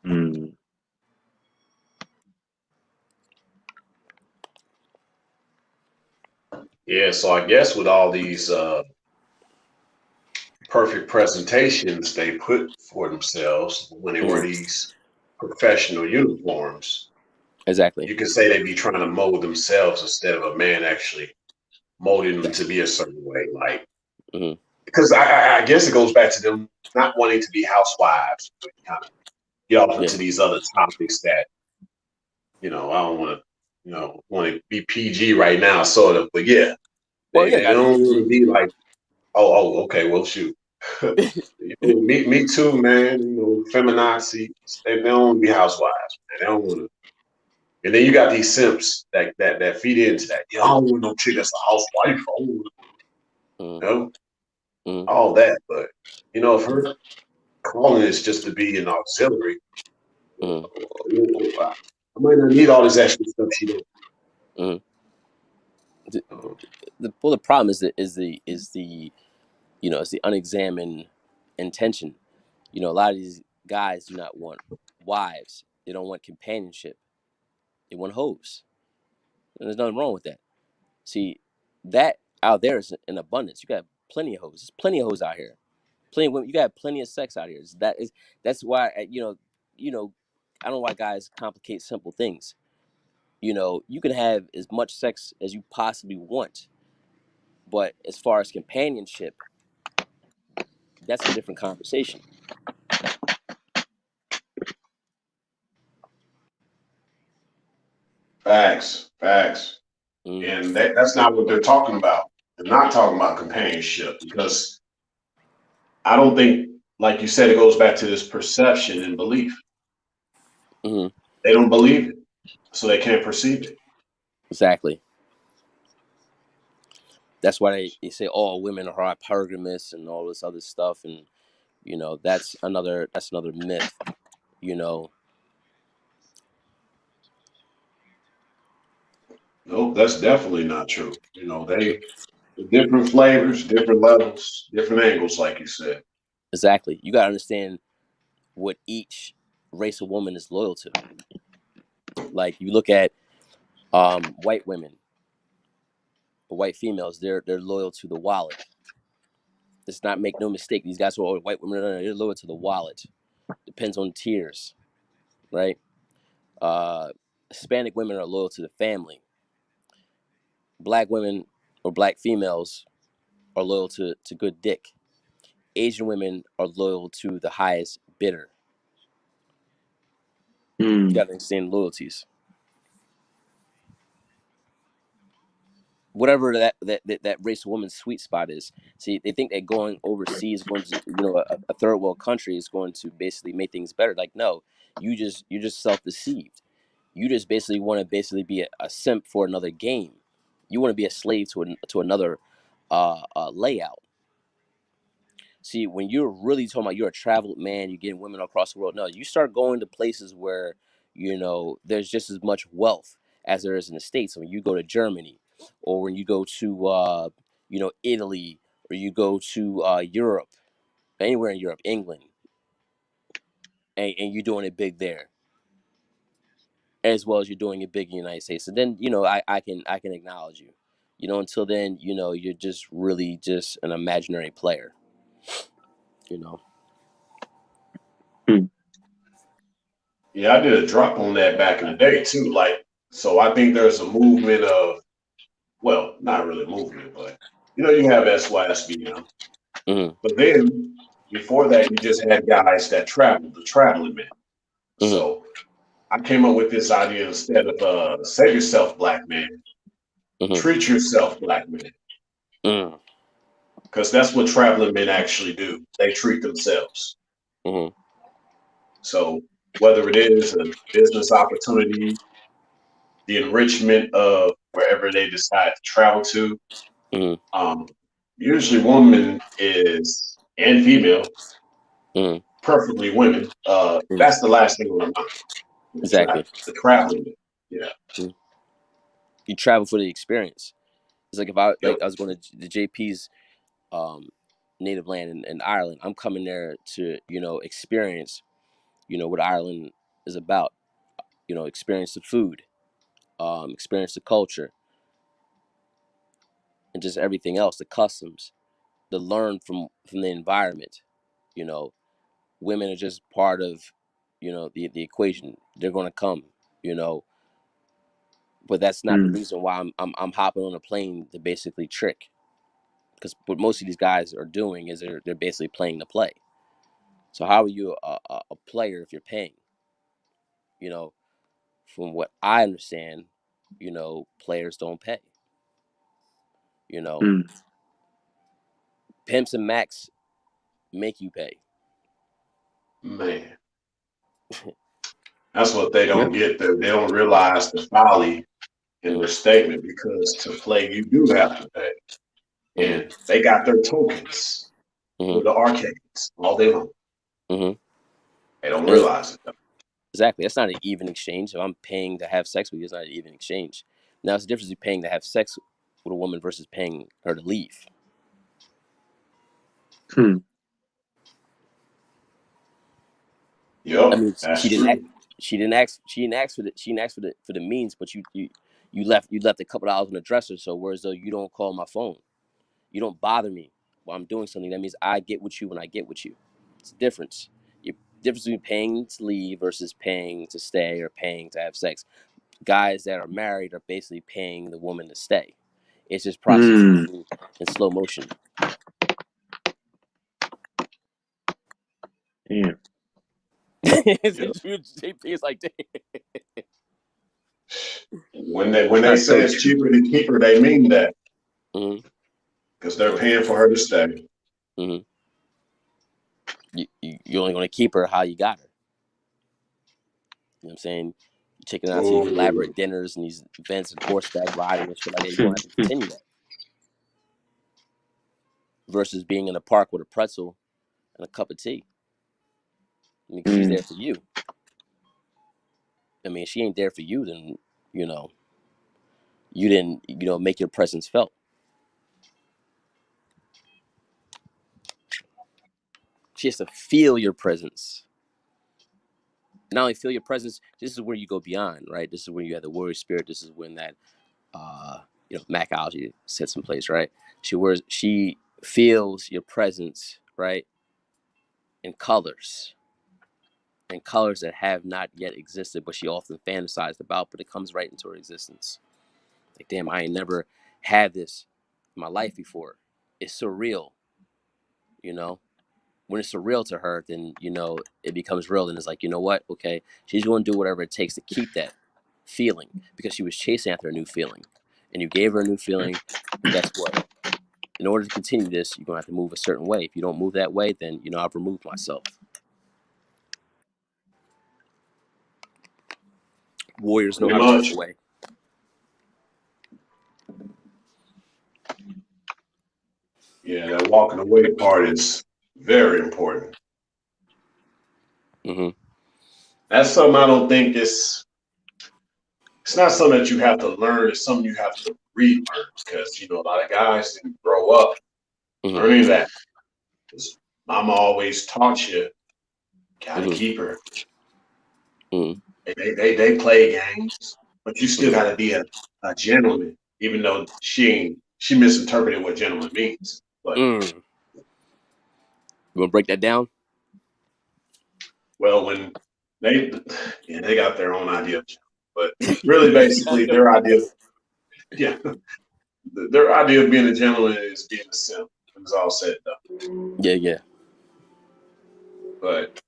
Mm. Yeah, so I guess with all these perfect presentations they put for themselves when they wear Hmm. these professional uniforms, Exactly. you can say they be trying to mold themselves instead of a man actually molding them to be a certain way. Like, Hmm. because I guess it goes back to them not wanting to be housewives, but kind of get off Yeah. into these other topics that, I don't want to, want to be PG right now, sort of. But yeah, Well, yeah, they gotta be don't want to PG. be like, okay, well, shoot. Me too, man. Feminazi. They don't want to be housewives, man. They don't want to. And then you got these simps that feed into that. I don't want no chick that's a housewife. I don't want, Hmm. you know, Hmm. all that. But if her calling is just to be an auxiliary, Hmm. I might not need all this extra stuff she doing. Hmm. The problem is the it's the unexamined intention. A lot of these guys do not want wives. They don't want companionship. They want hoes. And there's nothing wrong with that. See, that out there is in abundance. You got plenty of hoes. There's plenty of hoes out here. Plenty of women. You got plenty of sex out here. That's why I don't know why guys complicate simple things. You can have as much sex as you possibly want, but as far as companionship, that's a different conversation. Facts, facts. Mm-hmm. And that's not what they're talking about. They're not talking about companionship because I don't think, like you said, it goes back to this perception and belief. Mm-hmm. They don't believe it, so they can't perceive it. Exactly. That's why they say, "Oh, women are hypergamous and all this other stuff," and that's another myth. You know, Nope, that's definitely not true. They different flavors, different levels, different angles, like you said. exactly. You gotta understand what each race of woman is loyal to. Like you look at white women, or white females, they're loyal to the wallet. Let's not make no mistake. These guys who are white women, they're loyal to the wallet. Depends on tiers, right? Uh, Hispanic women are loyal to the family. Black women or black females are loyal to good dick. Asian women are loyal to the highest bidder. You Mm. got to understand loyalties. Whatever that race of woman's sweet spot is. See, they think that going overseas, going to a third world country is going to basically make things better. Like, no, you're just self deceived. You just basically want to basically be a simp for another game. You want to be a slave to another layout. See, when you're really talking about you're a traveled man, you're getting women across the world. No, you start going to places where there's just as much wealth. as there is in the States. So when you go to Germany, or when you go to Italy, or you go to Europe, anywhere in Europe, England, and you're doing it big there, as well as you're doing it big in the United States. So then, I can acknowledge you. Until then, you're just really just an imaginary player. Hmm. Yeah, I did a drop on that back in the day too. Like, so I think there's a movement of, well, not really a movement, but you have SYSBM. Mm-hmm. But then before that, you just had guys that traveled, the traveling men. Mm-hmm. So I came up with this idea instead of save yourself, black man, Mm-hmm. treat yourself, black man. Mm-hmm. Because that's what traveling men actually do. They treat themselves. Mm-hmm. So whether it is a business opportunity, the enrichment of wherever they decide to travel to, Mm-hmm. usually woman is, and female, Mm-hmm. preferably women, Mm-hmm. that's the last thing on their mind. Exactly. The traveling men. Yeah. Mm-hmm. You travel for the experience. It's like if I Yep. was going to the JP's native land in Ireland. I'm coming there to experience what Ireland is about. Experience the food, experience the culture, and just everything else, the customs, the learn from the environment. You know, Women are just part of the equation. They're going to come. You know, but that's not the Hmm. reason why I'm hopping on a plane to basically trick. Because what most of these guys are doing is they're basically playing the play. So how are you a player if you're paying? You know, from what I understand, players don't pay. You know, Hmm. Pimps and Macs make you pay. Man, that's what they Yep. don't get. They don't realize the folly in their Mm-hmm. statement because to play, you do have to pay. Mm-hmm. And they got their tokens Mm-hmm. with the arcades all day long. Mm-hmm. They don't And realize it though. exactly, that's not an even exchange. If I'm paying to have sex with you, it's not an even exchange. Now, it's the difference between paying to have sex with a woman versus paying her to leave. Hmm. I Yep, mean, that's true. she didn't ask for the means, but you left a couple dollars on the dresser. So whereas though you don't call my phone, you don't bother me while I'm doing something. That means I get with you when I get with you. It's a difference. You difference between paying to leave versus paying to stay or paying to have sex. Guys that are married are basically paying the woman to stay. It's just Hmm. prostitution in slow motion. Yeah. It's Yep. JP is like, When they That's say so it's true. cheaper to keep her, they mean that mm-hmm, because they're paying for her to stay. mm-hmm. You're only going to keep her how you got her. You know what I'm saying? You're taking her out to these Oh, elaborate dinners and these events and horseback riding and shit like that. You're Hmm. going to have to Hmm. continue that versus being in a park with a pretzel and a cup of tea. I mean, 'cause she's Hmm. there for you. I mean, if she ain't there for you, then you know you didn't make your presence felt. She has to feel your presence. Not only feel your presence, this is where you go beyond, right? This is when you have the warrior spirit. This is when that macology sets in place, right? She feels your presence, right? In colors, and colors that have not yet existed, but she often fantasized about, but it comes right into her existence. Like, damn, I ain't never had this in my life before. It's surreal, you know? When it's surreal to her, then, it becomes real. And it's like, you know what? Okay, she's going to do whatever it takes to keep that feeling because she was chasing after a new feeling. And you gave her a new feeling. And guess what? In order to continue this, you're going to have to move a certain way. If you don't move that way, then, I've removed myself. Warriors know pretty how to move much. away. Yeah, that walking away part is very important. Mm-hmm. That's something I don't think is it's not something that you have to learn. It's something you have to relearn because a lot of guys didn't grow up learning that. Mama always taught you gotta keep her. They play games, but you still gotta be a gentleman, even though she misinterpreted what gentleman means. But you wanna break that down? well, when they got their own idea of gentleman, but really basically their idea of being a gentleman is being a simp. It's all said and done. Yeah. But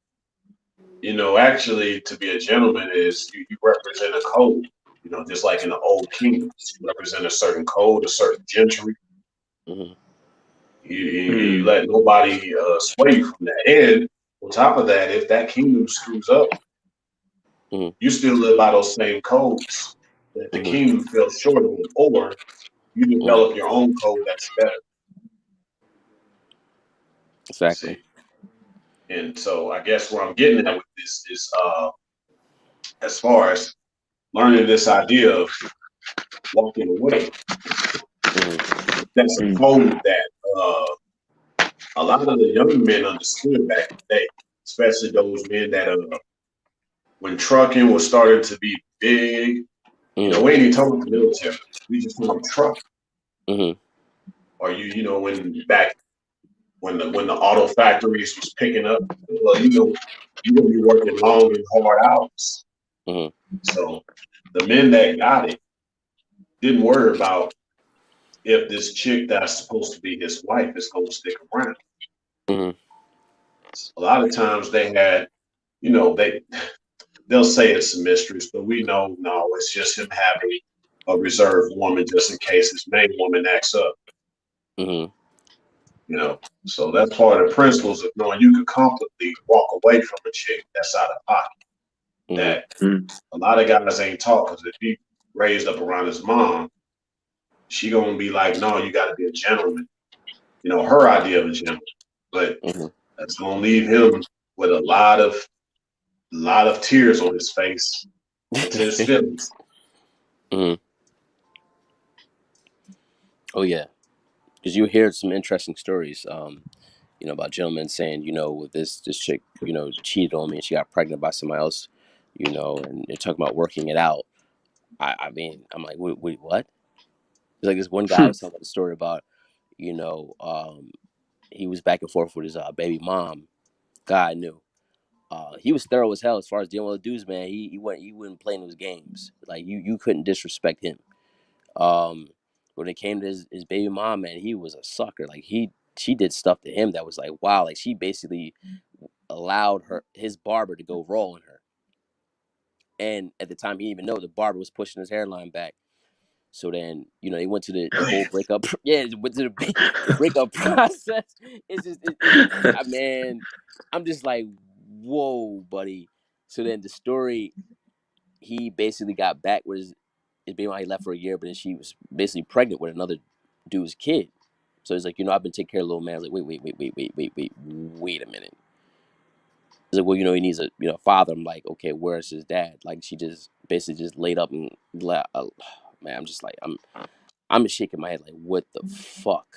actually, to be a gentleman is you represent a code. Just like in the old kingdoms, you represent a certain code, a certain gentry. You let nobody sway you from that. And on top of that, if that kingdom screws up, you still live by those same codes that the kingdom fell short of, or you develop your own code that's better. Exactly. See? And so I guess where I'm getting at with this is as far as learning this idea of walking away. That's a code that a lot of the young men understood back in the day, especially those men that when trucking was starting to be big. We ain't even talking about the military. We just talking about trucking. Or when the auto factories was picking up, well, you're gonna be working long and hard hours. So the men that got it didn't worry about if this chick that's supposed to be his wife is gonna stick around. A lot of times they had, they'll say it's a mistress, but we know no, it's just him having a reserved woman just in case his main woman acts up. So that's part of the principles of knowing you can confidently walk away from a chick that's out of pocket. That a lot of guys ain't taught, because if he raised up around his mom, she gonna be like, no, you got to be a gentleman. Her idea of a gentleman, but that's gonna leave him with a lot of tears on his face into his feelings. Oh yeah, because you hear some interesting stories, about gentlemen saying, with this chick, cheated on me and she got pregnant by somebody else, and they're talking about working it out. I mean, I'm like, wait, what? It's like this one guy was talking about the story about, he was back and forth with his baby mom. God knew. He was thorough as hell as far as dealing with the dudes, man. He wouldn't play in those games. Like you couldn't disrespect him. When it came to his baby mom, man, he was a sucker. Like she did stuff to him that was like, wow. Like she basically allowed his barber to go raw on her. And at the time, he didn't even know the barber was pushing his hairline back. So then, they went to the whole breakup. Yeah, went to the breakup process. It's just, man, I'm just like, whoa, buddy. So then the story, he basically got back with his baby mom. He left for a year, but then she was basically pregnant with another dude's kid. So he's like, I've been taking care of the little man. I was like, wait a minute. He's like, well, he needs a father. I'm like, okay, where's his dad? Like, she just basically just laid up and man, I'm just like, I'm just shaking my head like, what the fuck?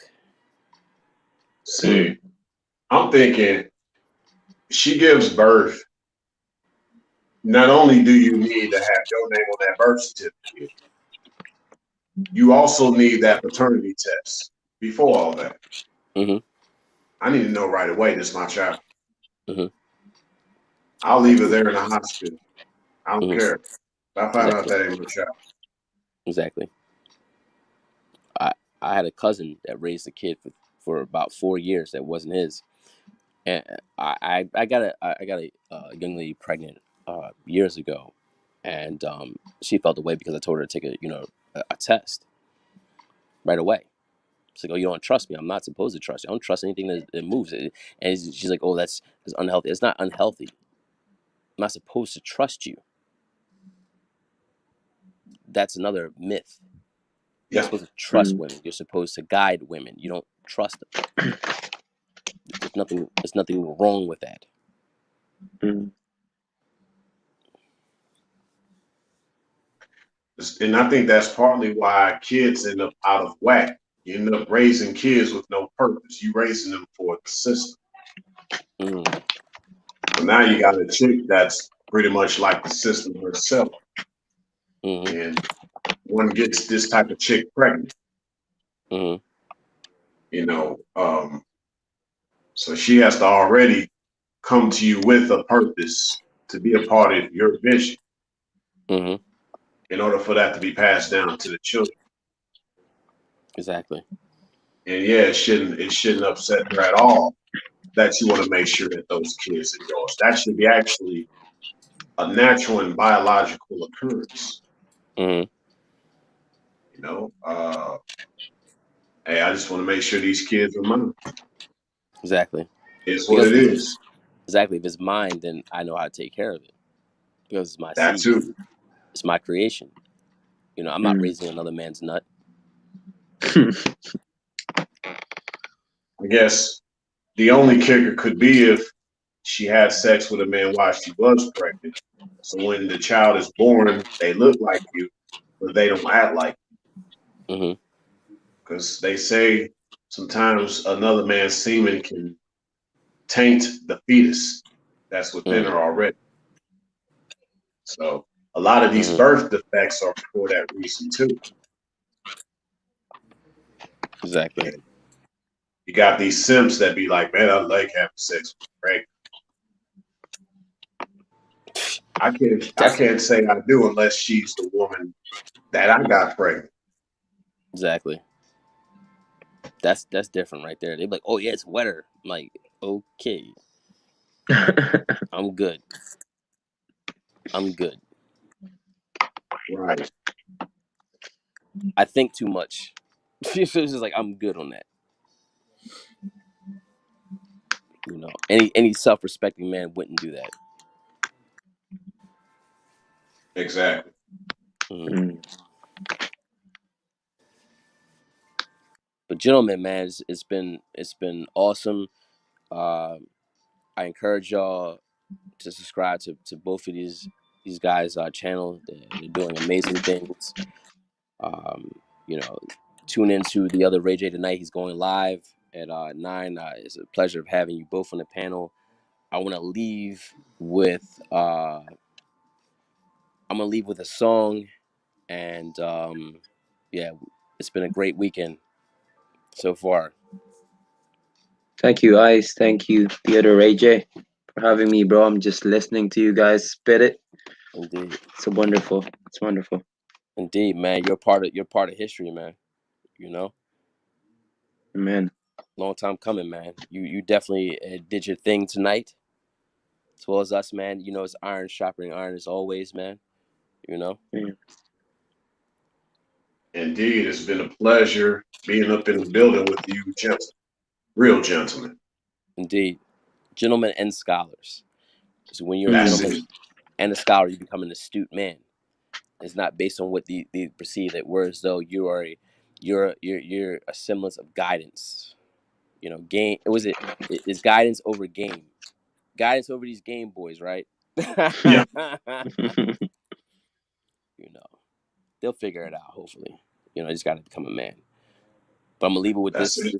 See, I'm thinking she gives birth. Not only do you need to have your name on that birth certificate, you also need that paternity test before all that. I need to know right away this is my child. I'll leave her there in the hospital. I don't care. If I find out that ain't my child. Exactly. I had a cousin that raised a kid for about 4 years that wasn't his, and I got a young lady pregnant years ago, and she felt the way because I told her to take a test right away. She's like, oh, you don't trust me. I'm not supposed to trust you. I don't trust anything that moves. And she's like, oh, that's unhealthy. It's not unhealthy. I'm not supposed to trust you. That's another myth. You're supposed to trust women. You're supposed to guide women. You don't trust them. There's nothing wrong with that. And I think that's partly why kids end up out of whack. You end up raising kids with no purpose. You raising them for the system. Mm-hmm. So now you got a chick that's pretty much like the system herself. Mm-hmm. And one gets this type of chick pregnant, Mm-hmm. you know. So she has to already come to you with a purpose to be a part of your vision Mm-hmm. in order for that to be passed down to the children. Exactly. And yeah, it shouldn't upset her at all that you want to make sure that those kids are yours. That should be actually a natural and biological occurrence. Mm-hmm. You know, hey, I just want to make sure these kids are mine. Exactly. It's what Because it is. if it's mine, then I know how to take care of it because it's my That seed. too. It's my creation. You know, I'm not raising another man's nut. I guess the only kicker could be if she had sex with a man while she was pregnant. So when the child is born, they look like you, but they don't act like Mm-hmm. you. Because they say sometimes another man's semen can taint the fetus that's within Mm-hmm. her already. So a lot of these Mm-hmm. birth defects are for that reason too. Exactly. And you got these simps that be like, man, I like having sex with pregnant. I That's can't say I do unless she's the woman that I got pregnant. exactly. That's different right there. They're like, oh yeah, it's wetter. I'm like, okay, I'm good. I'm good. Right. I think too much. It's just like I'm good on that. You know, any self-respecting man wouldn't do that. Exactly. Mm. But gentlemen, man, it's been awesome. Uh, I encourage y'all to subscribe to both of these guys' channel. They're doing amazing things. Um, you know, tune into the other Ray J tonight. He's going live at 9. It's a pleasure of having you both on the panel. I want to leave with I'm gonna leave with a song, and yeah, it's been a great weekend so far. Thank you, Ice. Thank you, Theodore Ray J, for having me, bro. I'm just listening to you guys spit it. Indeed, It's wonderful. It's wonderful. indeed, man. You're part of history, man. You know, Amen. long time coming, man. You definitely did your thing tonight, as well as us, man. You know, it's iron sharpening iron as always, man. You know, Yeah. Indeed, it's been a pleasure being up in the building with you, gentlemen. Real gentlemen. indeed, gentlemen and scholars. So when you're a That's Mm. it. gentleman and a scholar, you become an astute man. It's not based on what they perceive that we're as though you are you're a semblance of guidance. You know, game. It's guidance over game. Guidance over these Game Boys, right? You Yeah, know, they'll figure it out. Hopefully, you know, I just got to become a man. But I'm gonna leave it with that's this.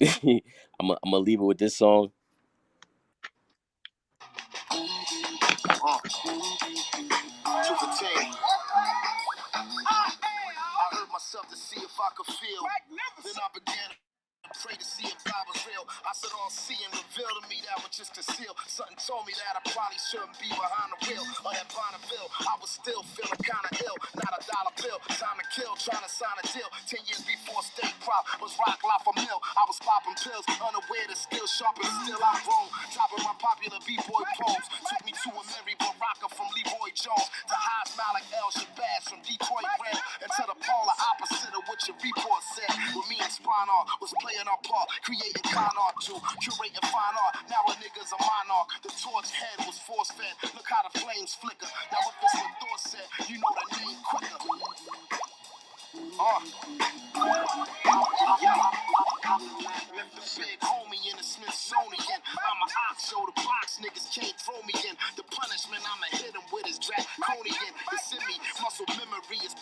it. I'm gonna leave it with this song. To the team. I heard myself to see if I could feel. Then I began to pray to see if God was real. I said all seeing revealed to me that was just concealed. Something told me that I probably shouldn't be behind the wheel of that Bonneville. I was still feeling kinda ill, not a dollar bill. Time to kill, trying to sign a deal. 10 years before State Prop was Rock Life a Mill. I was popping pills, unaware that still sharp and still I grown. Topping my popular B-boy poems. Took me to a Mary Baraka from Leroy Jones. To Haas Malik El Shabazz from Detroit Red. And to the polar opposite of what your report said. With me and Spawn was playing our part, creating con art to curating fine art. Now a nigga's a monarch. The torch head was force fed. Look how the flames flicker. Now if this what Thor said, you know the name quicker. Left the big homie in the Smithsonian. I'm a ox, show the box, niggas can't throw me in. The punishment, I'ma hit him with his draconian. It's in me, muscle memory is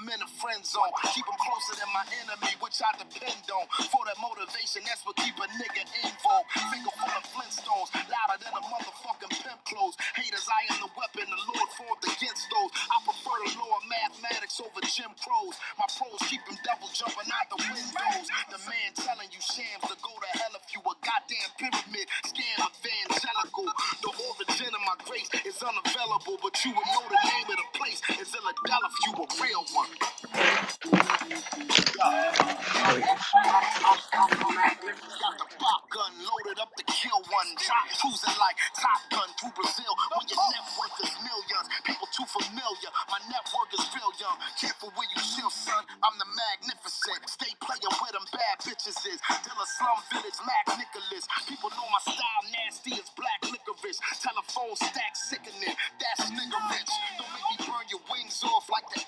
I'm in a friend zone. Keep them closer than my enemy, which I depend on. For that motivation, that's what keep a nigga involved. Finger full of Flintstones, louder than a motherfucking pimp clothes. Haters, I am the weapon the Lord formed against those. I prefer the law of mathematics over Jim Crows. My pros keep them devils jumping out the windows. The man telling you shams to go to hell if you a goddamn pyramid scam evangelical. The origin of my grace is unavailable, but you would know the name of the place is Philadelphia if you a real one. Got the pop gun loaded up to kill one. Drop cruising like Top Gun through Brazil. When your net worth is millions, people too familiar. My network is real young. Careful where you chill, son. I'm the magnificent. Stay playing where them bad bitches is. Till a slum village, Mac Nicholas. People know my style nasty as black licorice. Telephone stack sickening. That's nigga rich. Don't make me burn your wings off like the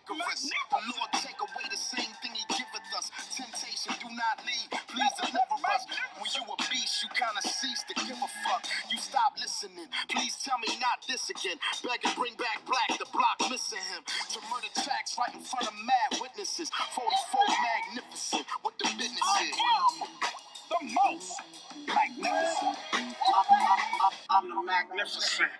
the Lord take away the same thing he giveth us. Temptation do not leave, please deliver us. When you a beast, you kinda cease to give a fuck. You stop listening, please tell me not this again. Beg and bring back black, the block missing him. To murder tracks right in front of mad witnesses. 44 magnificent, what the business is. The most magnificent. I'm the magnificent.